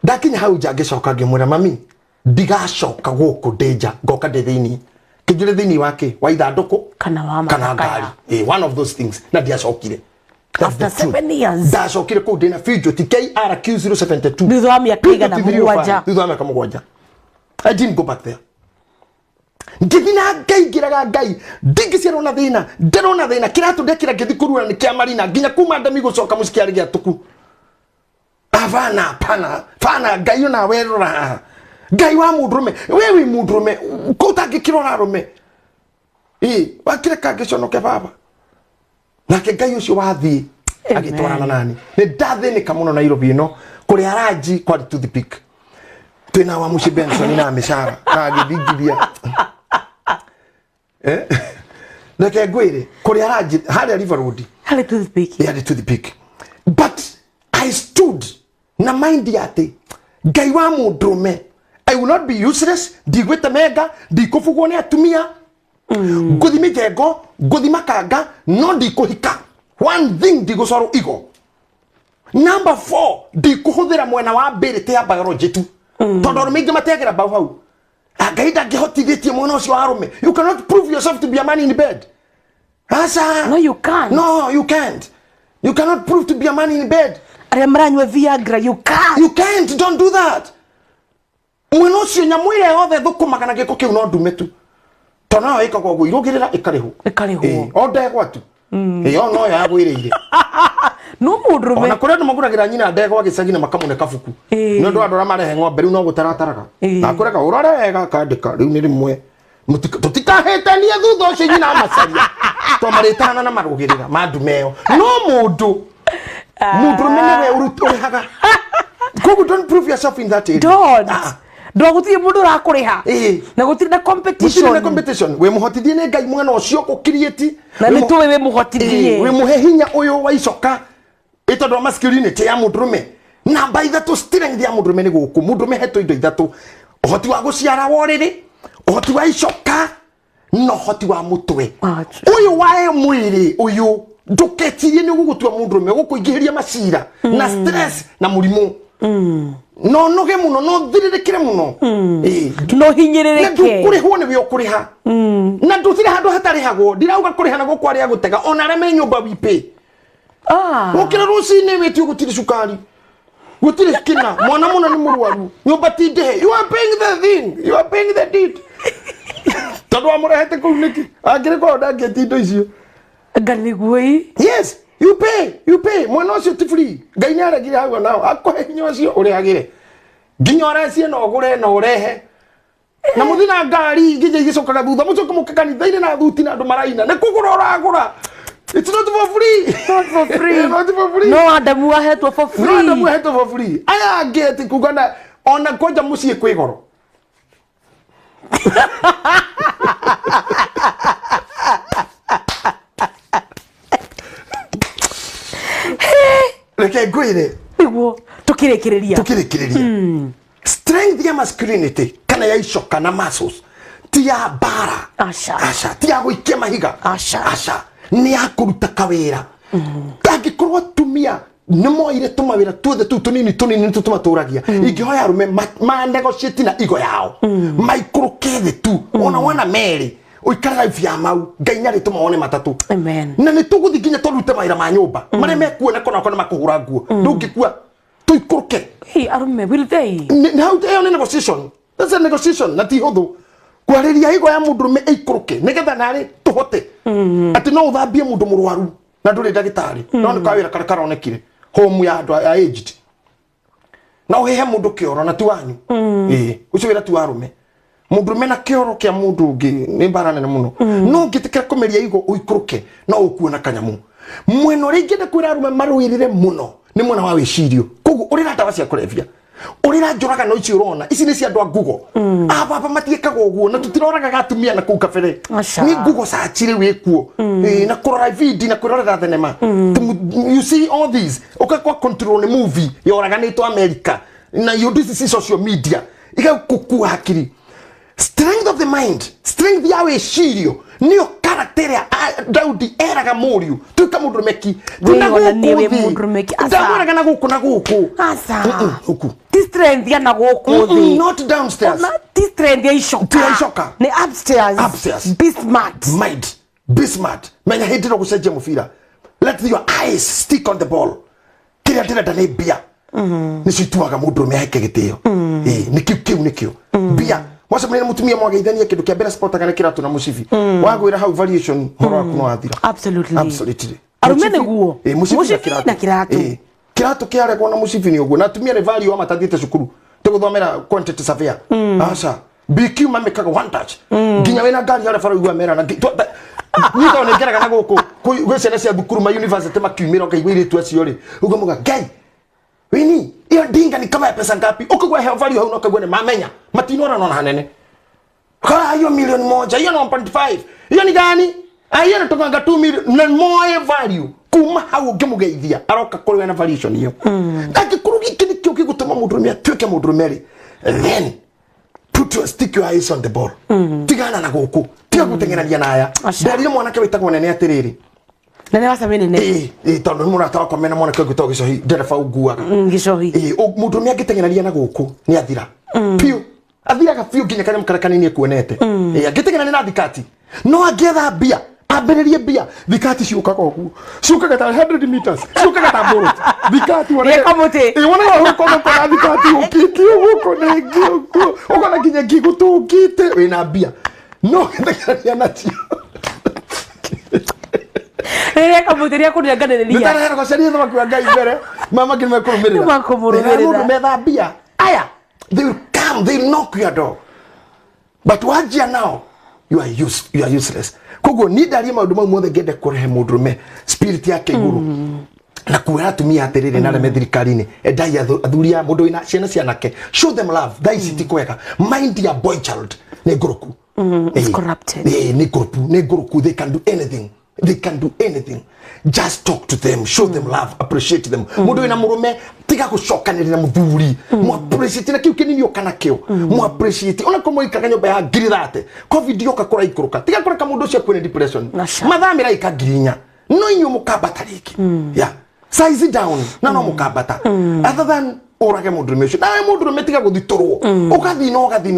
ndakinya hau ngicoka ngimura mami ndigacoka guku ndeja ngoka ndethini kijire thini wake wa ithanduku kana ngari one of those things na ndiacokire after 7 years ndacokire ku ndina fijo ti KRQ072 thutha wa miaka igana mugwanja thutha wa miaka mugwanja I didn't go back there ngithina ngai ngiraga ngai ndingiciarwo na thina ndirona thina kiratu ndekira ngithikurura ni kia marina nginya kuma ndami gucoka musikiari gia tuku avana pana ngai na werora ngai wa mudrume wewe mudrume kutangikirora rume wakire kagiconoke baba nake ngai ucio wathi agitwarana nani ni ndathĩnĩka mũno Nairobi no kuri araji kwa to the peak twina wa mushi Benson na mishara na githingithia nake ngwire kuri araji hari River Road hari to the peak but I stood na mind yate ngai wa mũndũme I will not be useless ndigwĩte mega ndikũbugwo nĩ atumia nguthi mijengo nguthi makanga no ndikuhika one thing ndigũcorwo igo number 4 ndikuhuthira mwena wa ability ya biology tu tondu mingi mategera bau hau ngai ndangihotithĩtie mwena ũcio wa arume you cannot prove yourself to be a man in bed asa no you can't you cannot prove to be a man in bed aria maranywa Viagra you can't don't do that mwena ũcio nyamwire yothe thukumaga na gĩko kĩu no ndume tu tona ika kwa gwirugirira ikarihu ondegwa tu yo no ya gwiriire no mudrume na kuria ndumaguragira nyina ndegwa gicagi na makamune kabuku no ndo andora marehe ng'ombe riu no gutarataraga na kureka urarega kandika riu ni rimwe tutikahĩtania thutha ũcio nyina amacaria twamarĩtana na marugirira mandumeyo no mudrume newe urihaga kogu don't prove yourself in that area ndo gutie mundu rakuriha na gutire na competition we muhotithie ne ngai mwana ucio ko create na ni tuwe we muhotithie we muhe hinya uyu wa icoka itondo masculinity ya mudrume na by that strength ya mudrume ni guku mudrume heto indo ithatu uhoti wa guciara woriri uhoti wa icoka no uhoti wa mutwe uyu wa mwiri uyu nduketirie ni gugutua mudrume gukuingihiria macira na stress na murimu no noge muno no thiririkire muno no hinyiririke na kuri hone we okuriha na ndutire handu hatarihagwo ndirauga kuriha na gukwa ria gutega ona reme nyumba wipe ukira rucini wetio gutire cukari gutire kina mwana muno ni murwaru nyumba tindehe you are paying the thing you are paying the deed tondu amurehete kuu niki agire ko ndangeti indo icio nganiguoi yes you pay mwana ucio ti free ngai ni aragire hau nao akohe hinya ucio urihagire nginya oracie no gure no urehe na muthina ngari ngije igicokaga thutha mucoka mukakanitha-ini na thuti na andu maraina ni kugura uragura it's not for free no adamu ahetwo for free aya ngeti kugana ona koja mucie kwigoro Reke ngwire niguo tukirekereria strength ya masculinity kana ya icoka na muscles ti ya bara Asha. ti ya gũikia mahiga Asha. ni ya kũruta kawĩra angĩkorwo atumia nĩ moire tũmawĩra tuothe tũu tũnini tũmatũragia ingĩhoya arũme ma negotiate na igo yao maikũrũke thĩ tu ona wana merĩ uikara life ya mau Ngai nĩarĩtũma wone matatũ amen na nĩ tũgũthiĩ nginya tũrute mawĩra ma nyũmba marĩa mekuona kona makũhũra nguo ndũngĩkua tũikũrũke arume will they how they on negotiation that's a negotiation na ti hũthũ kwarĩria higo ya mũndũ rũme ĩikũrũke nĩgetha narĩ tũhote atĩ no ũthambie mũndũ mũrwaru na ndũrĩ ndagĩtarĩ no nĩ kawĩra karĩa karonekire home ya andũ aged na ũhehe mũndũ kĩoro na ti wanyu ũcio wĩra ti wa arũme mũndũ rũme na kĩoro kĩa mũndũ ũngĩ nĩ mbara nene mũno no ngĩtĩkĩra kũmeria higo ũikũrũke no ũkuona kanyamu mwena ũrĩa ingĩenda kwĩra arũme marũĩrĩre mũno nĩ mwena wa wĩcirio koguo ũrĩra ndawa cia kũrebia ũrĩra njũragano ici ũrona ici nĩ cia andũ a Google baba matiĩkaga ũguo na tũtiroraga atumia na kũu kabere nĩ Google sachire wĩkuo na kũrora video na kwĩrorera thenema you see all these ũgakwa control nĩ movie yoraganĩtwo America na you this is social media igakũkua hakiri strength of the mind strength ya wĩcirio nĩyo character ya Daudi eraga mũriũ tuika mũndũ meki ndamwĩraga na gũkũ huku ti strength ya na gũkũ thĩ not downstairs ti strength ya icoka ni upstairs be smart menya hindi no gũcenjia mũbira let your eyes stick on the ball kĩrĩa ndĩrenda nĩ mbia nĩcio ituaga mũndũ meheke gĩtĩo nĩkĩo mbia mwacemania mutumia mwageithania kindu kia mbere sport kana kiratu na musibi wagwira hau variation horo wako no athira absolutely arume niguo musibi na kiratu kiratu kiaregwo na musibi ni uguo na atumia ni value wa matathiete cukuru tuguthomera quantity surveyor aca BQ mamekaga one touch nginya wena ngari hara fara igwa mera na nito nekeraga na guku gwicene cia thukuru ma university makiumira ngaigwire tu acio ri ugo muga Ngai wini iyo dinga ni kama pesa ngapi ukugwa he value hau no kagwe ne mamenya matinora no hanene kwa hiyo milioni moja hiyo no 1.5 hiyo ni gani hiyo natokanga 2 million na moe value kuma hau ngimugeithia aroka kuri na valuation hiyo akikurugi kini kyo kigutuma mudrumia tweke mudrumeri then stick your eyes on the ball tigana na guku tiga gutengerania naya ndari mwanake witagwo nene atiriri nene wasamene ne tondu murata wakwa mena mwanake gwitwo gicohi ndereba unguaga gicohi mudrumia ngitengerania na guku ni athira piu athiraga piu nginya kanya mukarakanini kuonete ngitengerania na thikati no angetha bia ambiririe bia thikati ciukaga uguo ciukaga ta 100 meters ciukaga ta mburu thikati wone kamuti wone wa ko na thikati ukiki uguo nengi uguo ukona nginya ngigutungite wina bia no ngendagia nacio kamuti ria kuria nganereria ndara ko seria thoma kwa Ngai mbere mama ngime kurumirira makumurumira metha bia aya they will come they will knock your door but wajia now you are useless kogo ni ndari maundu mau mothe ngende kurehe mundurume spirit yake iguru na kuira atumia atiriri na reme thirikari-ini endai athuria mundu ina ciana cianake show them love that is it kwega mind your boy child ne guruku it's corrupted ne guruku they can do anything just talk to them show them love appreciate them mundu ina murume tiga gucokanirira muthuri mu appreciate na kiu kinini okana kio mu appreciate ona komo ikaga nyomba ya ngiri thate covid yoka kora ikuruka tiga kora mundu cio kwene depression mathamira ikagirinya no inyu mukabata riki yeah size down na no mukabata other than orage mundu mecio na mundu metiga guthitorwo ugathi no gathi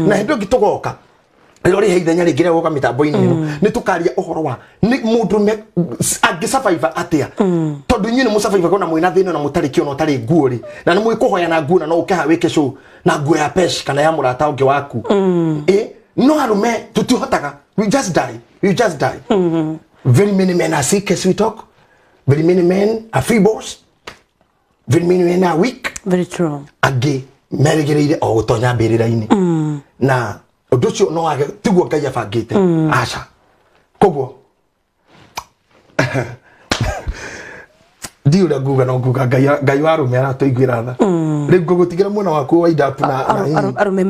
na hindo gitugoka Lori heithanya rigire woka mitambo-ini ino ni tukaria uhoro wa ni mundu agi survive atia tondu inyu ni musurvive kona mwina thina na mutari kio no tari nguo ri na ni mwikuhoya na nguo na no ukeha wike show na nguo ya pesh kana ya murata ungi waku no arume tutihotaga we just die very many men are sick as we talk very many men are feebles very many men are weak very true agi merigereire o gutonya mbirira-ini na odocio no age tiguo Ngai abangite aca koguo ndiura nguga no nguga Ngai warume aratuiguira tha Riu gugutigira mwana waku wa idapu na arume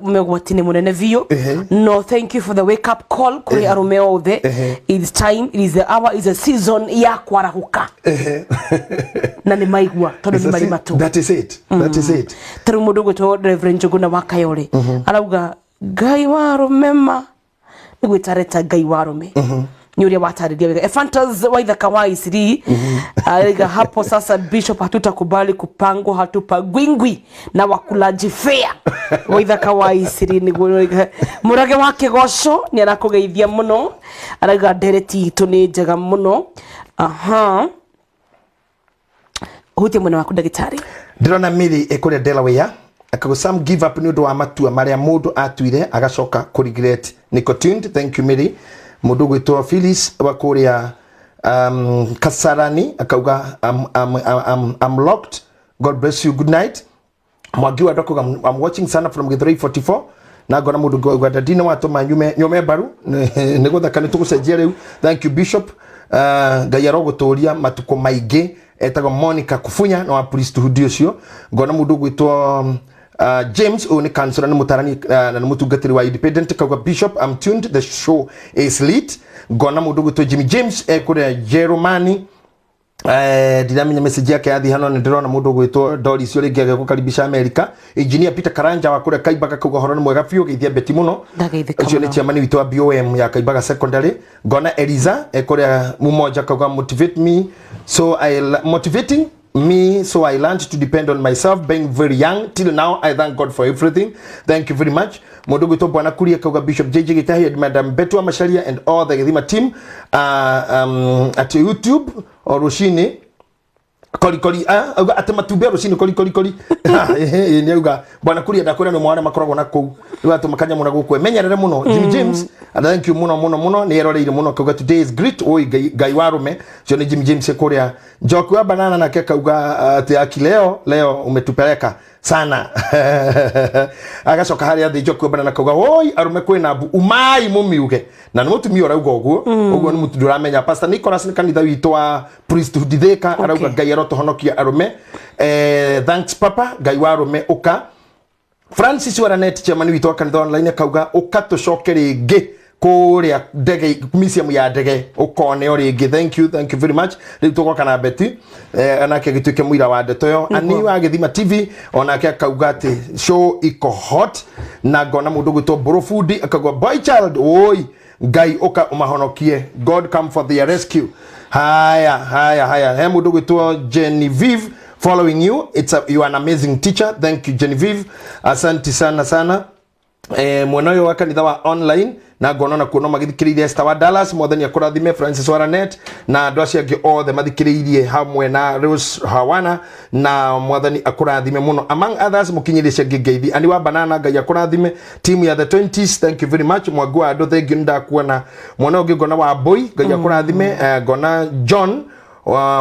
megwatine munene vio. No, thank you for the wake up call kuri arume othe. It's time, it is the hour, is a season ya kwarahuka. Na ni maigwa tondu ni mari matu. That is it. That is it. Taru mundu gwitwo Reverend Njuguna wa Kayole. Arauga Ngai wa arume ni gwitareta Ngai wa arume. Ni uria watariria wega. Efantas waithaka wa isiri. Aliga hapo sasa Bishop hatutakubali kupangwa hatupagwingwi na wakulaji fair. Waithaka wa isiri ni murage wa kigosho ni arakugeithia muno. Aliga dereti itu ni njega muno. Huti mwana waku ndagitari. Ndirona Miri ekuria Delaware. Akago some give up ni undu wa matua maria mundu atuire agacoka ku regret. Niko tuned. Thank you Miri. Mundu gwitwa Phyllis wa kuria Kasarani akauga I'm locked. God bless you. Good night. Mwagiwa doko I'm watching sana from Gitahi 44. Na gona mundu gwa dadina watu nyume baru nego thakane tugucenjia riu. Thank you Bishop. Gayaro guturia matuko maige etago Monica Kufunya no priest hudio cio gona mundu gwitwa James oni kansura ni mutarani na mutungatiri wa independent kauga Bishop I'm tuned, the show is lit. Gona mundu gwitwa Jimmy James kure Jerumani dinamenya message yake yathi hano ndirona mundu gwitwa Doris uri ngiage gukaribisha America. Engineer Peter Karanja wa kure Kaibaga kauga horo ni mwega fiu geithia beti muno ucio ni chairman witu wa BOM ya Kaibaga secondary. Gona Eliza kure mumoja kauga motivate me so motivating me so I learned to depend on myself being very young till now. I thank God for everything. Thank you very much. Mundu gwitwa bwana kuria kauga Bishop JJ Gitahi and Madam Betu Macharia and all the Githima team at YouTube or Rushini koli atema tubero Rushini koli ni uga bwana kuria ndakora no mwana makoragwo na kou watu makanya muna gukwe menyerere muno Jimmy James and thank you muno ni eroreire muno kauga today is great oi gai warume so ni Jimmy James kuria njoku wa banana na keka uga ati leo umetupeleka sana agacoka hari athi njoku banana kauga oi arume kwina bu umai mumiuge na ni mutumia urauga uguo ni mutu duramenya Pastor Nicholas ni kanitha witu wa priesthood theka arauga gai arotohonokia arume thanks papa gai warume uka Francis Waranet chairman witu wa kanitha online kauga ukatucoke ringi kuria ndege museum ya ndege ukone ringi. Thank you very much. Riu tugoka na beti anake gituike muira wa ndeto yo ani wa Githima TV onake akauga ati show iko hot na gona mundu gwitwo Borofudi akagwa boy child oi Ngai uka umahonokie. God come for their rescue. Haya he mundu gwitwo Genevieve following you. You are an amazing teacher. Thank you Genevieve. Asante sana mwonoyo wa kanitha wa online na gonona kuno magithikiririe Esther wa Dallas mwathani akurathime Francis Waranet na andu acio angi othe mathikiririe hamwe na Rose Hawana na mwathani akurathime muno among others mukinyirishe ngeithi ani wa banana Ngai akurathime team ya the 20s. Thank you very much mwagua andu thengi ndakuona mwana ungi gona wa boy Ngai akurathime gona John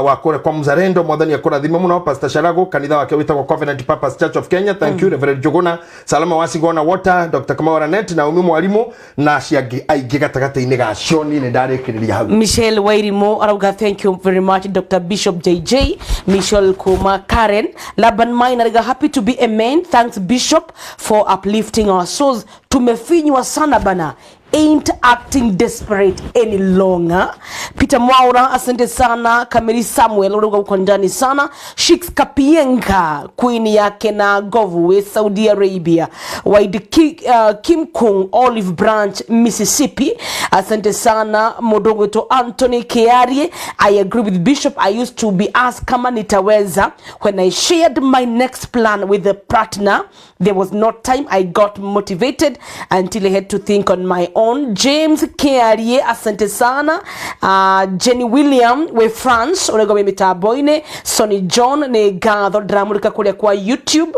wa kore kwa mzarendo mwathani akurathime muno Pastor Sharago kanitha wake witagwo Covenant Purpose Church of Kenya. Thank you Reverend Jogona Salama Wasigona Water Dr. Kwaraniria na umi mwalimu na ciangi aingi gatagata-ini ga Shoni ni ndarekiriria hau. Michelle Wairimo arauga thank you very much Dr. Bishop JJ Michelle Kuma Karen Laban Mine arauga happy to be a man. Thanks Bishop for uplifting our souls. Tumefinywa sana bana, ain't acting desperate any longer. Peter Mwaura asante sana. Kameri Samuel uruga uko ndani sana. Shiks Kapienga queen yake na Govu we Saudi Arabia. Wide Kim Kung Olive Branch Mississippi asante sana. Modogo to Anthony Kearie. I agree with Bishop. I used to be asked kama nitaweza. When I shared my next plan with the partner, there was no time. I got motivated until I had to think on my own. James Kearie asante sana. Jenny William we France orego mitaboine. Sonny John ne gatho dramurika kule kwa YouTube.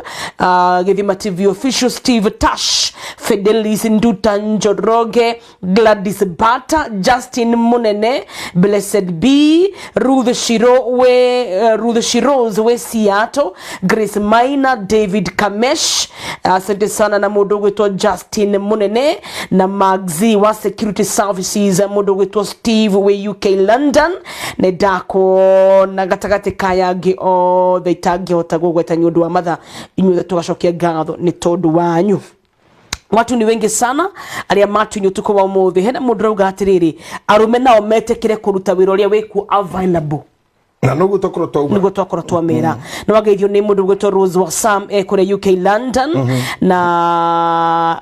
Githima TV official Steve Tash Fidelis Nduta Njoroge Gladys Bata Justin Munene Blessed B Ruth Shiroz we Seattle Grace Maina David Kamesh asante sana na mudogo to Justin Munene na Maxi wa security services mundu gwitwo Steve we UK London ne dako na gatagate kaya ngi o thaitangi hota gugweta nyundu wa matha inyuothe tugacokia ngatho ni tondu wanyu. Watu ni wengi sana aria matunyo tuko wa umuthi hena mundu rauga atiriri arume nao metekire kuruta wira uria wiku available na nugo tokoro twamera no wageithio ni mundu gwetwo Rose wa Sam kure UK London na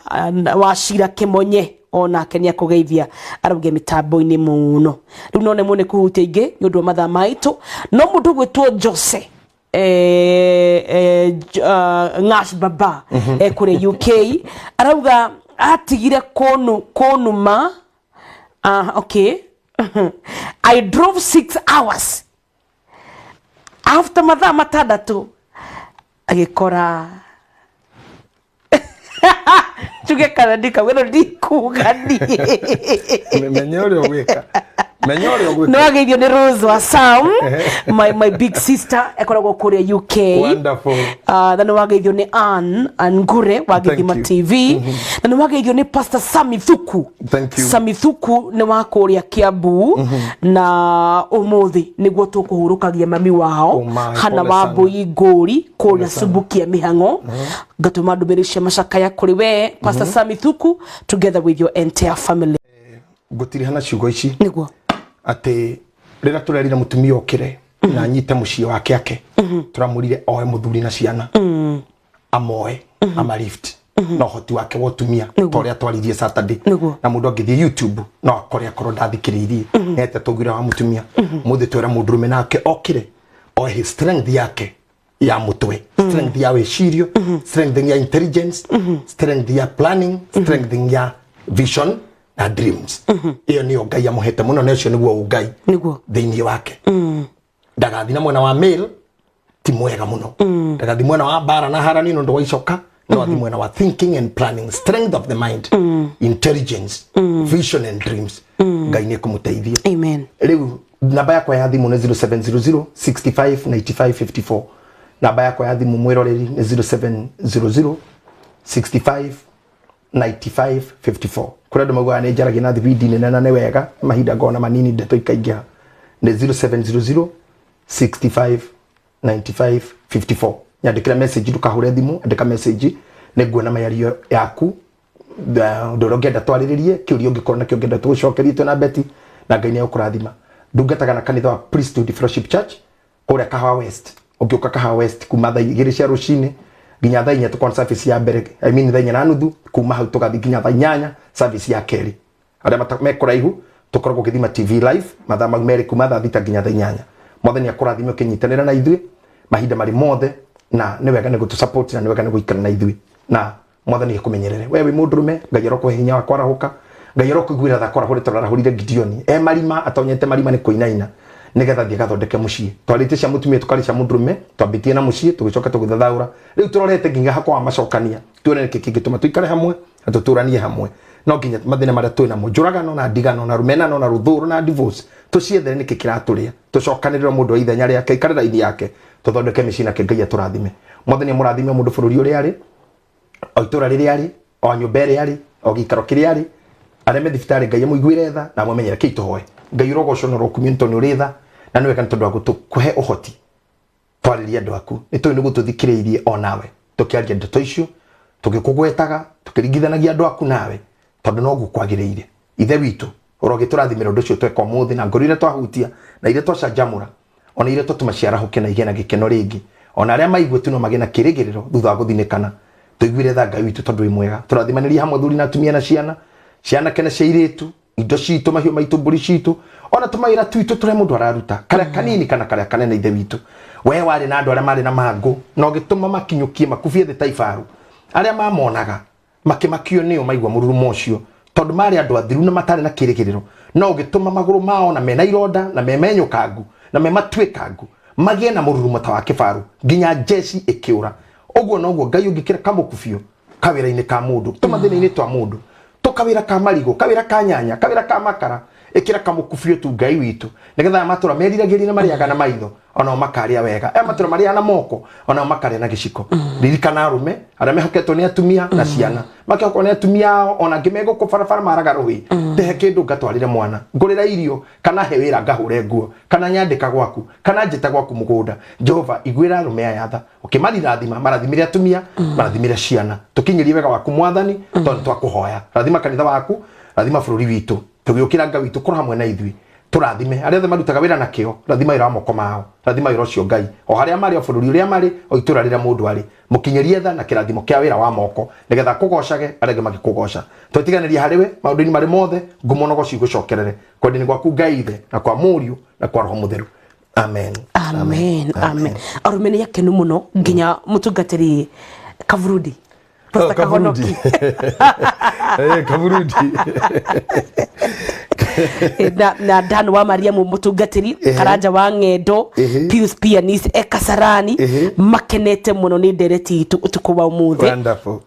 washira Kimonye ona kenya kugeithia arauge mitambo-ini muno riu none mune kuhutia ingi nundu matha maitu no mundu gwetwo Jose Ngash Baba kure UK arauga atigire konu ma okay I drove 6 hours after matha matandatu agikora tuge kanandika wero ndikugani menyore weka no ageithio ni Rose wa Sam my big sister ekoragwo kuri UK. Wonderful. Then wageithio ni Ann Ngure wagithima TV. Then wageithio ni Pastor Samithuku. Thank you. Samithuku ni wa kuria Kiambu na umuthi niguo tukuhurukagia mami wao hana wabo igori kuria Subukia Mihango gatuma ndumirisha macakaya kuri we Pastor Samithuku together with your entire family. Gutiri hana ciugo ici niguo ati rira turerira mutumia okire na nyite muciĩ wake ake turamurire oe muthuri na ciana amoe ama lift no hoti wake wotumia toria twaririe Saturday na mundu angithie YouTube no akore akoro ndathikiririe nete tugira wa mutumia muthi twera mundurume nake okire oe his strength yake ya mutwe strength ya wecirio strength ya intelligence strength ya planning strength ya vision na dreams iyo ni Ngai ya muhete muno necio niguo Ngai thiini wake ndagathi na mwena wa mail ti mwega muno ndagathi mwena wa bara na harani no ndo icoka no athi mwena wa thinking and planning strength of the mind intelligence vision and dreams Ngai ni kumuteithia amen. Riu namba yakwa ya thimu ni 0700 65 95 54 namba yakwa ya thimu mwiroreri ni 0700 65 95 54 kurado magwa ne jaragi na thibidi ne na ne wega mahinda ngona manini ndeto ikaingia ne 0700 65 95 54 nyandikira message dukahure thimu andika message ne nguona mayario yaku ndorogenda twariririe kiurio ngikorwo na kio ngenda tucokerie tu na beti na Ngai ni ukurathima ndungataga na kanitha wa Priesthood Fellowship Church kuria Kahawa West ukiuka Kahawa West kuma thaa 2 cia rucini ginya thaa 4 tukon service ya mbere I mean thaa 4 na nuthu kuma hau tugathi ginya thaa 8 service ya keri aria matakora ihu tukoragwo githima TV live mathaa mau meri kuma thaa 6 ginya thaa 8 mothenya kurathimio kinyitanira na ithui mahinda mari mothe na ni wega ni gutu support na ni wega ni guikara na ithui na mothenya kumenyerere wewe mundurume Ngai aroko hinya wa kwarahuka Ngai aroko gwira tha kwara hore turarahurire Gideoni marima atonyete marima ni kuinaina nigetha thie gathondeke muciĩ twarite cia mutumia tukaricia mundurume twambitie na muciĩ tugicoka tugithathaura riu turorete nginga hakwa macokania tuone niki kingituma tuikare hamwe na tuturanie hamwe no nginya mathina maria twina njuragano na ndigano na rumenano na ruthuru na divorce tuciethere niki kiraturia tucokanirira mundu ithenya riake ikarira ithi yake tuthondeke mĩciĩ nake Ngai aturathime mothenya murathime mundu bururi uri ari o itura riri ari o nyumba iri ari o gikaro kiri ari areme thibitari Ngai muiguire tha na mumenyere kituhoe Ngai rogoco no community ni uritha na niwe kan tondu wa gutukuhe uhoti twariria andu aku ni twi ni gututhikiriirie onawe tukiaria ndeto icio tugikugwetaga tukiringithanagia andu aku nawe tondu no gukwagiriire ithe witu urogiturathimira undu ucio tweka umuthi na ngorire twahutia na ile twacanjamura ona ile tutumaciara huke na igena gikeno ringi ona aria maigwetu no magena kirigiriro thutha wa guthinikana tuiguire tha Ngai witu tondu imwega turathimanĩria hamwe thuri na atumia na ciana kene cia iritu indo citu mahiu maitu mburi citu ona tumaira twitu ture mundu araruta karia kanini kana karia kanene ithe witu we wari na andu aria mari na mangu no gituma makinyukie makufie the taifaru aria mamonaga makimakio nio maigwa mururumo ucio tondu mari andu athiru na matari na kirigiriro no gituma maguru mao na mena ironda na memenyukangu na mematwekangu magie na mururumo ta wa kifaru ginya jeshi ikiura oguo no guo Ngai ungikira kamukufio kawira-ini ka mundu tumathina-ini twa mundu tukawira ka marigo kawira ka nyanya kawira ka makara ikira kamukufio tu Ngai witu nigetha matura meriragirina mariaga na maitho ona makaria wega matura maria na moko ona makaria na giciko ririkana arume aria mehoketwo ni atumia na ciana makehokwo ni atumia ona ngimego ko farafara maraga rui tehe kindu ngatwarire mwana ngurira irio kana he wira ngahure nguo kana nyandika gwaku kana njita gwaku mugunda Jehova igwira arume ayatha ukimarirathima marathimire atumia marathimire ciana tukinyirie wega waku mwathani tondu twakuhoya rathima kanitha waku rathima bururi witu tugiukira Ngai witu kora hamwe na ithwi turathime aria the marutaga wira na kio rathima ira moko mao rathima ira cio Ngai o haria mari o bururi uria mari o itura rira mundu ari mukinyerie tha na kirathimo kia wira wa moko nigetha kugocage arege magikugoca twitiganirie hariwe maundu-ini mari mothe ngumonogo cigucokerere kwendini gwaku Ngai ithe na kwa Muriu na kwa Roho Mutheru amen amen amen arumene yake no muno nginya mutungatiri Kavurudi Kavurudi Kavurudi na Dan wa Mariamu mutungatiri Karanja wa Ngendo Pius Pianist Kasarani makenete muno ni ndereti tukuwa umuthe wonderful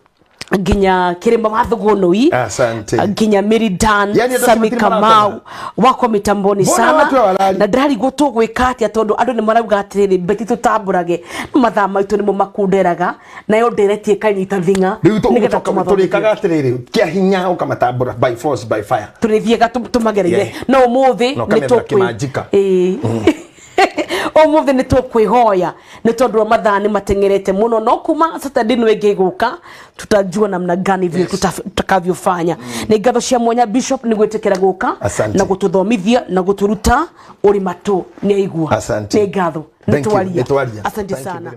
ginya kiremba mathugunui asante ginya Miridan Sami Kamau wako mitamboni sana na ndari gutugwika atia tondu andu ni marauga atiriri beti tutamburage mathaa maitu ni mo makunderaga nayo nderetie kanyita thinga nigetha turikaga atiriri kia hinya ukamatambura by force by fire turithiega tumagereire no umuthi ni tukimajika umuthi ni tukwihoya ni tondu mathaa ni matengerete muno no kuma Saturday no ingiguka tutajua namna gani vile tutakavyofanya ni ngatho cia mwanya bishop ni gwetekera guka na gututhomithia na guturuta uri matu ni aigua ni ngatho ni twaria asante sana.